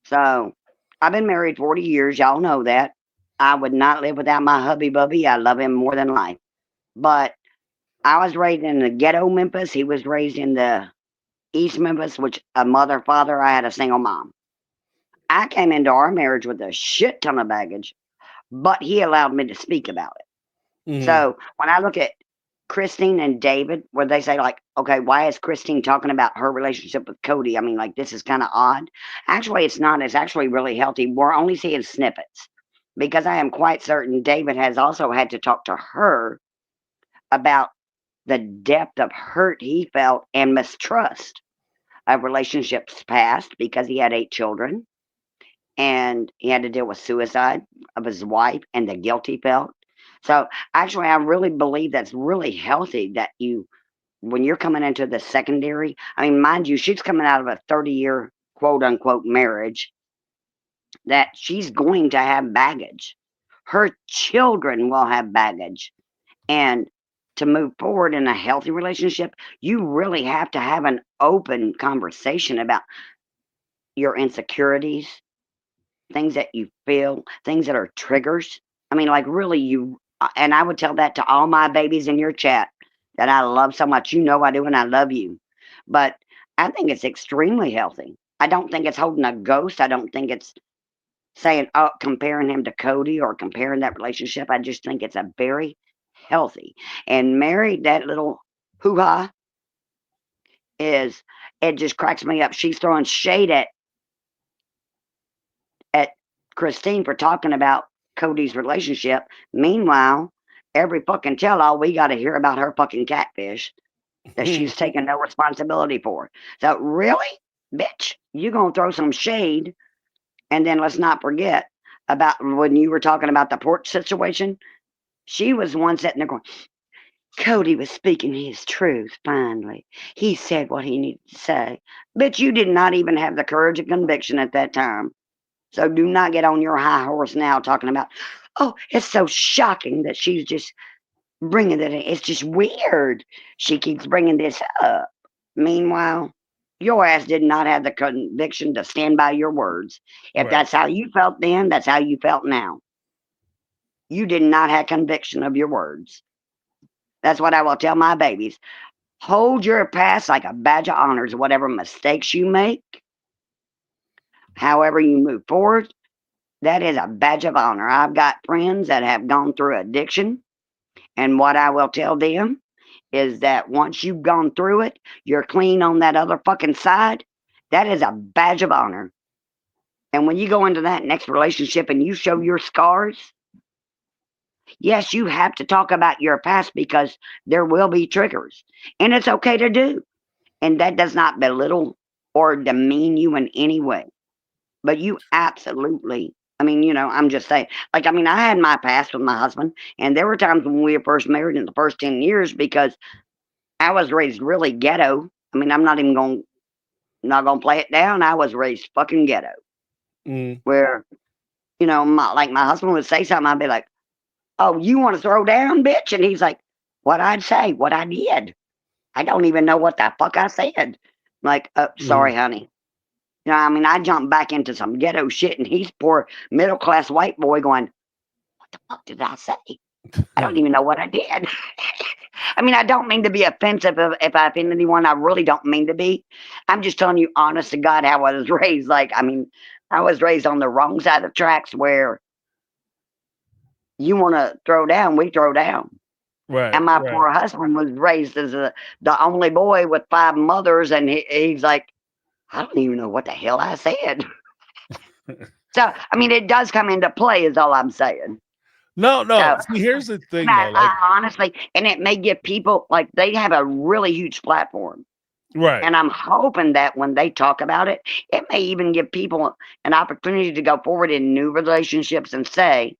So, I've been married 40 years. Y'all know that. I would not live without my hubby bubby. I love him more than life. But I was raised in the ghetto Memphis. He was raised in the East Memphis, which a mother, father, I had a single mom. I came into our marriage with a shit ton of baggage, but he allowed me to speak about it. mm, So when I look at Christine and David, where they say, like, okay, why is Christine talking about her relationship with Cody? I mean, like, this is kind of odd. Actually, it's not. It's actually really healthy. We're only seeing snippets because I am quite certain David has also had to talk to her about the depth of hurt he felt and mistrust of relationships past because he had 8 children and he had to deal with suicide of his wife and the guilt he felt. So actually, I really believe that's really healthy that you, when you're coming into the secondary, I mean, mind you, she's coming out of a 30-year quote unquote marriage that she's going to have baggage. Her children will have baggage. And to move forward in a healthy relationship, you really have to have an open conversation about your insecurities, things that you feel, things that are triggers. I mean, like, really, and I would tell that to all my babies in your chat that I love so much. You know I do, and I love you. But I think it's extremely healthy. I don't think it's holding a ghost. I don't think it's saying, oh, comparing him to Cody or comparing that relationship. I just think it's a very healthy. And Mary, that little hoo ha is, it just cracks me up. She's throwing shade at Christine for talking about Cody's relationship. Meanwhile, every fucking tell all we got to hear about her fucking catfish. that she's taking no responsibility for. So really, bitch, you gonna throw some shade, and then let's not forget about when you were talking about the porch situation. She was one sitting there going, Cody was speaking his truth finally. He said what he needed to say. Bitch, you did not even have the courage of conviction at that time. So do not get on your high horse now talking about, oh, it's so shocking that she's just bringing it in. It's just weird. She keeps bringing this up. Meanwhile, your ass did not have the conviction to stand by your words. If Right. that's how you felt then, that's how you felt now. You did not have conviction of your words. That's what I will tell my babies. Hold your past like a badge of honors, whatever mistakes you make, however you move forward. That is a badge of honor. I've got friends that have gone through addiction, and what I will tell them is that once you've gone through it, you're clean on that other fucking side. That is a badge of honor. And when you go into that next relationship and you show your scars, yes, you have to talk about your past because there will be triggers. And it's okay to do. And that does not belittle or demean you in any way. But you absolutely, I mean, I'm just saying, like, I mean, I had my past with my husband, and there were times when we were first married in the first 10 years because I was raised really ghetto. I mean, I'm not even going, not going to play it down. I was raised fucking ghetto, Mm. where, like my husband would say something, I'd be like, oh, you want to throw down, bitch? And he's like, what I'd say, what I did. I don't even know what the fuck I said. Like, sorry, Mm. honey. I mean, I jumped back into some ghetto shit, and he's poor middle class white boy going, what the fuck did I say? I don't even know what I did. I mean, I don't mean to be offensive if I offend anyone. I really don't mean to be. I'm just telling you, honest to God, how I was raised. Like, I mean, I was raised on the wrong side of the tracks where you want to throw down, we throw down. Right. And my Right. poor husband was raised as the only boy with 5 mothers, and he's like, I don't even know what the hell I said. So, I mean, it does come into play, is all I'm saying. No, no. So, See, here's the and thing, I, though. Like, I honestly, and it may give people, like, they have a really huge platform. right. And I'm hoping that when they talk about it, it may even give people an opportunity to go forward in new relationships and say,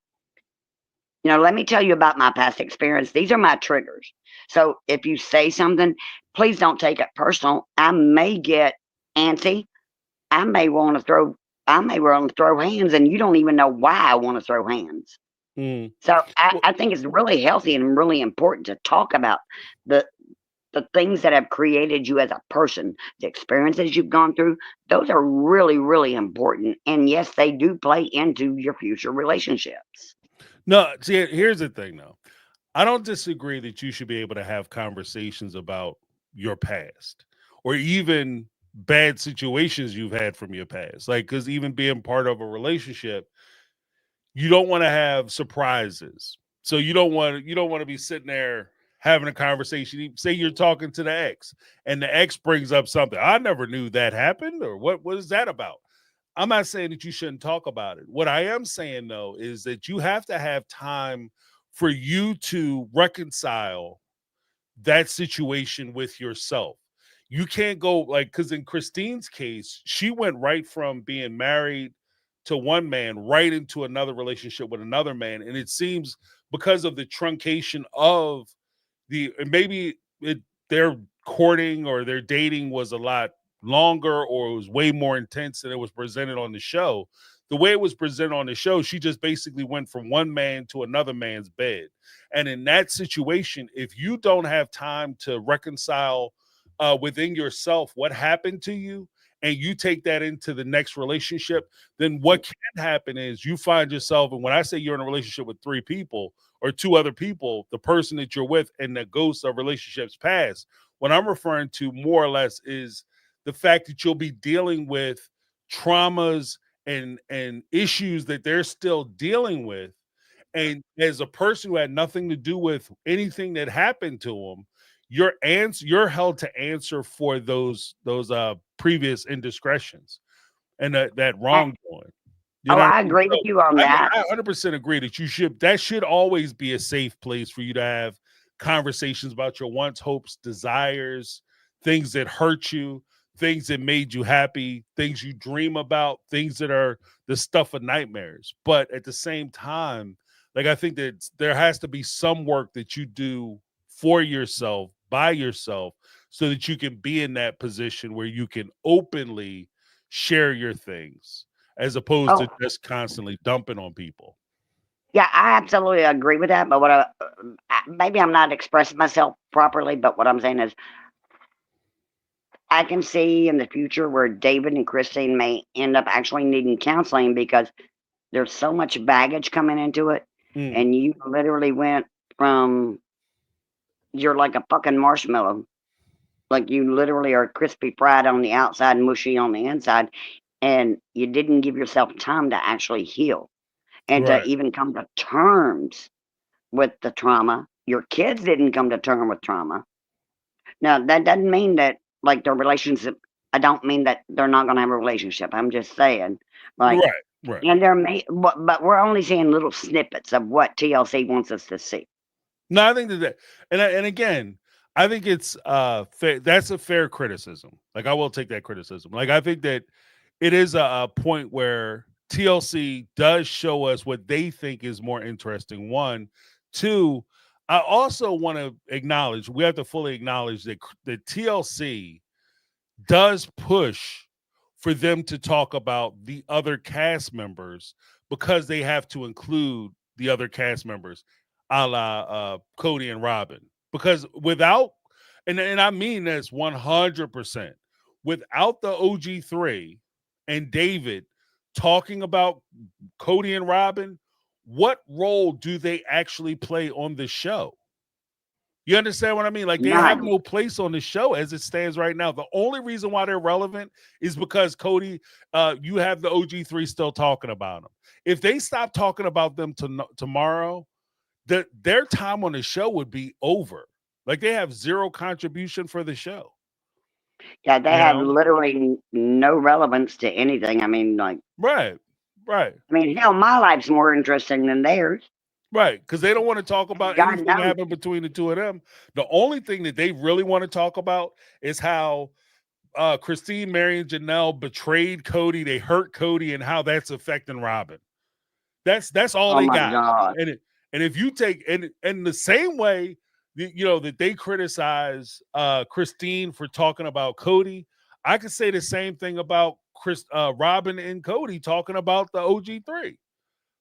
let me tell you about my past experience. These are my triggers. So if you say something, please don't take it personal. I may get antsy. I may want to throw. I may want to throw hands, and you don't even know why I want to throw hands. Mm. So I, Well, I think it's really healthy and really important to talk about the the things that have created you as a person, the experiences you've gone through. Those are really, really important. And yes, they do play into your future relationships. no, see, here's the thing, though. I don't disagree that you should be able to have conversations about your past or even bad situations you've had from your past. Like, because even being part of a relationship, you don't want to have surprises. So you don't want to be sitting there having a conversation. Say you're talking to the ex, and the ex brings up something. I never knew that happened, or what is that about? I'm not saying that you shouldn't talk about it. What I am saying though is that you have to have time for you to reconcile that situation with yourself. You can't go like, because in Christine's case, she went right from being married to one man right into another relationship with another man. And it seems because of the truncation of maybe their courting or their dating was a lot longer or it was way more intense than it was presented on the show. The way it was presented on the show, she just basically went from one man to another man's bed. And in that situation, if you don't have time to reconcile within yourself what happened to you, and you take that into the next relationship, then what can happen is you find yourself, and when I say you're in a relationship with 3 people or 2 other people, the person that you're with and the ghosts of relationships past, what I'm referring to more or less is the fact that you'll be dealing with traumas and issues that they're still dealing with. And as a person who had nothing to do with anything that happened to them, you're held to answer for those previous indiscretions and that I, wrongdoing. You oh, know what I I mean? agree with So you on I that. 100% agree that that should always be a safe place for you to have conversations about your wants, hopes, desires, things that hurt you, things that made you happy, things you dream about, things that are the stuff of nightmares. But at the same time, like I think that there has to be some work that you do for yourself, by yourself, so that you can be in that position where you can openly share your things as opposed to Oh, just constantly dumping on people. yeah, I absolutely agree with that. But maybe I'm not expressing myself properly, but what I'm saying is I can see in the future where David and Christine may end up actually needing counseling because there's so much baggage coming into it. Mm, And you literally went from you're like a fucking marshmallow. Like you literally are crispy fried on the outside and mushy on the inside. And you didn't give yourself time to actually heal and to right. even come to terms with the trauma. Your kids didn't come to terms with trauma. Now, that doesn't mean that, like, their relationship, I don't mean that they're not going to have a relationship. I'm just saying, like, Right. Right. and there may, but we're only seeing little snippets of what TLC wants us to see. No, I think that, and again, I think it's fair, that's a fair criticism. Like I will take that criticism. Like I think that it is a point where TLC does show us what they think is more interesting. One, two. I also want to acknowledge we have to fully acknowledge that TLC does push for them to talk about the other cast members because they have to include the other cast members, a la Cody and Robin. Because without, and I mean this 100%, without the OG3 and David talking about Cody and Robin, what role do they actually play on the show? You understand what I mean? Like they have None. no place on the show as it stands right now. The only reason why they're relevant is because Cody, you have the OG3 still talking about them. If they stop talking about them tomorrow, their time on the show would be over. Like they have zero contribution for the show. Yeah, they You have know? literally no relevance to anything. I mean, like, Right. Right. I mean, hell, my life's more interesting than theirs. Right. Because they don't want to talk about God anything that knows. happened between the two of them. The only thing that they really want to talk about is how Christine, Mary, and Janelle betrayed Cody. They hurt Cody, and how that's affecting Robin. That's all Oh they my got. God. And if you take and the same way that they criticize Christine for talking about Cody, I could say the same thing about Robin and Cody talking about the OG3.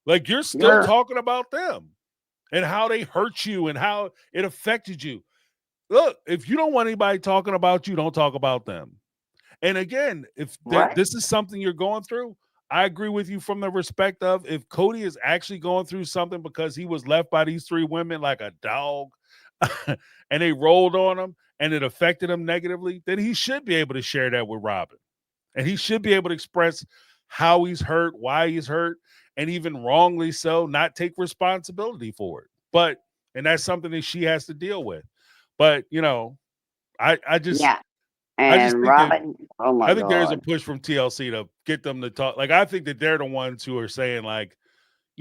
Like you're still Yeah, talking about them and how they hurt you and how it affected you. Look, if you don't want anybody talking about you, don't talk about them. And again, if right. this is something you're going through, I agree with you from the respect of if Cody is actually going through something because he was left by these three women like a dog and they rolled on him and it affected him negatively, then he should be able to share that with Robin. And he should be able to express how he's hurt, why he's hurt, and even wrongly so, not take responsibility for it. And that's something that she has to deal with. But, I just Yeah. And think that Robin, oh my I think there's a God. push from TLC to get them to talk. Like, I think that they're the ones who are saying, like,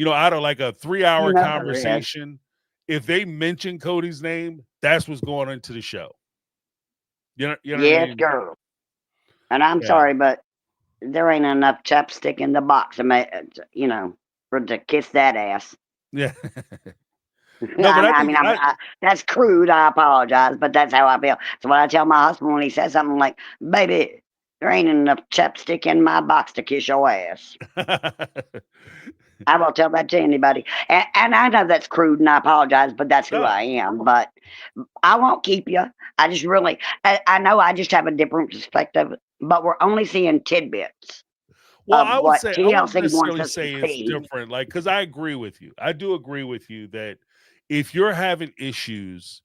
out of like a 3-hour No, there is. conversation, if they mention Cody's name, that's what's going into the show. You know what I Yes, mean? girl. And I'm Yeah. sorry, but there ain't enough chapstick in the box to make, for to kiss that ass. Yeah. No, but I I think mean, that's crude. I apologize, but that's how I feel. So when I tell my husband when he says something like, "Baby, there ain't enough chapstick in my box to kiss your ass," I will tell that to anybody. And I know that's crude, and I apologize, but that's who No. I am. But I won't keep you. I just really, I know I just have a different perspective, but we're only seeing tidbits Well, of I what wouldn't TLC wants necessarily us to say it's see. different, like, because I agree with you. I do agree with you that if you're having issues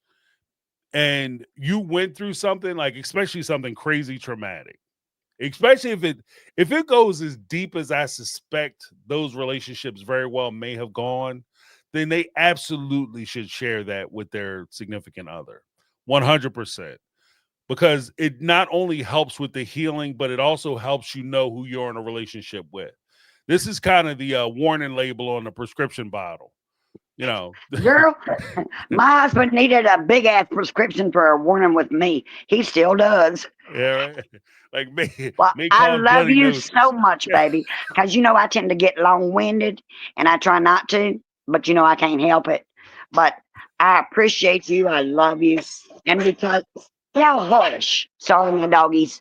and you went through something, like especially something crazy traumatic, especially if it goes as deep as I suspect those relationships very well may have gone, then they absolutely should share that with their significant other. 100%. Because it not only helps with the healing, but it also helps who you're in a relationship with. This is kind of the warning label on the prescription bottle. You know, Girl, my husband needed a big ass prescription for a warning with me. He still does. yeah, right. Like Well, may I cause love bloody you noses. so much, baby, because you know I tend to get long winded and I try not to, but you know I can't help it. But I appreciate you. I love you. And because, yeah, hush. Sorry, my doggies.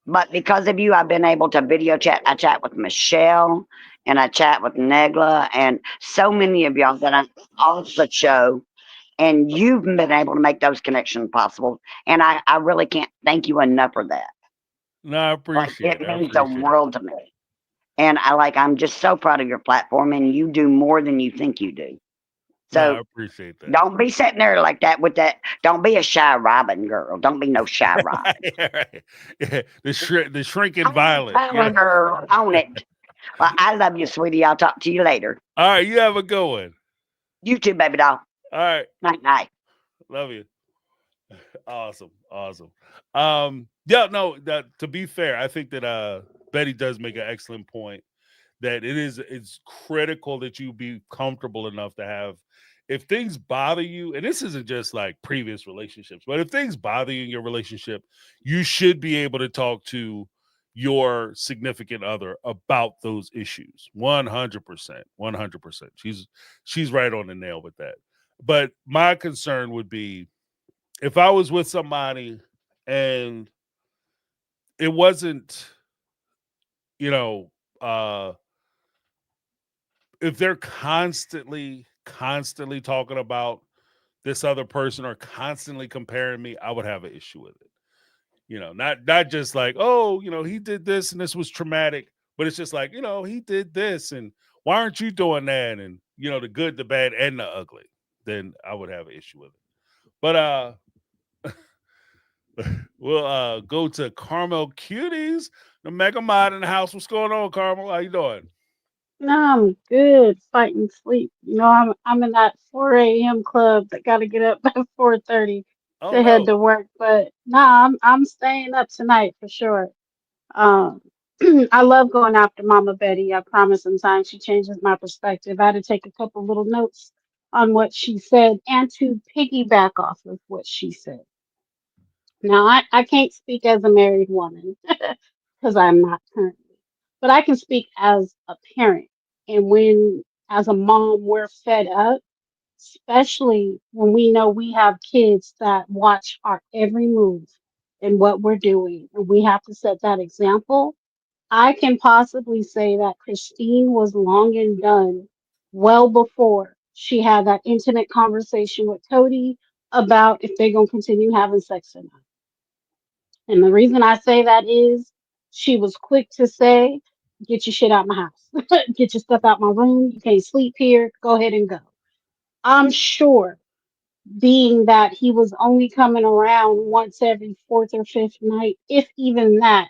But because of you, I've been able to video chat. I chat with Michelle and I chat with Negla and so many of y'all that I'm off the show. And you've been able to make those connections possible. And I really can't thank you enough for that. No, I Like appreciate it it. I means the appreciate it. world to me. And I'm just so proud of your platform and you do more than you think you do. No, I So appreciate that. don't be sitting there like that with that. Don't be a shy Robin girl. Don't be no shy Robin. Yeah, right. Yeah, the shrinking I'm violet. You know. telling her on it. Well, I love you, sweetie. I'll talk to you later. All right, you have a good one. You too, baby doll. All right, Night night. love you. Awesome, awesome. Yeah, no. That, to be fair, I think that Betty does make an excellent point that it's critical that you be comfortable enough to have, if things bother you, and this isn't just like previous relationships, but if things bother you in your relationship, you should be able to talk to your significant other about those issues. 100%. 100%. She's right on the nail with that. But my concern would be if I was with somebody and it wasn't, you know, if they're constantly talking about this other person or constantly comparing me, I would have an issue with it. Not just like, oh, he did this and this was traumatic, but it's just like, he did this and why aren't you doing that? And the good, the bad, and the ugly. Then I would have an issue with it. But we'll go to Carmel Cuties, the Mega Mod in the house. What's going on, Carmel? How you doing? No, I'm good fighting sleep. I'm in that 4 a.m. club that got to get up at 4:30 Oh to head no. to work. But nah, I'm staying up tonight for sure. Um, I love going after Mama Betty. I promise sometimes she changes my perspective. I had to take a couple little notes on what she said and to piggyback off of what she said. Now, I can't speak as a married woman because I'm not currently, but I can speak as a parent. And when, as a mom, we're fed up, especially when we know we have kids that watch our every move and what we're doing, and we have to set that example. I can possibly say that Christine was long and done well before she had that intimate conversation with Cody about if they're going to continue having sex or not. And the reason I say that is she was quick to say, get your shit out my house. Get your stuff out my room. You can't sleep here. Go ahead and go. I'm sure, being that he was only coming around once every fourth or fifth night, if even that,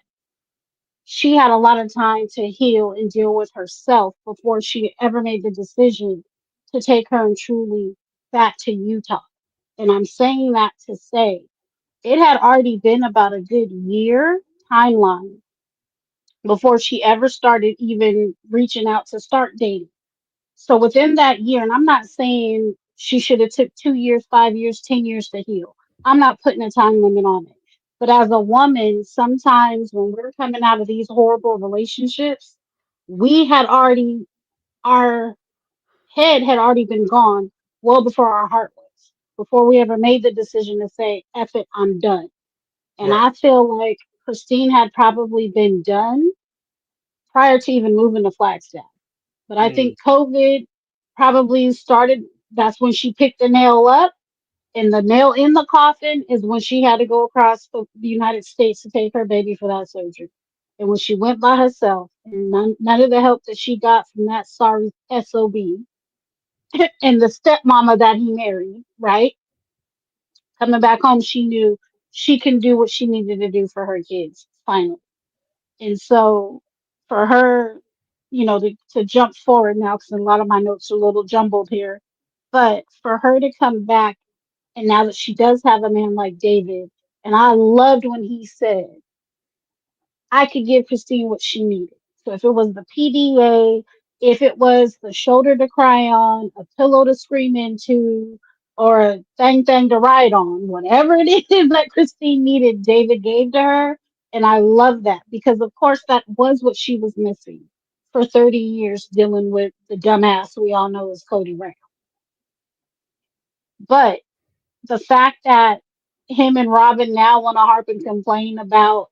she had a lot of time to heal and deal with herself before she ever made the decision to take her and truly back to Utah. And I'm saying that to say it had already been about a good year timeline before she ever started even reaching out to start dating. So within that year, and I'm not saying she should have took 2 years, 5 years, 10 years to heal. I'm not putting a time limit on it. But as a woman, sometimes when we're coming out of these horrible relationships, we had already, our head had already been gone well before our heart was, before we ever made the decision to say, F it, I'm done. And Right. I feel like Christine had probably been done prior to even moving to Flagstaff. But I Mm, think COVID probably started, that's when she picked the nail up. And the nail in the coffin is when she had to go across the United States to take her baby for that surgery. And when she went by herself, and none of the help that she got from that sorry SOB and the stepmama that he married, right? Coming back home, she knew she can do what she needed to do for her kids, finally. And so for her, to jump forward now, because a lot of my notes are a little jumbled here, but for her to come back, and now that she does have a man like David, and I loved when he said, I could give Christine what she needed. So if it was the PDA, If it was the shoulder to cry on, a pillow to scream into, or a thing to ride on, whatever it is that Christine needed, David gave to her. And I love that because, of course, that was what she was missing for 30 years dealing with the dumbass we all know is Cody Ram. But the fact that him and Robin now want to harp and complain about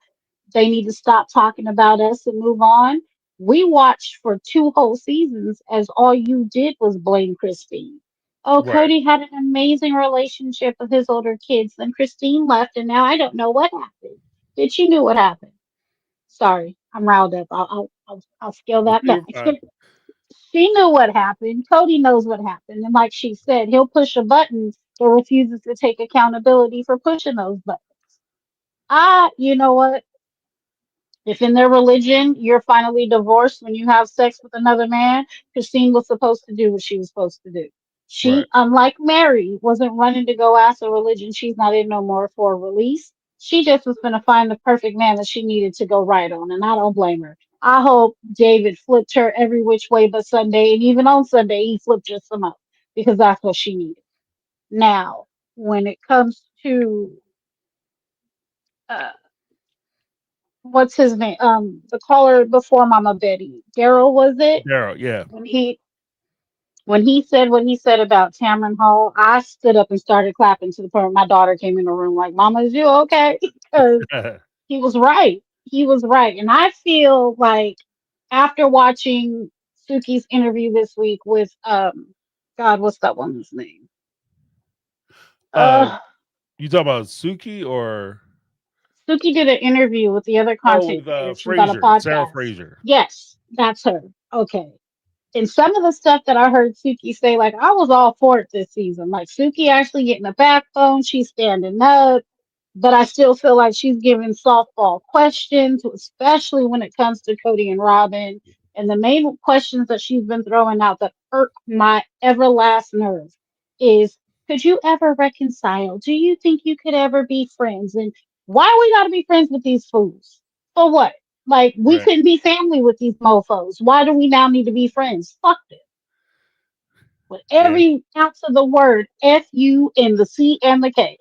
they need to stop talking about us and move on. We watched for 2 whole seasons as all you did was blame Christine. Oh, Right. Cody had an amazing relationship with his older kids. Then Christine left, and now I don't know what happened. Did she knew what happened? Sorry, I'm riled up. I'll scale that back. You're fine. She knew what happened. Cody knows what happened. And like she said, he'll push a button but refuses to take accountability for pushing those buttons. You know what? If in their religion you're finally divorced when you have sex with another man, Christine was supposed to do what she was supposed to do. Right. She, unlike Mary, wasn't running to go ask a religion she's not in no more for a release. She just was going to find the perfect man that she needed to go right on, and I don't blame her. I hope David flipped her every which way but Sunday, and even on Sunday he flipped just some up because that's what she needed. Now, when it comes to uh, what's his name? The caller before Mama Betty, Daryl was it? Daryl, yeah. When he said what he said about Tamron Hall, I stood up and started clapping to the point where my daughter came in the room like, "Mama, is you okay?" Because he was right. He was right, and I feel like after watching Suki's interview this week with God, what's that woman's name? uh, Uh, you talk about Suki or Suki did an interview with the other content with creator. She's got a Fraser, Sarah podcast. Fraser. Yes, that's her. Okay. And some of the stuff that I heard Suki say, like, I was all for it this season. Like, Suki actually getting a backbone, she's standing up, but I still feel like she's giving softball questions, especially when it comes to Cody and Robin. And the main questions that she's been throwing out that irk my everlast nerve is, could you ever reconcile? Do you think you could ever be friends? And why we gotta be friends with these fools? For what? Like, we Right. couldn't be family with these mofos. Why do we now need to be friends? Fuck them. With Yeah. every ounce of the word F-U and the C and the K.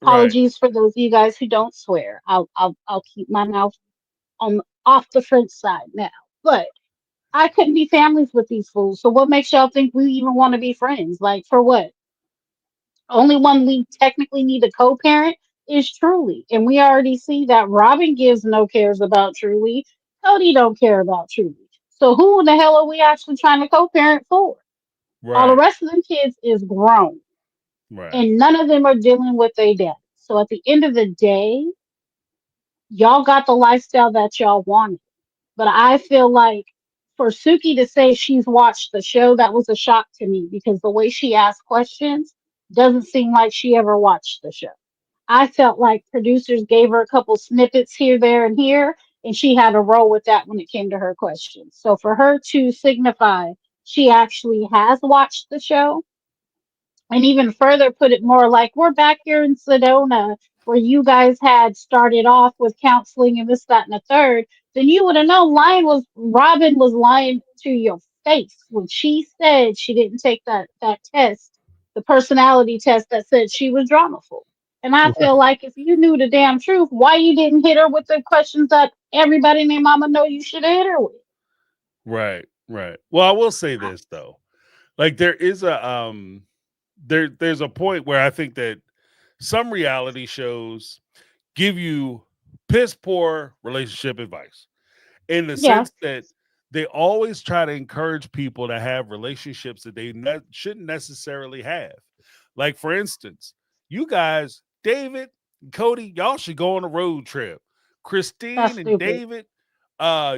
Right. Apologies for those of you guys who don't swear. I'll keep my mouth on off the French side now. But I couldn't be families with these fools. So what makes y'all think we even want to be friends? Like for what? Only one we technically need a co-parent is Truly. And we already see that Robin gives no cares about Truly. Cody don't care about Truly. So who the hell are we actually trying to co-parent for? All the Right. rest of them kids is grown. Right. And none of them are dealing with their dad. So at the end of the day, y'all got the lifestyle that y'all wanted. But I feel like for Suki to say she's watched the show, that was a shock to me because the way she asked questions doesn't seem like she ever watched the show. I felt like producers gave her a couple snippets here, there, and here, and she had to roll with that when it came to her questions. So for her to signify she actually has watched the show, and even further put it more like we're back here in Sedona where you guys had started off with counseling and this, that, and the third, then you would have known Robin was lying to your face when she said she didn't take that test, the personality test that said she was dramaful. And I feel like if you knew the damn truth, why you didn't hit her with the questions that everybody named Mama know you should have hit her with? Right. Right. Well, I will say this though. Like there is there's a point where I think that some reality shows give you piss poor relationship advice in the Yeah, sense that they always try to encourage people to have relationships that they shouldn't necessarily have. Like, for instance, you guys, David, Cody, y'all should go on a road trip. that's Christine and stupid. David,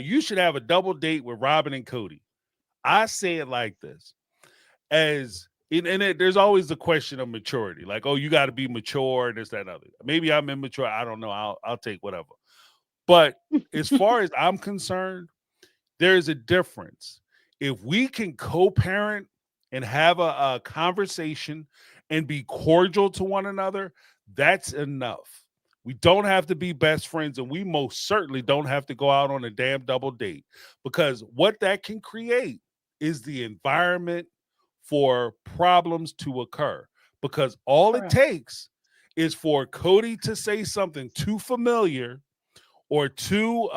you should have a double date with Robin and Cody. I say it like this there's always the question of maturity. Like, oh, you got to be mature, this, that, and other. Maybe I'm immature. I don't know. I'll take whatever. But as far as I'm concerned, there is a difference. If we can co-parent and have a conversation and be cordial to one another, that's enough. We don't have to be best friends, and we most certainly don't have to go out on a damn double date because what that can create is the environment for problems to occur, because all it Correct. takes is for Cody to say something too familiar or too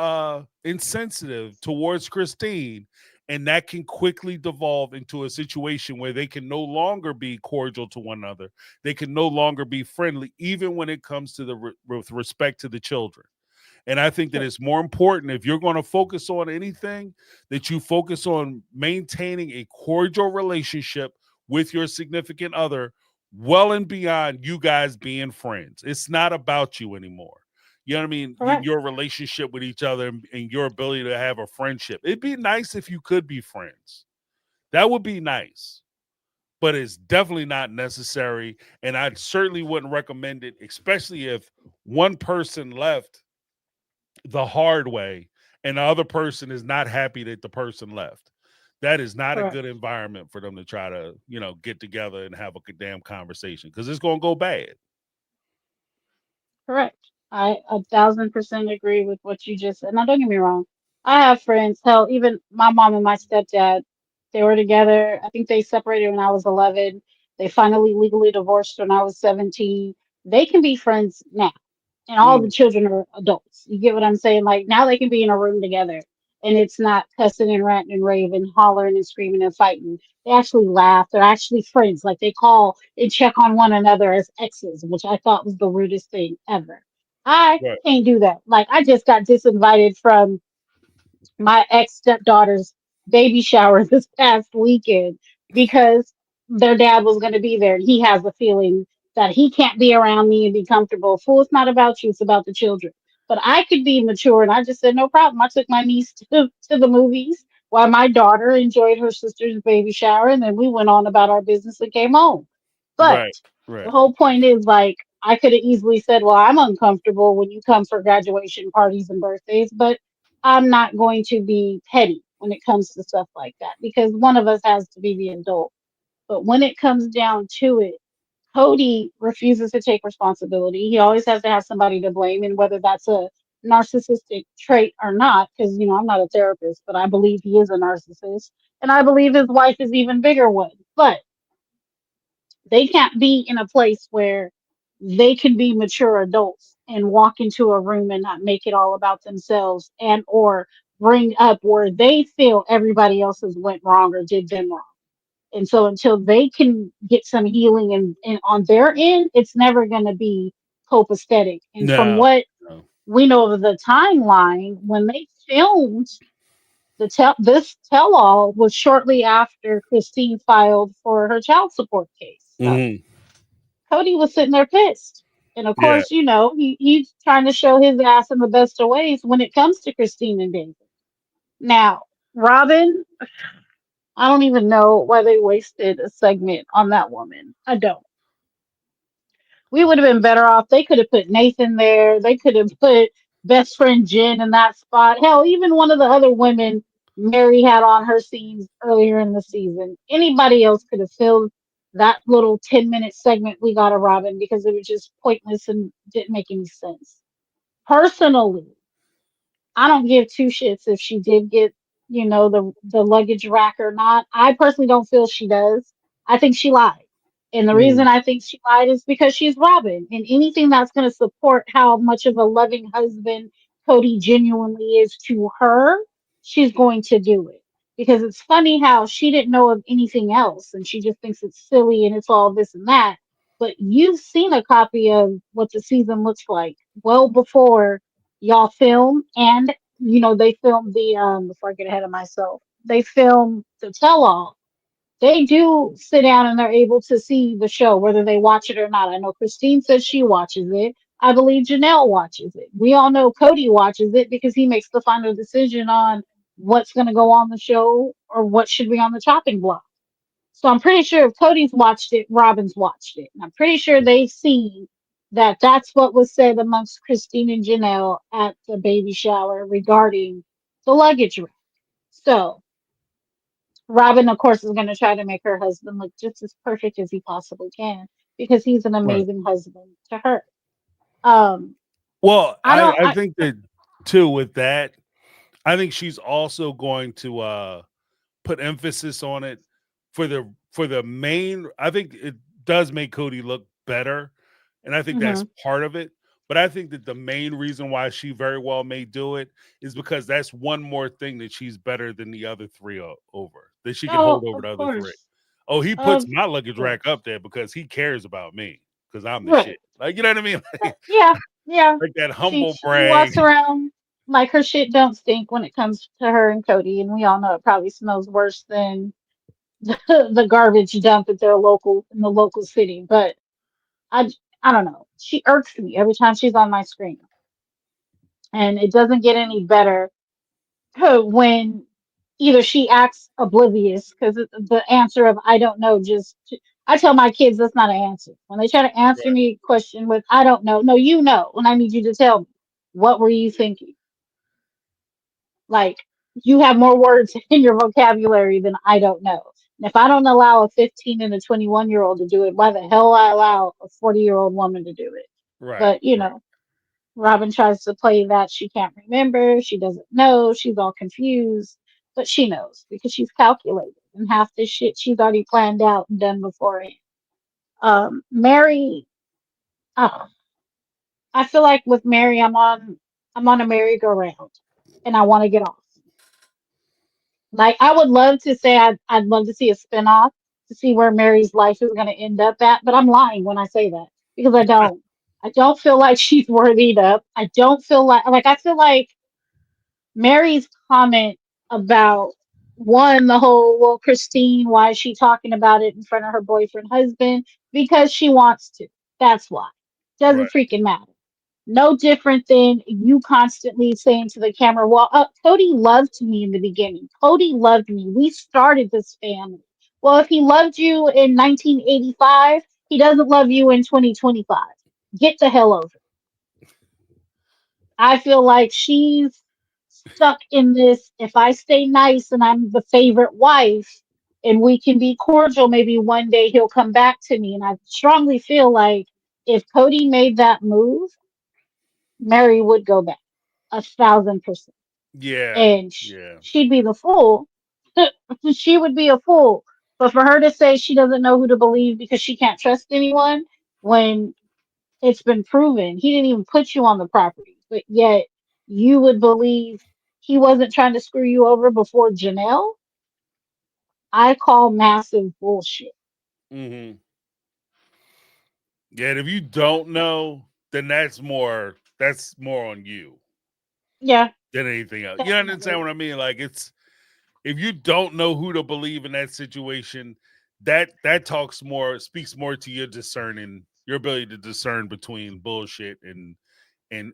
insensitive towards Christine, and that can quickly devolve into a situation where they can no longer be cordial to one another. They can no longer be friendly, even when it comes to with respect to the children. And I think that Correct. it's more important, if you're going to focus on anything, that you focus on maintaining a cordial relationship with your significant other, well and beyond you guys being friends. It's not about you anymore. You know what I mean? Correct. Your relationship with each other and your ability to have a friendship. It'd be nice if you could be friends. That would be nice, but it's definitely not necessary. And I certainly wouldn't recommend it, especially if one person left the hard way and the other person is not happy that the person left. That is not a Correct. good environment for them to try to, get together and have a damn conversation, because it's going to go bad. Correct. I 1,000% agree with what you just said. Now, don't get me wrong. I have friends. Hell, even my mom and my stepdad, they were together. I think they separated when I was 11. They finally legally divorced when I was 17. They can be friends now, and all the Mm, children are adults. You get what I'm saying? Like now they can be in a room together, and it's not cussing and ranting and raving, hollering and screaming and fighting. They actually laugh. They're actually friends. Like they call and check on one another as exes, which I thought was the rudest thing ever. I right, can't do that. Like I just got disinvited from my ex stepdaughter's baby shower this past weekend because their dad was going to be there. And he has a feeling that he can't be around me and be comfortable. Fool, it's not about you, it's about the children. But I could be mature, and I just said, no problem. I took my niece to the movies while my daughter enjoyed her sister's baby shower, and then we went on about our business and came home. But right, the right. whole point is like, I could have easily said, well, I'm uncomfortable when you come for graduation parties and birthdays, but I'm not going to be petty when it comes to stuff like that because one of us has to be the adult. But when it comes down to it, Cody refuses to take responsibility. He always has to have somebody to blame, and whether that's a narcissistic trait or not, because I'm not a therapist, but I believe he is a narcissist, and I believe his wife is even bigger one. But they can't be in a place where they can be mature adults and walk into a room and not make it all about themselves and or bring up where they feel everybody else has went wrong or did them wrong. And so until they can get some healing and on their end, it's never going to be copacetic. And from No, what no. we know of the timeline, when they filmed this tell all was shortly after Christine filed for her child support case. So Hmm. Cody was sitting there pissed. And of Yeah, course, he's trying to show his ass in the best of ways when it comes to Christine and David. Now, Robin, I don't even know why they wasted a segment on that woman. I don't. We would have been better off. They could have put Nathan there. They could have put best friend Jen in that spot. Hell, even one of the other women Mary had on her scenes earlier in the season. Anybody else could have filled that little 10-minute segment we got of Robin because it was just pointless and didn't make any sense. Personally, I don't give two shits if she did get, the luggage rack or not. I personally don't feel she does. I think she lied. And the reason mm, I think she lied is because she's Robin. And anything that's going to support how much of a loving husband Cody genuinely is to her, she's going to do it. Because it's funny how she didn't know of anything else and she just thinks it's silly and it's all this and that. But you've seen a copy of what the season looks like well before y'all film and they filmed the before I get ahead of myself, they film the tell all. They do sit down and they're able to see the show whether they watch it or not. I know Christine says she watches it. I believe Janelle watches it. We all know Cody watches it because he makes the final decision on what's going to go on the show or what should be on the chopping block. So I'm pretty sure if Cody's watched it, Robin's watched it. And I'm pretty sure they've seen that that's what was said amongst Christine and Janelle at the baby shower regarding the luggage rack. So Robin, of course, is going to try to make her husband look just as perfect as he possibly can because he's an right. amazing husband to her. Um, Well, I don't, I think that too with that, I think she's also going to put emphasis on it for the main. I think it does make Cody look better, and I think that's Hmm. part of it. But I think that the main reason why she very well may do it is because that's one more thing that she's better than the other three over, that she can hold Oh, over of the other three. course. Oh, he puts Of my luggage rack course. up there because he cares about me because I'm the Right. shit. Like, you know what I mean? Yeah. Yeah. Like that She humble she walks brag. around like her shit don't stink when it comes to her and Cody, and we all know it probably smells worse than the garbage dump at their local in the local city. But I I don't know. She irks me every time she's on my screen, and it doesn't get any better when either she acts oblivious because the answer of I don't know just I tell my kids that's not an answer. When they try to answer Right. me a question with I don't know, no, you know, and I need you to tell me what were you thinking? Like you have more words in your vocabulary than I don't know. And if I don't allow a 15 and a 21-year-old to do it, why the hell I allow a 40-year-old woman to do it? Right. But you Right. know, Robin tries to play that she can't remember, she doesn't know, she's all confused, but she knows because she's calculated and half this shit she's already planned out and done beforehand. Mary, oh, I feel like with Mary, I'm on a merry-go-round, and I want to get off. Like I would love to say I'd love to see a spinoff to see where Mary's life is going to end up at, but I'm lying when I say that because I don't. I don't feel like she's worthy up. I don't feel like I feel like Mary's comment about one, the whole, well, Christine, why is she talking about it in front of her boyfriend husband? Because she wants to. That's why. Right. Doesn't freaking matter. No different than you constantly saying to the camera, well, Cody loved me in the beginning. Cody loved me. We started this family. Well, if he loved you in 1985, he doesn't love you in 2025. Get the hell over. I feel like she's stuck in this. If I stay nice and I'm the favorite wife and we can be cordial, maybe one day he'll come back to me. And I strongly feel like if Cody made that move, Mary would go back 1,000%. Yeah. And Yeah. she'd be the fool. She would be a fool. But for her to say she doesn't know who to believe because she can't trust anyone when it's been proven. He didn't even put you on the property, but yet you would believe he wasn't trying to screw you over before Janelle. I call massive bullshit. Hmm. Yeah. And if you don't know, then that's more on you Yeah, than anything else. You understand definitely. what I mean? Like it's if you don't know who to believe in that situation, that speaks more to your discerning your ability to discern between bullshit and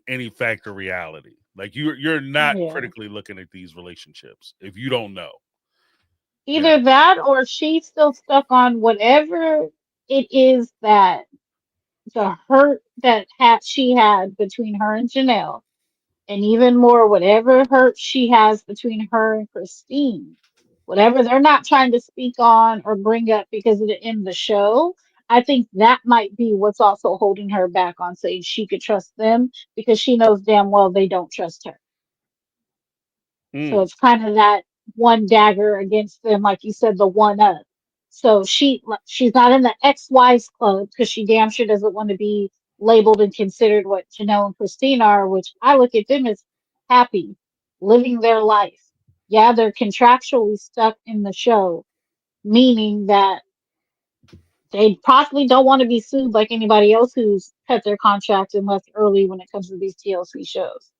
any fact or reality. Like you're not Yeah. critically looking at these relationships if you don't know. You know. Either that or she's still stuck on whatever it is that the hurt that she had between her and Janelle, and even more, whatever hurt she has between her and Christine, whatever they're not trying to speak on or bring up because of in the show, I think that might be what's also holding her back on saying she could trust them because she knows damn well they don't trust her. So Mm, it's kind of that one dagger against them, like you said, the one up. So she's not in the ex-wives club because she damn sure doesn't want to be labeled and considered what Janelle and Christine are, which I look at them as happy, living their life. Yeah, they're contractually stuck in the show, meaning that they possibly don't want to be sued like anybody else who's cut their contract and left early when it comes to these TLC shows.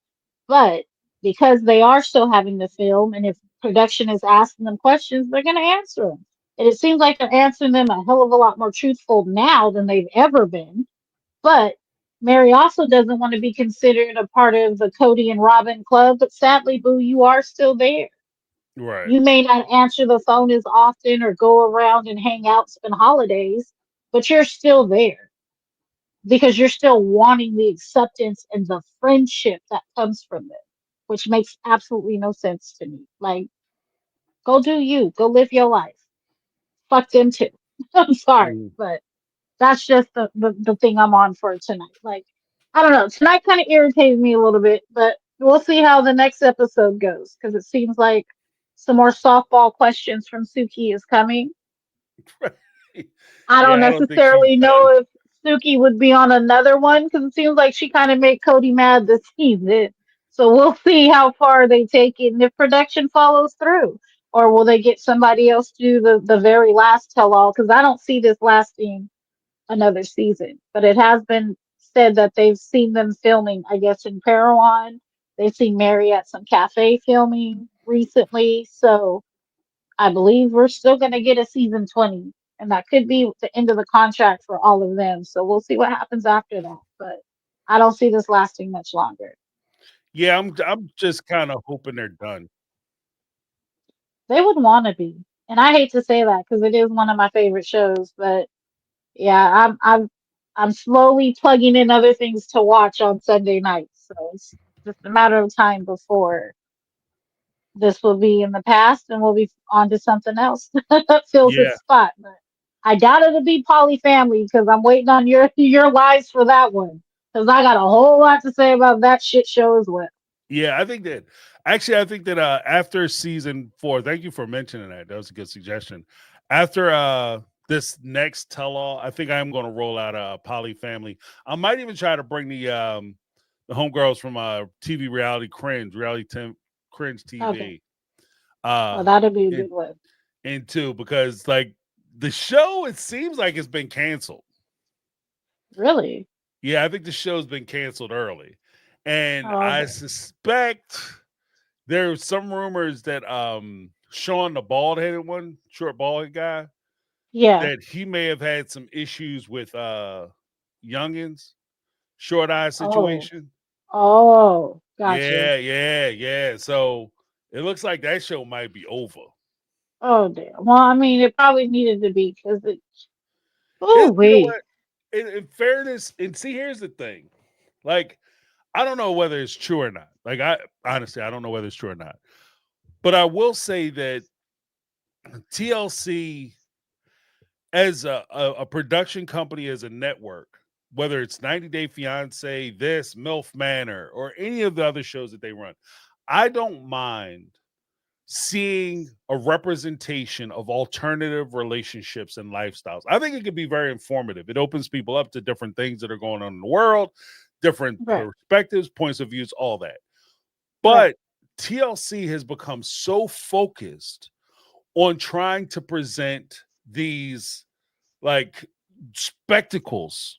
But because they are still having to film, and if production is asking them questions, they're going to answer them. And it seems like they're answering them a hell of a lot more truthful now than they've ever been. But Mary also doesn't want to be considered a part of the Cody and Robin club. But sadly, Boo, you are still there. right. You may not answer the phone as often or go around and hang out, spend holidays, but you're still there because you're still wanting the acceptance and the friendship that comes from it, which makes absolutely no sense to me. Like, go do you, go live your life. Fuck them too. I'm sorry, Mm, but that's just the thing I'm on for tonight. Like, I don't know. Tonight kind of irritated me a little bit, but we'll see how the next episode goes because it seems like some more softball questions from Suki is coming. I don't Yeah, I don't think she's necessarily done. know if Suki would be on another one because it seems like she kind of made Cody mad this season. So we'll see how far they take it and if production follows through. Or will they get somebody else to do the very last tell all? Because I don't see this lasting another season. But it has been said that they've seen them filming, I guess, in Parowan. They've seen Mary at some cafe filming recently. So I believe we're still going to get a season 20, and that could be the end of the contract for all of them. So we'll see what happens after that. But I don't see this lasting much longer. Yeah, I'm just kind of hoping they're done. They would want to be, and I hate to say that because it is one of my favorite shows. But yeah, I'm slowly plugging in other things to watch on Sunday nights. So it's just a matter of time before this will be in the past and we'll be on to something else that fills Yeah, its spot. But I doubt it'll be poly family because I'm waiting on your lives for that one. Because I got a whole lot to say about that shit show as well. yeah. I think that after season 4, thank you for mentioning that. That was a good suggestion. After this next tell all, I think I'm going to roll out a poly family. I might even try to bring the homegirls from TV cringe Okay. TV Oh, uh that'll be a in, good one. into because like the show, it seems like it's been canceled. Really? Yeah, I think the show's been canceled early. And Oh, I okay. suspect there's some rumors that Sean, the bald headed one, short bald headed guy, Yeah. that he may have had some issues with youngins, short eye Oh. situation. Oh. Gotcha. Yeah. So it looks like that show might be over. Oh, damn. Well, I mean, it probably needed to be because it. Oh, You know wait. what? In fairness, and see, here's the thing. Like, I don't know whether it's true or not. Like, I honestly, I don't know whether it's true or not. But I will say that TLC, as a production company, as a network, whether it's 90 Day Fiance, this, MILF Manor, or any of the other shows that they run, I don't mind seeing a representation of alternative relationships and lifestyles. I think it can be very informative. It opens people up to different things that are going on in the world, different Right. perspectives, points of views, all that. Right. But TLC has become so focused on trying to present these like spectacles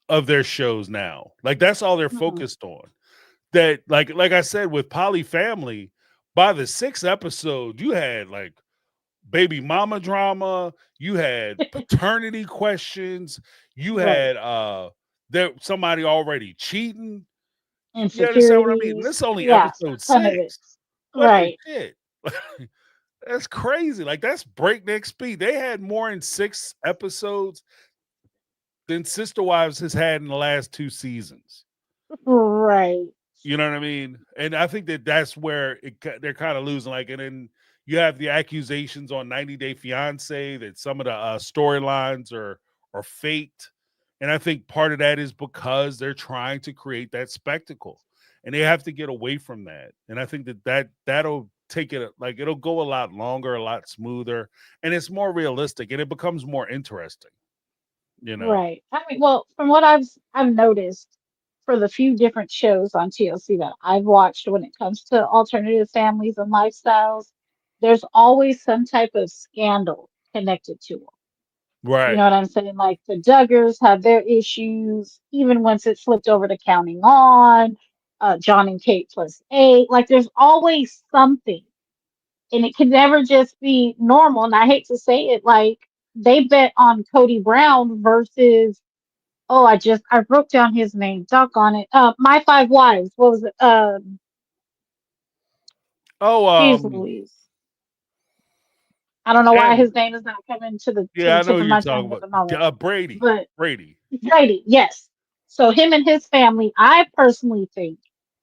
of their shows now. Like that's all they're Mhm. focused on. That like I said with Poly Family, by the sixth episode, you had like baby mama drama, you had paternity questions, you Right. had there somebody already cheating. You understand what I mean? And Insecurities. this is only Yeah. A episode ton of it. 6. What the Right. shit? That's crazy. Like that's breakneck speed. They had more in 6 episodes than Sister Wives has had in the last 2 seasons. Right. You know what I mean? And I think that that's where they're kind of losing. Like, and then you have the accusations on 90 Day Fiance that some of the storylines are faked, and I think part of that is because they're trying to create that spectacle, and they have to get away from that. And I think that'll take it like it'll go a lot longer, a lot smoother, and it's more realistic, and it becomes more interesting. You know? Right. I mean, well, from what I've noticed for the few different shows on TLC that I've watched when it comes to alternative families and lifestyles, there's always some type of scandal connected to them. You Right. know what I'm saying? Like the Duggars have their issues, even once it flipped over to Counting On, John and Kate plus eight. Like there's always something, and it can never just be normal. And I hate to say it, like they bet on Cody Brown versus I wrote down his name. Doggone it. My Five Wives. What was it? Oh, Jeez Louise. I don't know why dang. his name is not coming to Yeah, the I know tip who of you're my talking tongue at about. the moment. Brady. But Brady. Grady, yes. So him and his family, I personally think,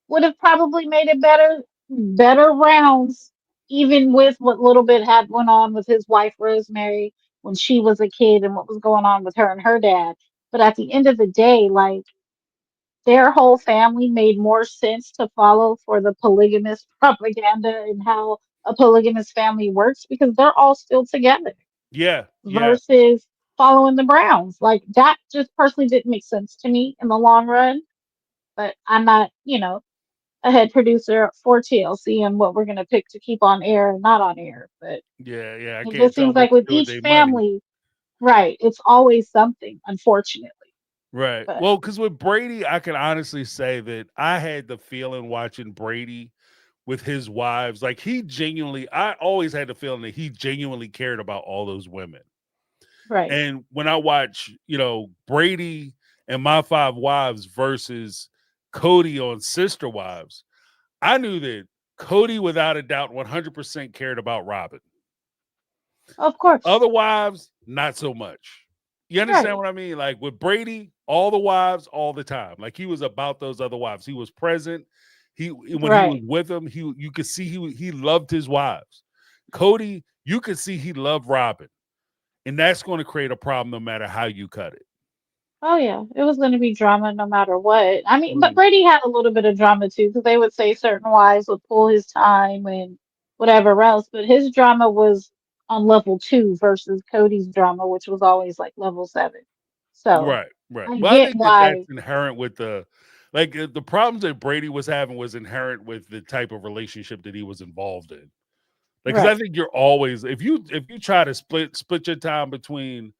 would have probably made it better rounds, even with what little bit had went on with his wife Rosemary when she was a kid and what was going on with her and her dad. But at the end of the day, like their whole family made more sense to follow for the polygamous propaganda and how a polygamous family works because they're all still together Yeah, yeah, versus following the Browns. Like that just personally didn't make sense to me in the long run. But I'm not, a head producer for TLC and what we're gonna pick to keep on air and not on air. But yeah, yeah. I it can't just tell seems them what like to with do with each their money. family, right, it's always something, unfortunately. Right. But Well, because with Brady, I can honestly say that I had the feeling watching Brady with his wives, like I always had the feeling that he genuinely cared about all those women. right. And when I watch, Brady and My Five Wives versus Cody on Sister Wives, I knew that Cody, without a doubt, 100% cared about Robin. Of course. Other wives, not so much. You understand Right. what I mean? Like with Brady, all the wives, all the time. Like he was about those other wives. He was present. When he was Right. with them, you could see he loved his wives. Cody, you could see he loved Robin, and that's going to create a problem no matter how you cut it. Oh yeah, it was going to be drama no matter what. I mean, but Mm, Brady had a little bit of drama too, because they would say certain wives would pull his time and whatever else. But his drama was on level 2 versus Cody's drama, which was always like level 7. So right, right. I Well, I get think that that's why. inherent with the problems that Brady was having was inherent with the type of relationship that he was involved in. Like, because I Right. think you're always if you try to split your time between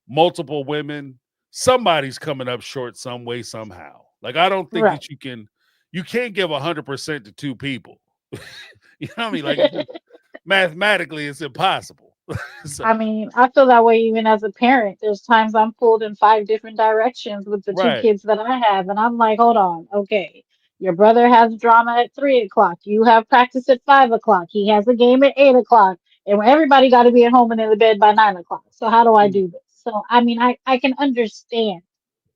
multiple women, somebody's coming up short some way somehow. Like, I don't think Right. that you can't give 100% to two people. You know what I mean? Like, it's just mathematically, it's impossible. So, I mean, I feel that way even as a parent. There's times I'm pulled in 5 different directions with the two right. kids that I have, and I'm like, hold on, okay. Your brother has drama at 3 o'clock. You have practice at 5 o'clock. He has a game at 8 o'clock, and everybody got to be at home and in the bed by 9 o'clock. So how do I Mm, do this? So I mean, I can understand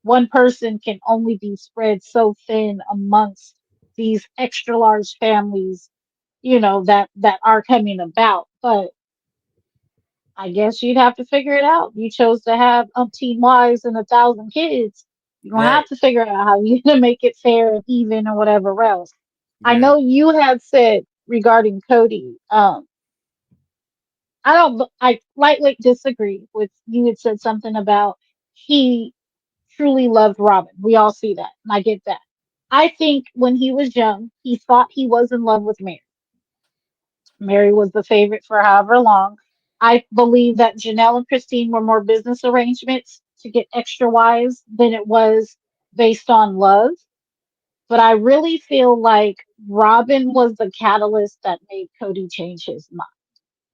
one person can only be spread so thin amongst these extra large families, that are coming about, but I guess you'd have to figure it out. You chose to have umpteen wives and 1,000 kids. You're gonna right. have to figure out how you're gonna make it fair and even and whatever else. I Yeah. know you had said regarding Cody, I lightly disagree with you had said something about he truly loved Robin. We all see that, and I get that. I think when he was young, he thought he was in love with Mary. Mary was the favorite for however long. I believe that Janelle and Christine were more business arrangements to get extra wives than it was based on love. But I really feel like Robin was the catalyst that made Cody change his mind.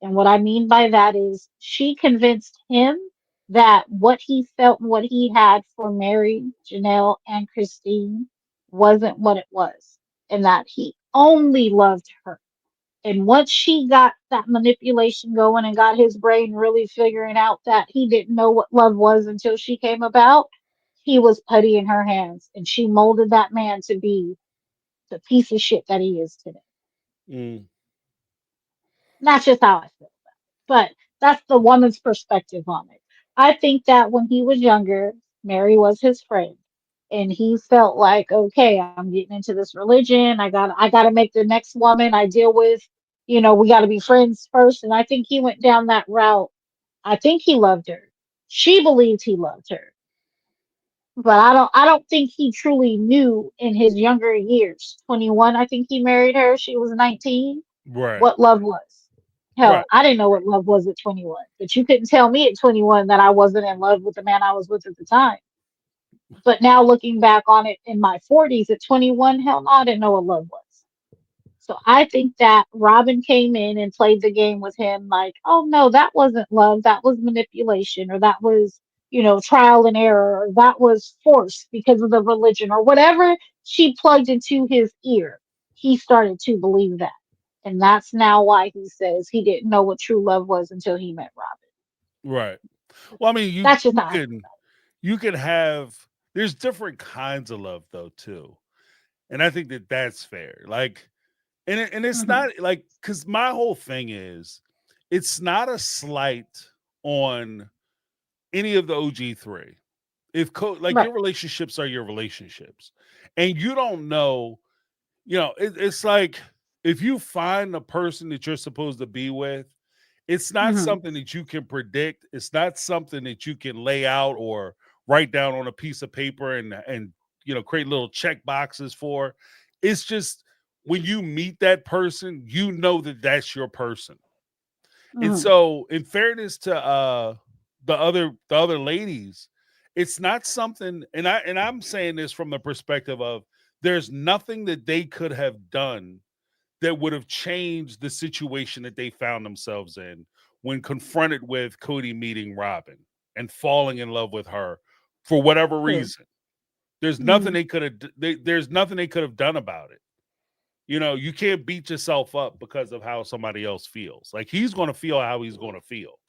And what I mean by that is she convinced him that what he felt and what he had for Mary, Janelle, and Christine wasn't what it was, and that he only loved her. And once she got that manipulation going and got his brain really figuring out that he didn't know what love was until she came about, he was putty in her hands. And she molded that man to be the piece of shit that he is today. Mm, That's just how I feel. But that's the woman's perspective on it. I think that when he was younger, Mary was his friend. And he felt like, okay, I'm getting into this religion. I gotta make the next woman I deal with, we gotta be friends first. And I think he went down that route. I think he loved her. She believed he loved her. But I don't think he truly knew in his younger years. 21, I think he married her. She was 19, right. what love was. Right. Hell, I didn't know what love was at 21, but you couldn't tell me at 21 that I wasn't in love with the man I was with at the time. But now looking back on it in my 40s at 21, hell no, I didn't know what love was. So I think that Robin came in and played the game with him like, oh no, that wasn't love. That was manipulation, or that was, trial and error, or that was force because of the religion, or whatever she plugged into his ear. He started to believe that. And that's now why he says he didn't know what true love was until he met Robin. Right. Well, I mean, That's just how I feel. you can have there's different kinds of love though too, and I think that that's fair. Like, and it's Hmm. not like because my whole thing is, it's not a slight on any of the OG3. If like Right. your relationships are your relationships, and you don't know, it's like if you find the person that you're supposed to be with, it's not Hmm. something that you can predict. It's not something that you can lay out or write down on a piece of paper and create little check boxes for. It's just when you meet that person, you know that that's your person. And Hmm. so, in fairness to the other ladies, it's not something. And I'm saying this from the perspective of there's nothing that they could have done that would have changed the situation that they found themselves in when confronted with Cody meeting Robin and falling in love with her for whatever True. reason. There's nothing Hmm. they could have. There's nothing they could have done about it. You can't beat yourself up because of how somebody else feels. Like he's going to feel how he's going to feel.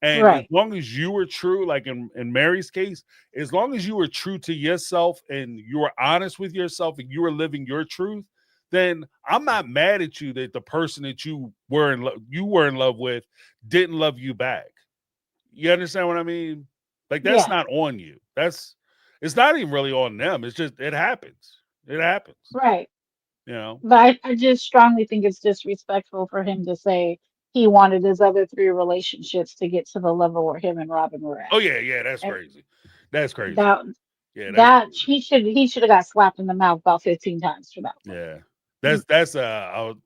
And as Right. long as you were true, like in Mary's case, as long as you were true to yourself and you were honest with yourself and you were living your truth, then I'm not mad at you that the person that you were in love with didn't love you back. You understand what I mean? Like that's Yeah. not on you. It's not even really on them. It's just it happens. It happens. Right. You know. But I just strongly think it's disrespectful for him to say he wanted his other three relationships to get to the level where him and Robin were Oh at. yeah, yeah, that's And crazy. That's crazy. that Yeah, that's that crazy. he should have got slapped in the mouth about 15 times for that one. Yeah. That's I'll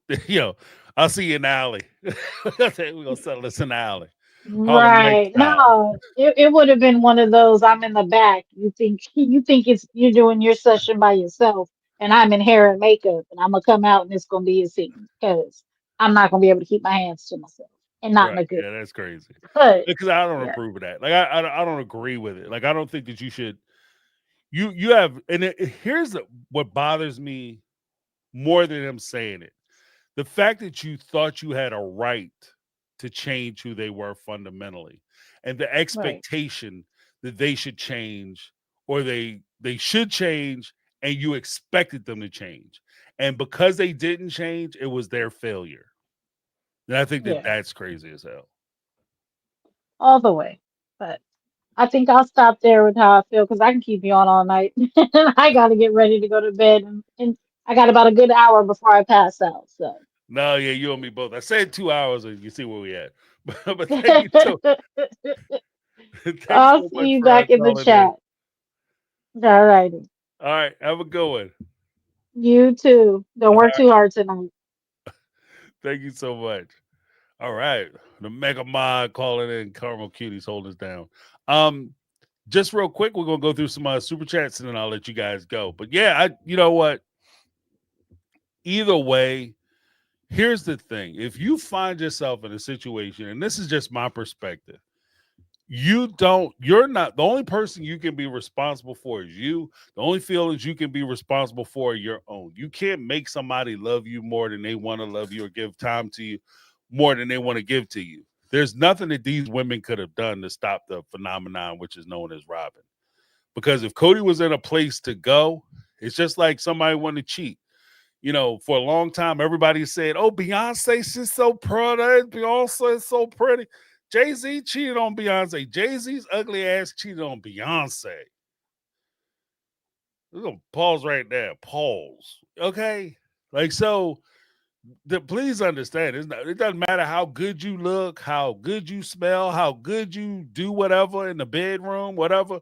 I'll see you in the alley. We're gonna settle this in the alley. Harlem Lake Right. style. No, it would have been one of those, I'm in the back. You think it's you're doing your session by yourself and I'm in hair and makeup and I'm gonna come out and it's gonna be a scene because I'm not gonna be able to keep my hands to myself and not in Right. a good Yeah, way. that's crazy. But Because I don't yeah, approve of that. Like I don't agree with it. Like I don't think that you should you have here's what bothers me more than him saying it. The fact that you thought you had a right to change who they were fundamentally and the right. expectation that they should change or they should change and you expected them to change, and because they didn't change it was their failure. And I think that Yeah, that's crazy as hell. all the way. But I think I'll stop there with how I feel because I can keep you on all night. And I gotta get ready to go to bed and I got about a good hour before I pass out. So No, yeah, you and me both. I said 2 hours and you see where we at. But thank you so thanks I'll so see much you for back in the calling in. chat. All righty. All right, have a good one. You too. Don't All work right, too hard tonight. thank you so much. All right. The Mega Mod calling in. Caramel Cuties holding us down. Um, just real quick, we're gonna go through some super chats and then I'll let you guys go. But yeah, you know what? Either way, here's the thing. If you find yourself in a situation, and this is just my perspective, you're not the only person you can be responsible for is you. The only feelings you can be responsible for are your own. You can't make somebody love you more than they want to love you or give time to you more than they want to give to you. There's nothing that these women could have done to stop the phenomenon which is known as Robin. Because if Cody was in a place to go, it's just like somebody wanted to cheat. For a long time, everybody said, "Oh, Beyonce, she's so pretty. Beyonce is so pretty." Jay-Z cheated on Beyonce. Jay-Z's ugly ass cheated on Beyonce. We're gonna pause right there. Pause. Okay. Like so, please understand. It doesn't matter how good you look, how good you smell, how good you do whatever in the bedroom, whatever.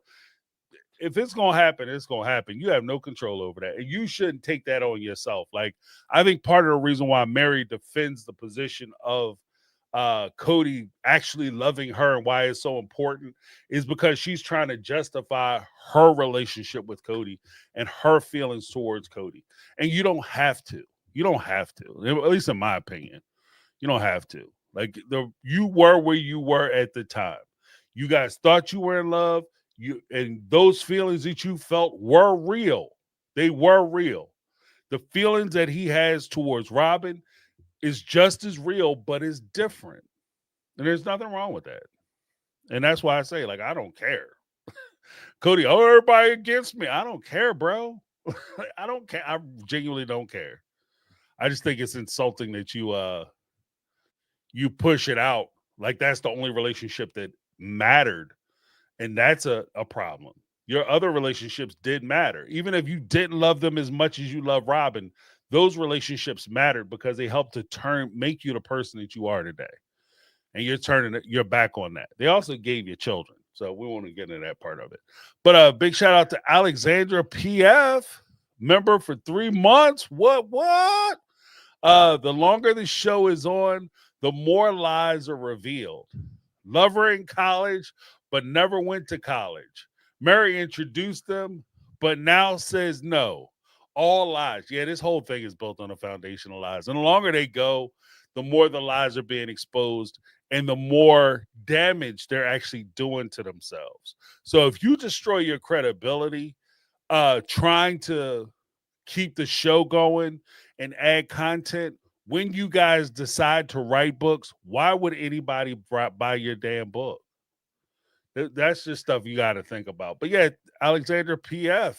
If it's gonna happen, it's gonna happen. You have no control over that, and you shouldn't take that on yourself. Like I think part of the reason why Mary defends the position of Cody actually loving her and why it's so important is because she's trying to justify her relationship with Cody and her feelings towards Cody. And you don't have to. You don't have to. At least in my opinion, you don't have to. Like you were where you were at the time. You guys thought you were in love. And those feelings that you felt were real. They were real. The feelings that he has towards Robin is just as real, but it's different. And there's nothing wrong with that. And that's why I say, like, I don't care. Cody, oh, everybody against me. I don't care, bro. I don't care. I genuinely don't care. I just think it's insulting that you push it out like that's the only relationship that mattered, and that's a problem. Your other relationships did matter, even if you didn't love them as much as you love Robin. those relationships mattered because they helped to make you the person that you are today. And you're turning your back on that. They also gave you children. So we won't get into that part of it. But big shout out to Alexandra PF, member for 3 months. What? The longer the show is on, the more lies are revealed. Love her in college, but never went to college. Mary introduced them, but now says no. All lies. Yeah, this whole thing is built on a foundation of lies. And the longer they go, the more the lies are being exposed and the more damage they're actually doing to themselves. So if you destroy your credibility, trying to keep the show going and add content, when you guys decide to write books, why would anybody buy your damn book? That's just stuff you got to think about. But yeah, Alexander PF,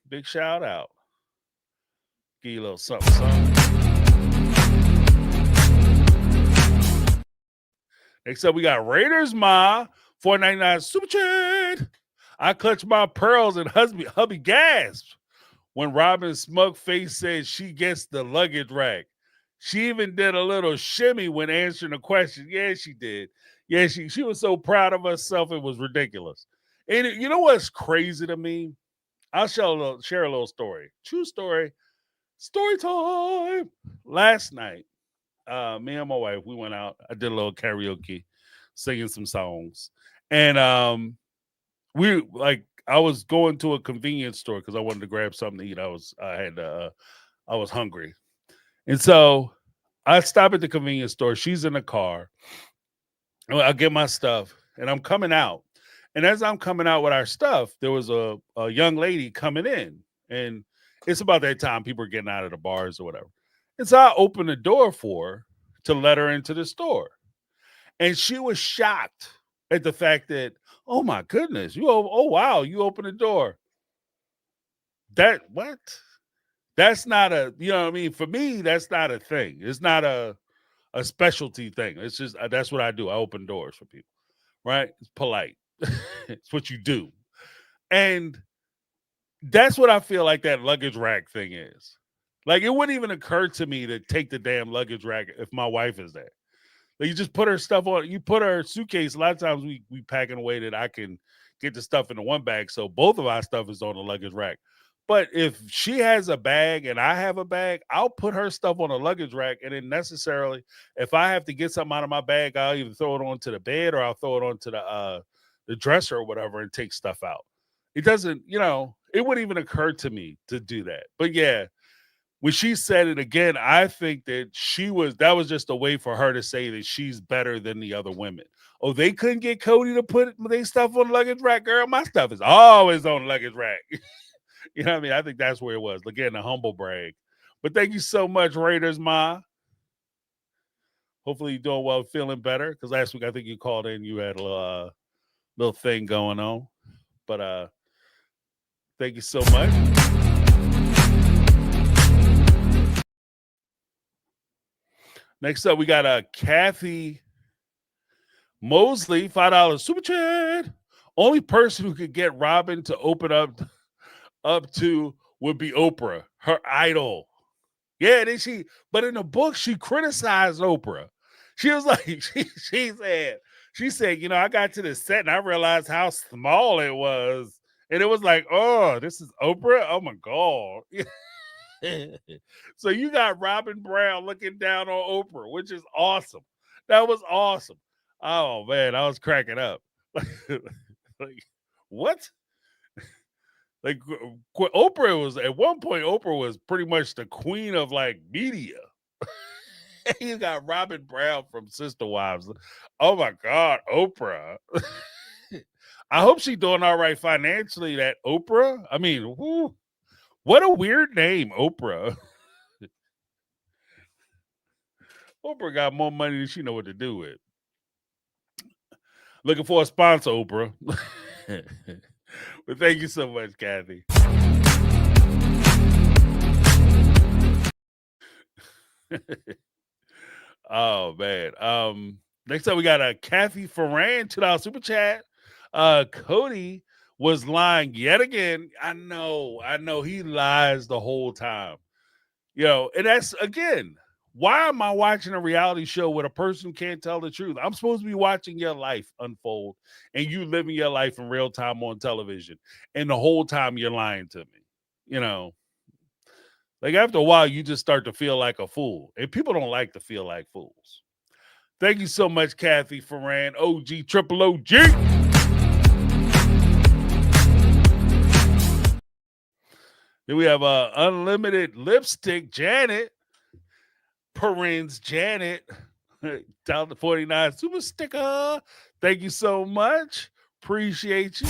big shout out. Give you a little something. Next up, we got Raiders Ma, $4.99 super chat. I clutch my pearls and hubby gasped when Robin's smug face said she gets the luggage rack. She even did a little shimmy when answering the question. Yeah, she did. Yeah, she was so proud of herself, it was ridiculous. And you know what's crazy to me? I'll share a little story. True story. Story time. Last night, me and my wife, we went out. I did a little karaoke, singing some songs. And I was going to a convenience store because I wanted to grab something to eat. I was hungry. And so I stop at the convenience store. She's in the car. I get my stuff and I'm coming out. And as I'm coming out with our stuff, there was a young lady coming in. And it's about that time people are getting out of the bars or whatever. And so I opened the door for her to let her into the store. And she was shocked at the fact that, oh my goodness, oh wow, you opened the door. That's not a, you know what I mean? For me, that's not a thing. It's not a specialty thing. It's just, that's what I do. I open doors for people, right? It's polite. It's what you do. And that's what I feel like that luggage rack thing is. Like, it wouldn't even occur to me to take the damn luggage rack if my wife is there. Like, you just put her stuff on. You put her suitcase. A lot of times we pack in a way that I can get the stuff into one bag. So both of our stuff is on the luggage rack. But if she has a bag and I have a bag, I'll put her stuff on a luggage rack. And then necessarily, if I have to get something out of my bag, I'll either throw it onto the bed or I'll throw it onto the dresser or whatever and take stuff out. It doesn't, it wouldn't even occur to me to do that. But yeah, when she said it again, I think that that was just a way for her to say that she's better than the other women. Oh, they couldn't get Cody to put their stuff on the luggage rack? Girl, my stuff is always on the luggage rack. You know what I mean? I think that's where it was. Again, a humble brag. But thank you so much, Raiders Ma. Hopefully you're doing well, feeling better. Because last week I think you called in, you had a little thing going on. But thank you so much. Next up, we got Kathy Mosley, $5 super chat. Only person who could get Robin to open up to would be Oprah, her idol. Yeah, but in the book, she criticized Oprah. She was like, she said, I got to the set and I realized how small it was. And it was like, oh, this is Oprah? Oh my God. So you got Robin Brown looking down on Oprah, which is awesome. That was awesome. Oh man, I was cracking up. Like, what? Like, Oprah was at one point. Oprah was pretty much the queen of like media. You got Robin Brown from Sister Wives. Oh my God, Oprah. I hope she's doing all right financially. That Oprah. I mean, what a weird name, Oprah. Oprah got more money than she know what to do with. Looking for a sponsor, Oprah. But thank you so much, Kathy. Oh man. Next up we got Kathy Ferran, $2 super chat. Cody, was lying yet again. I know he lies the whole time. And that's again, why am I watching a reality show with a person who can't tell the truth? I'm supposed to be watching your life unfold and you living your life in real time on television. And the whole time you're lying to me. You know, like after a while, you just start to feel like a fool. And people don't like to feel like fools. Thank you so much, Kathy Ferran, OG, Triple OG. Then we have Unlimited Lipstick, Janet. Perrins, Janet. Down to 49 Super Sticker. Thank you so much. Appreciate you.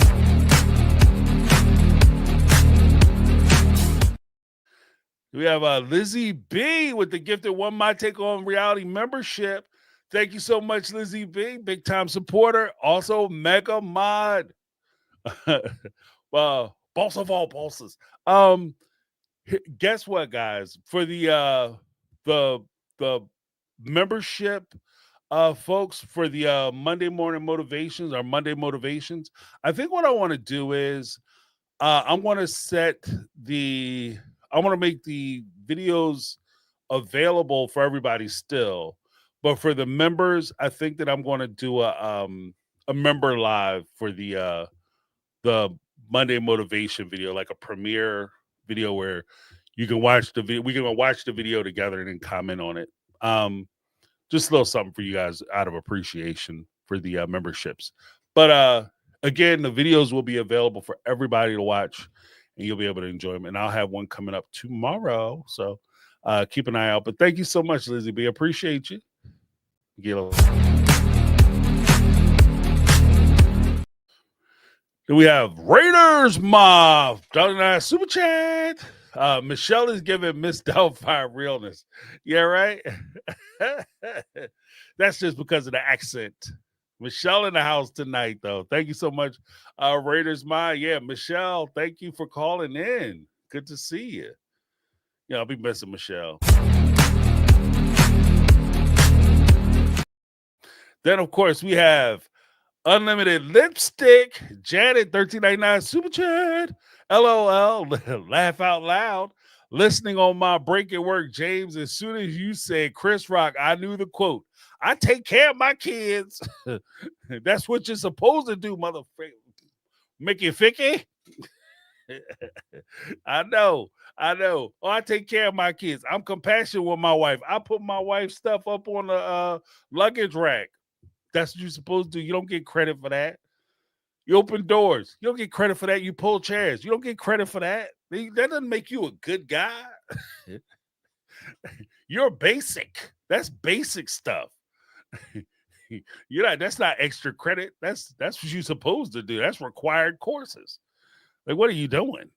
We have Lizzie B with the gifted One My Take on Reality membership. Thank you so much, Lizzie B. Big time supporter. Also, mega mod. Boss of all bosses. Guess what, guys? For the membership folks, for the Monday morning motivations or Monday motivations, I think what I want to do is I'm going to make the videos available for everybody still, but for the members, I think that I'm going to do a member live for the Monday motivation video, like a premiere video where you can watch the video. We can watch the video together and then comment on it. Just a little something for you guys out of appreciation for the memberships. But again, the videos will be available for everybody to watch, and you'll be able to enjoy them. And I'll have one coming up tomorrow, so keep an eye out. But thank you so much, Lizzie B. Appreciate you. Then we have Raiders Mob, $1 super chat. Michelle is giving Miss Doubtfire realness. Yeah, right? That's just because of the accent. Michelle in the house tonight, though. Thank you so much, Raiders Mob. Yeah, Michelle, thank you for calling in. Good to see you. Yeah, I'll be missing Michelle. Then, of course, we have Unlimited Lipstick, Janet, 1399 Super Chat, LOL, laugh out loud. Listening on my break at work, James, as soon as you said Chris Rock, I knew the quote. I take care of my kids. That's what you're supposed to do, motherfucker. Mickey Ficky. I know. Oh, I take care of my kids. I'm compassionate with my wife. I put my wife's stuff up on the luggage rack. That's what you're supposed to do. You don't get credit for that. You open doors. You don't get credit for that. You pull chairs. You don't get credit for that. That doesn't make you a good guy. You're basic. That's basic stuff. That's not extra credit. That's what you're supposed to do. That's required courses. Like, what are you doing?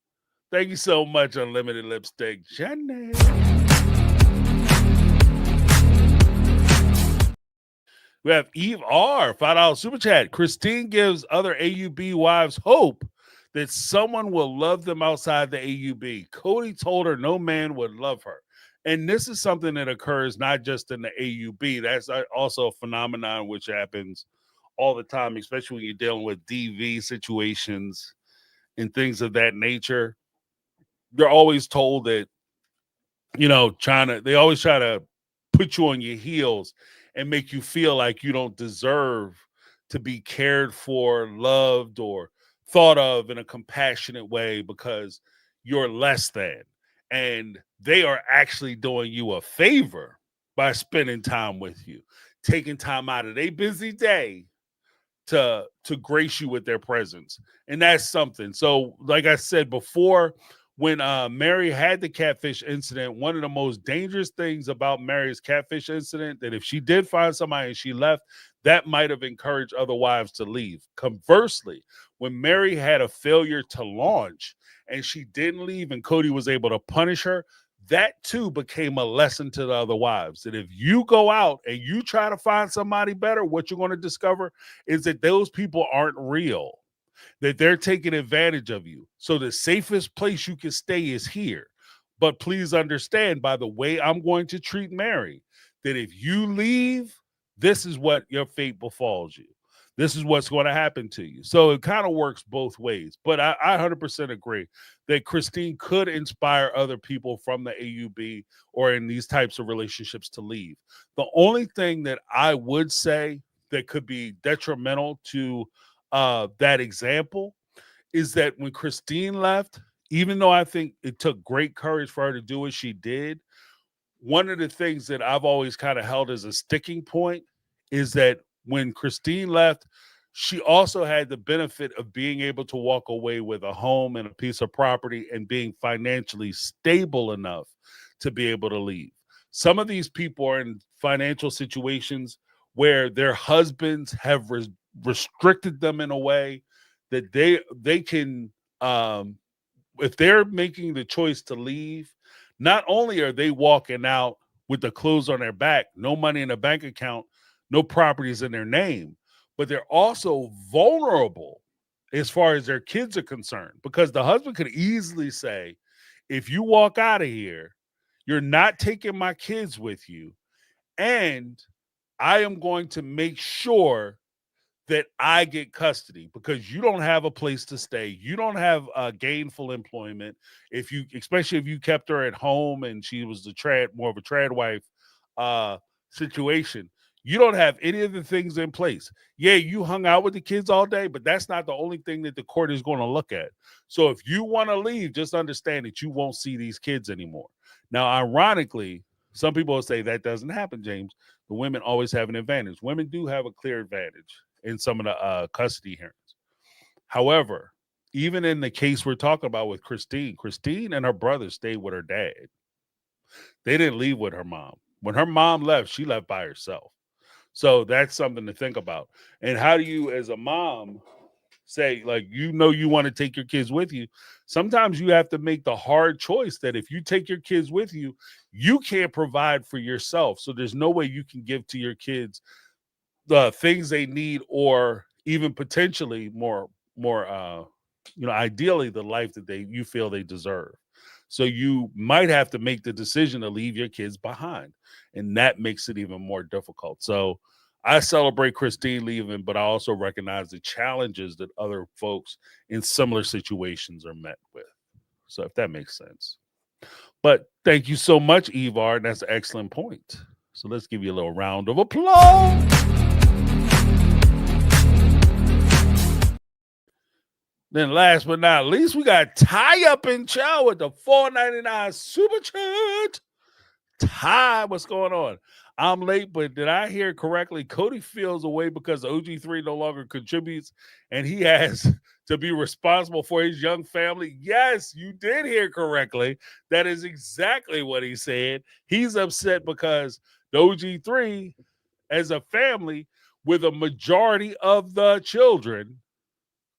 Thank you so much, Unlimited Lipstick, Jenny. We have Eve R, $5 super chat. Christine gives other AUB wives hope that someone will love them outside the AUB. Cody told her no man would love her. And this is something that occurs not just in the AUB. That's also a phenomenon which happens all the time, especially when you're dealing with DV situations and things of that nature. They're always told that, they always try to put you on your heels and make you feel like you don't deserve to be cared for, loved, or thought of in a compassionate way because you're less than. And they are actually doing you a favor by spending time with you, taking time out of their busy day to grace you with their presence. And that's something. So, like I said before, when Mary had the catfish incident, one of the most dangerous things about Mary's catfish incident, that if she did find somebody and she left, that might have encouraged other wives to leave. Conversely, when Mary had a failure to launch and she didn't leave and Cody was able to punish her, that too became a lesson to the other wives. That if you go out and you try to find somebody better, what you're going to discover is that those people aren't real, that they're taking advantage of you. So the safest place you can stay is here. But please understand, by the way I'm going to treat Mary, that if you leave, this is what your fate befalls you. This is what's going to happen to you. So it kind of works both ways. But I 100% agree that Christine could inspire other people from the AUB or in these types of relationships to leave. The only thing that I would say that could be detrimental to that example is that when Christine left, even though I think it took great courage for her to do what she did, one of the things that I've always kind of held as a sticking point is that when Christine left, she also had the benefit of being able to walk away with a home and a piece of property and being financially stable enough to be able to leave. Some of these people are in financial situations where their husbands have restricted them in a way that they can if they're making the choice to leave, not only are they walking out with the clothes on their back, no money in a bank account, no properties in their name, but they're also vulnerable as far as their kids are concerned because the husband could easily say, if you walk out of here, you're not taking my kids with you, and I am going to make sure that I get custody because you don't have a place to stay. You don't have gainful employment. If you, especially if you kept her at home and she was more of a trad wife situation, you don't have any of the things in place. Yeah, you hung out with the kids all day, but that's not the only thing that the court is going to look at. So if you want to leave, just understand that you won't see these kids anymore. Now, ironically, some people will say that doesn't happen, James. The women always have an advantage. Women do have a clear advantage in some of the custody hearings. However, even in the case we're talking about with Christine and her brother stayed with her dad. They didn't leave with her mom. When her mom left, she left by herself. So that's something to think about. And how do you, as a mom, say, like, you want to take your kids with you? Sometimes you have to make the hard choice that if you take your kids with you, you can't provide for yourself. So there's no way you can give to your kids the things they need, or even potentially more ideally the life that you feel they deserve. So you might have to make the decision to leave your kids behind, and that makes it even more difficult. So I celebrate Christine leaving, but I also recognize the challenges that other folks in similar situations are met with. So if that makes sense. But thank you so much, Evar. And that's an excellent point. So let's give you a little round of applause. Then last but not least, we got Ty up in chow with the $4.99 super chat. Ty, what's going on? I'm late, but did I hear correctly? Cody feels away because OG3 no longer contributes and he has to be responsible for his young family. Yes, you did hear correctly. That is exactly what he said. He's upset because the OG3, as a family with a majority of the children,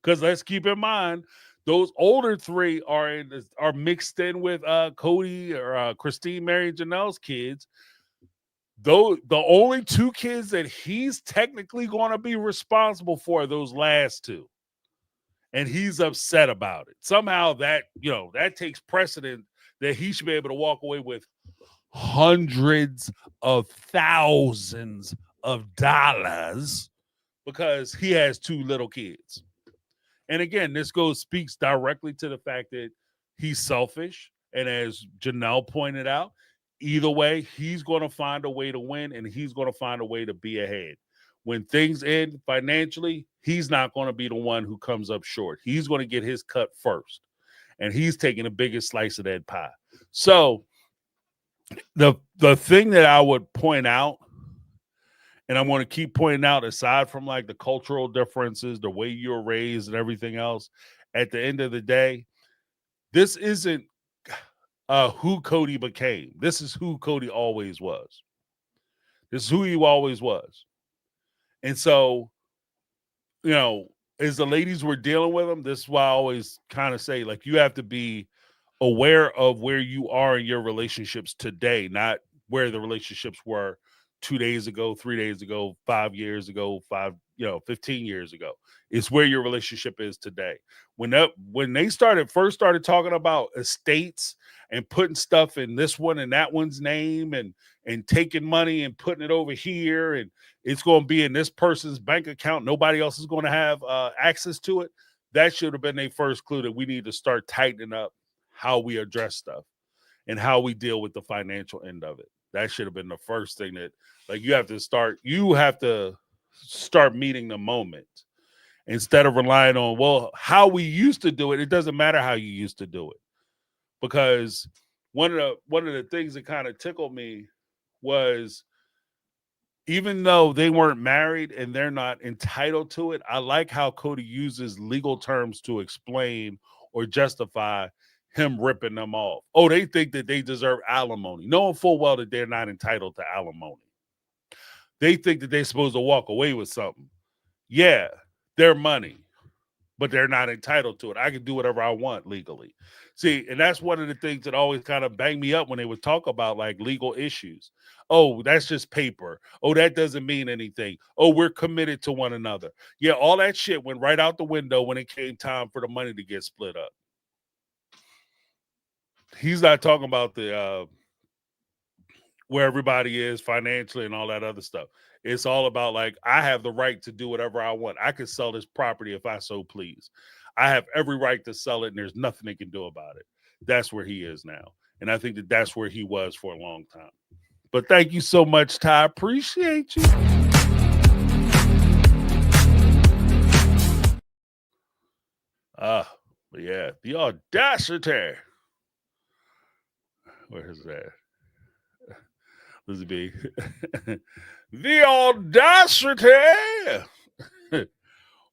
because let's keep in mind, those older three are mixed in with Cody or Christine, Mary, and Janelle's kids. Though the only two kids that he's technically going to be responsible for are those last two, and he's upset about it. Somehow that that takes precedent that he should be able to walk away with hundreds of thousands of dollars because he has two little kids. And again, this speaks directly to the fact that he's selfish. And as Janelle pointed out, either way, he's going to find a way to win and he's going to find a way to be ahead. When things end financially, he's not going to be the one who comes up short. He's going to get his cut first. And he's taking the biggest slice of that pie. So the thing that I would point out, and I'm going to keep pointing out, aside from like the cultural differences, the way you're raised and everything else, at the end of the day, this isn't who Cody became. This is who Cody always was. This is who he always was. And so, as the ladies were dealing with him, this is why I always kind of say, like, you have to be aware of where you are in your relationships today, not where the relationships were 2 days ago, 3 days ago, 5 years ago, 15 years ago. It's where your relationship is today. When they first started talking about estates and putting stuff in this one and that one's name and taking money and putting it over here, and it's going to be in this person's bank account, nobody else is going to have access to it. That should have been their first clue that we need to start tightening up how we address stuff and how we deal with the financial end of it. That should have been the first thing that, like, you have to start meeting the moment instead of relying on, well, how we used to do it. It doesn't matter how you used to do it, because one of the things that kind of tickled me was, even though they weren't married and they're not entitled to it, I like how Cody uses legal terms to explain or justify him ripping them off. Oh, they think that they deserve alimony, knowing full well that they're not entitled to alimony. They think that they're supposed to walk away with something. Yeah, their money, but they're not entitled to it. I can do whatever I want legally. See, and that's one of the things that always kind of bang me up when they would talk about like legal issues. Oh, that's just paper. Oh, that doesn't mean anything. Oh, we're committed to one another. Yeah, all that shit went right out the window when it came time for the money to get split up. He's not talking about the where everybody is financially and all that other stuff. It's all about, like, I have the right to do whatever I want. I can sell this property if I so please. I have every right to sell it, and there's nothing they can do about it. That's where he is now. And I think that that's where he was for a long time. But thank you so much, Ty. Appreciate you. But yeah, the audacity. Where is that? Lizzie B. The audacity.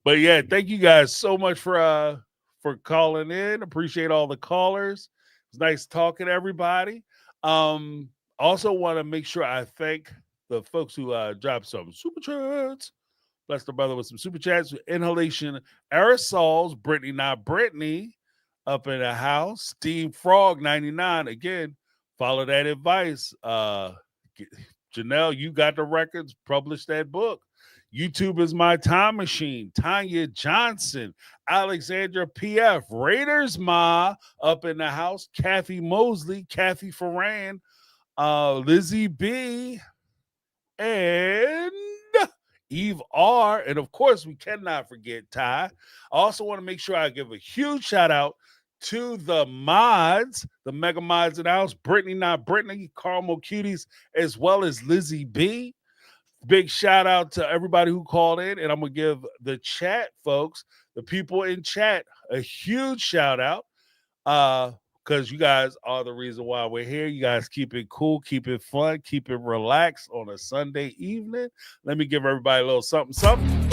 But yeah, thank you guys so much for calling in. Appreciate all the callers. It's nice talking to everybody. Also want to make sure I thank the folks who dropped some super chats. Bless the brother with some super chats. Inhalation Aerosols, Brittany Not Brittany, up in the house. Steam Frog 99. Again, follow that advice. Janelle, you got the records. Publish that book. YouTube is my time machine. Tanya Johnson, Alexandra PF, Raiders Ma up in the house. Kathy Mosley, Kathy Ferran, Lizzie B, and Eve R. And of course, we cannot forget Ty. I also want to make sure I give a huge shout out to the mods, the mega mods in the house, Brittany Not Brittany, Caramel Cuties, as well as Lizzie B. Big shout out to everybody who called in, and I'm going to give the chat folks, the people in chat, a huge shout out, because you guys are the reason why we're here. You guys keep it cool, keep it fun, keep it relaxed on a Sunday evening. Let me give everybody a little something, something.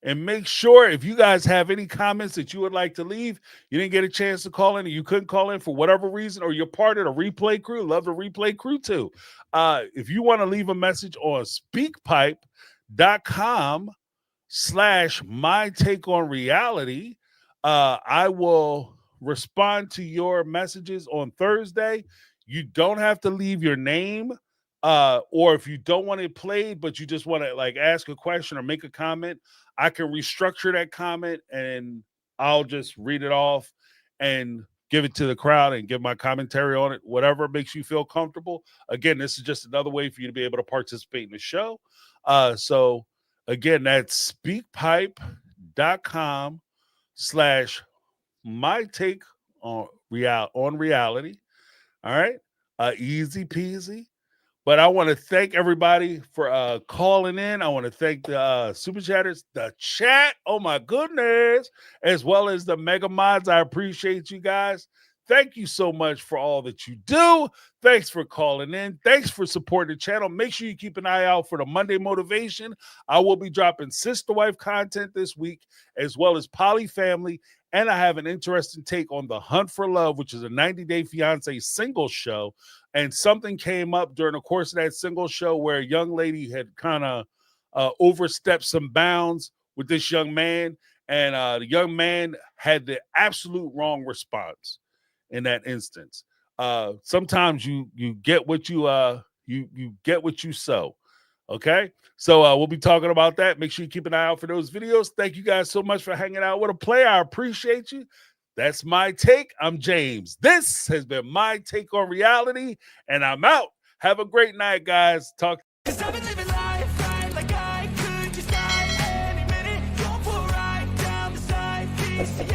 And make sure, if you guys have any comments that you would like to leave, you didn't get a chance to call in, or you couldn't call in for whatever reason, or you're part of the replay crew, love the replay crew too. If you want to leave a message on speakpipe.com/mytakeonreality, I will respond to your messages on Thursday. You don't have to leave your name. Or if you don't want it played, but you just want to like ask a question or make a comment, I can restructure that comment and I'll just read it off and give it to the crowd and give my commentary on it, whatever makes you feel comfortable. Again, this is just another way for you to be able to participate in the show. So again, that's speakpipe.com/mytakeonreality. All right. Easy peasy. But I want to thank everybody for calling in. I want to thank the super chatters, the chat. Oh my goodness, as well as the mega mods. I appreciate you guys. Thank you so much for all that you do. Thanks for calling in. Thanks for supporting the channel. Make sure you keep an eye out for the Monday motivation. I will be dropping sister wife content this week, as well as poly family. And I have an interesting take on The Hunt for Love, which is a 90-Day Fiancé single show. And something came up during the course of that single show where a young lady had kind of overstepped some bounds with this young man. And the young man had the absolute wrong response in that instance. Sometimes you get what you You get what you sow. Okay, so we'll be talking about that. Make sure you keep an eye out for those videos. Thank you guys so much for hanging out with a play. I appreciate you. That's my take. I'm James. This has been my take on reality, and I'm out. Have a great night, guys. Talk. 'Cause I've been living life right like I could just die any minute. Going for a ride down the side.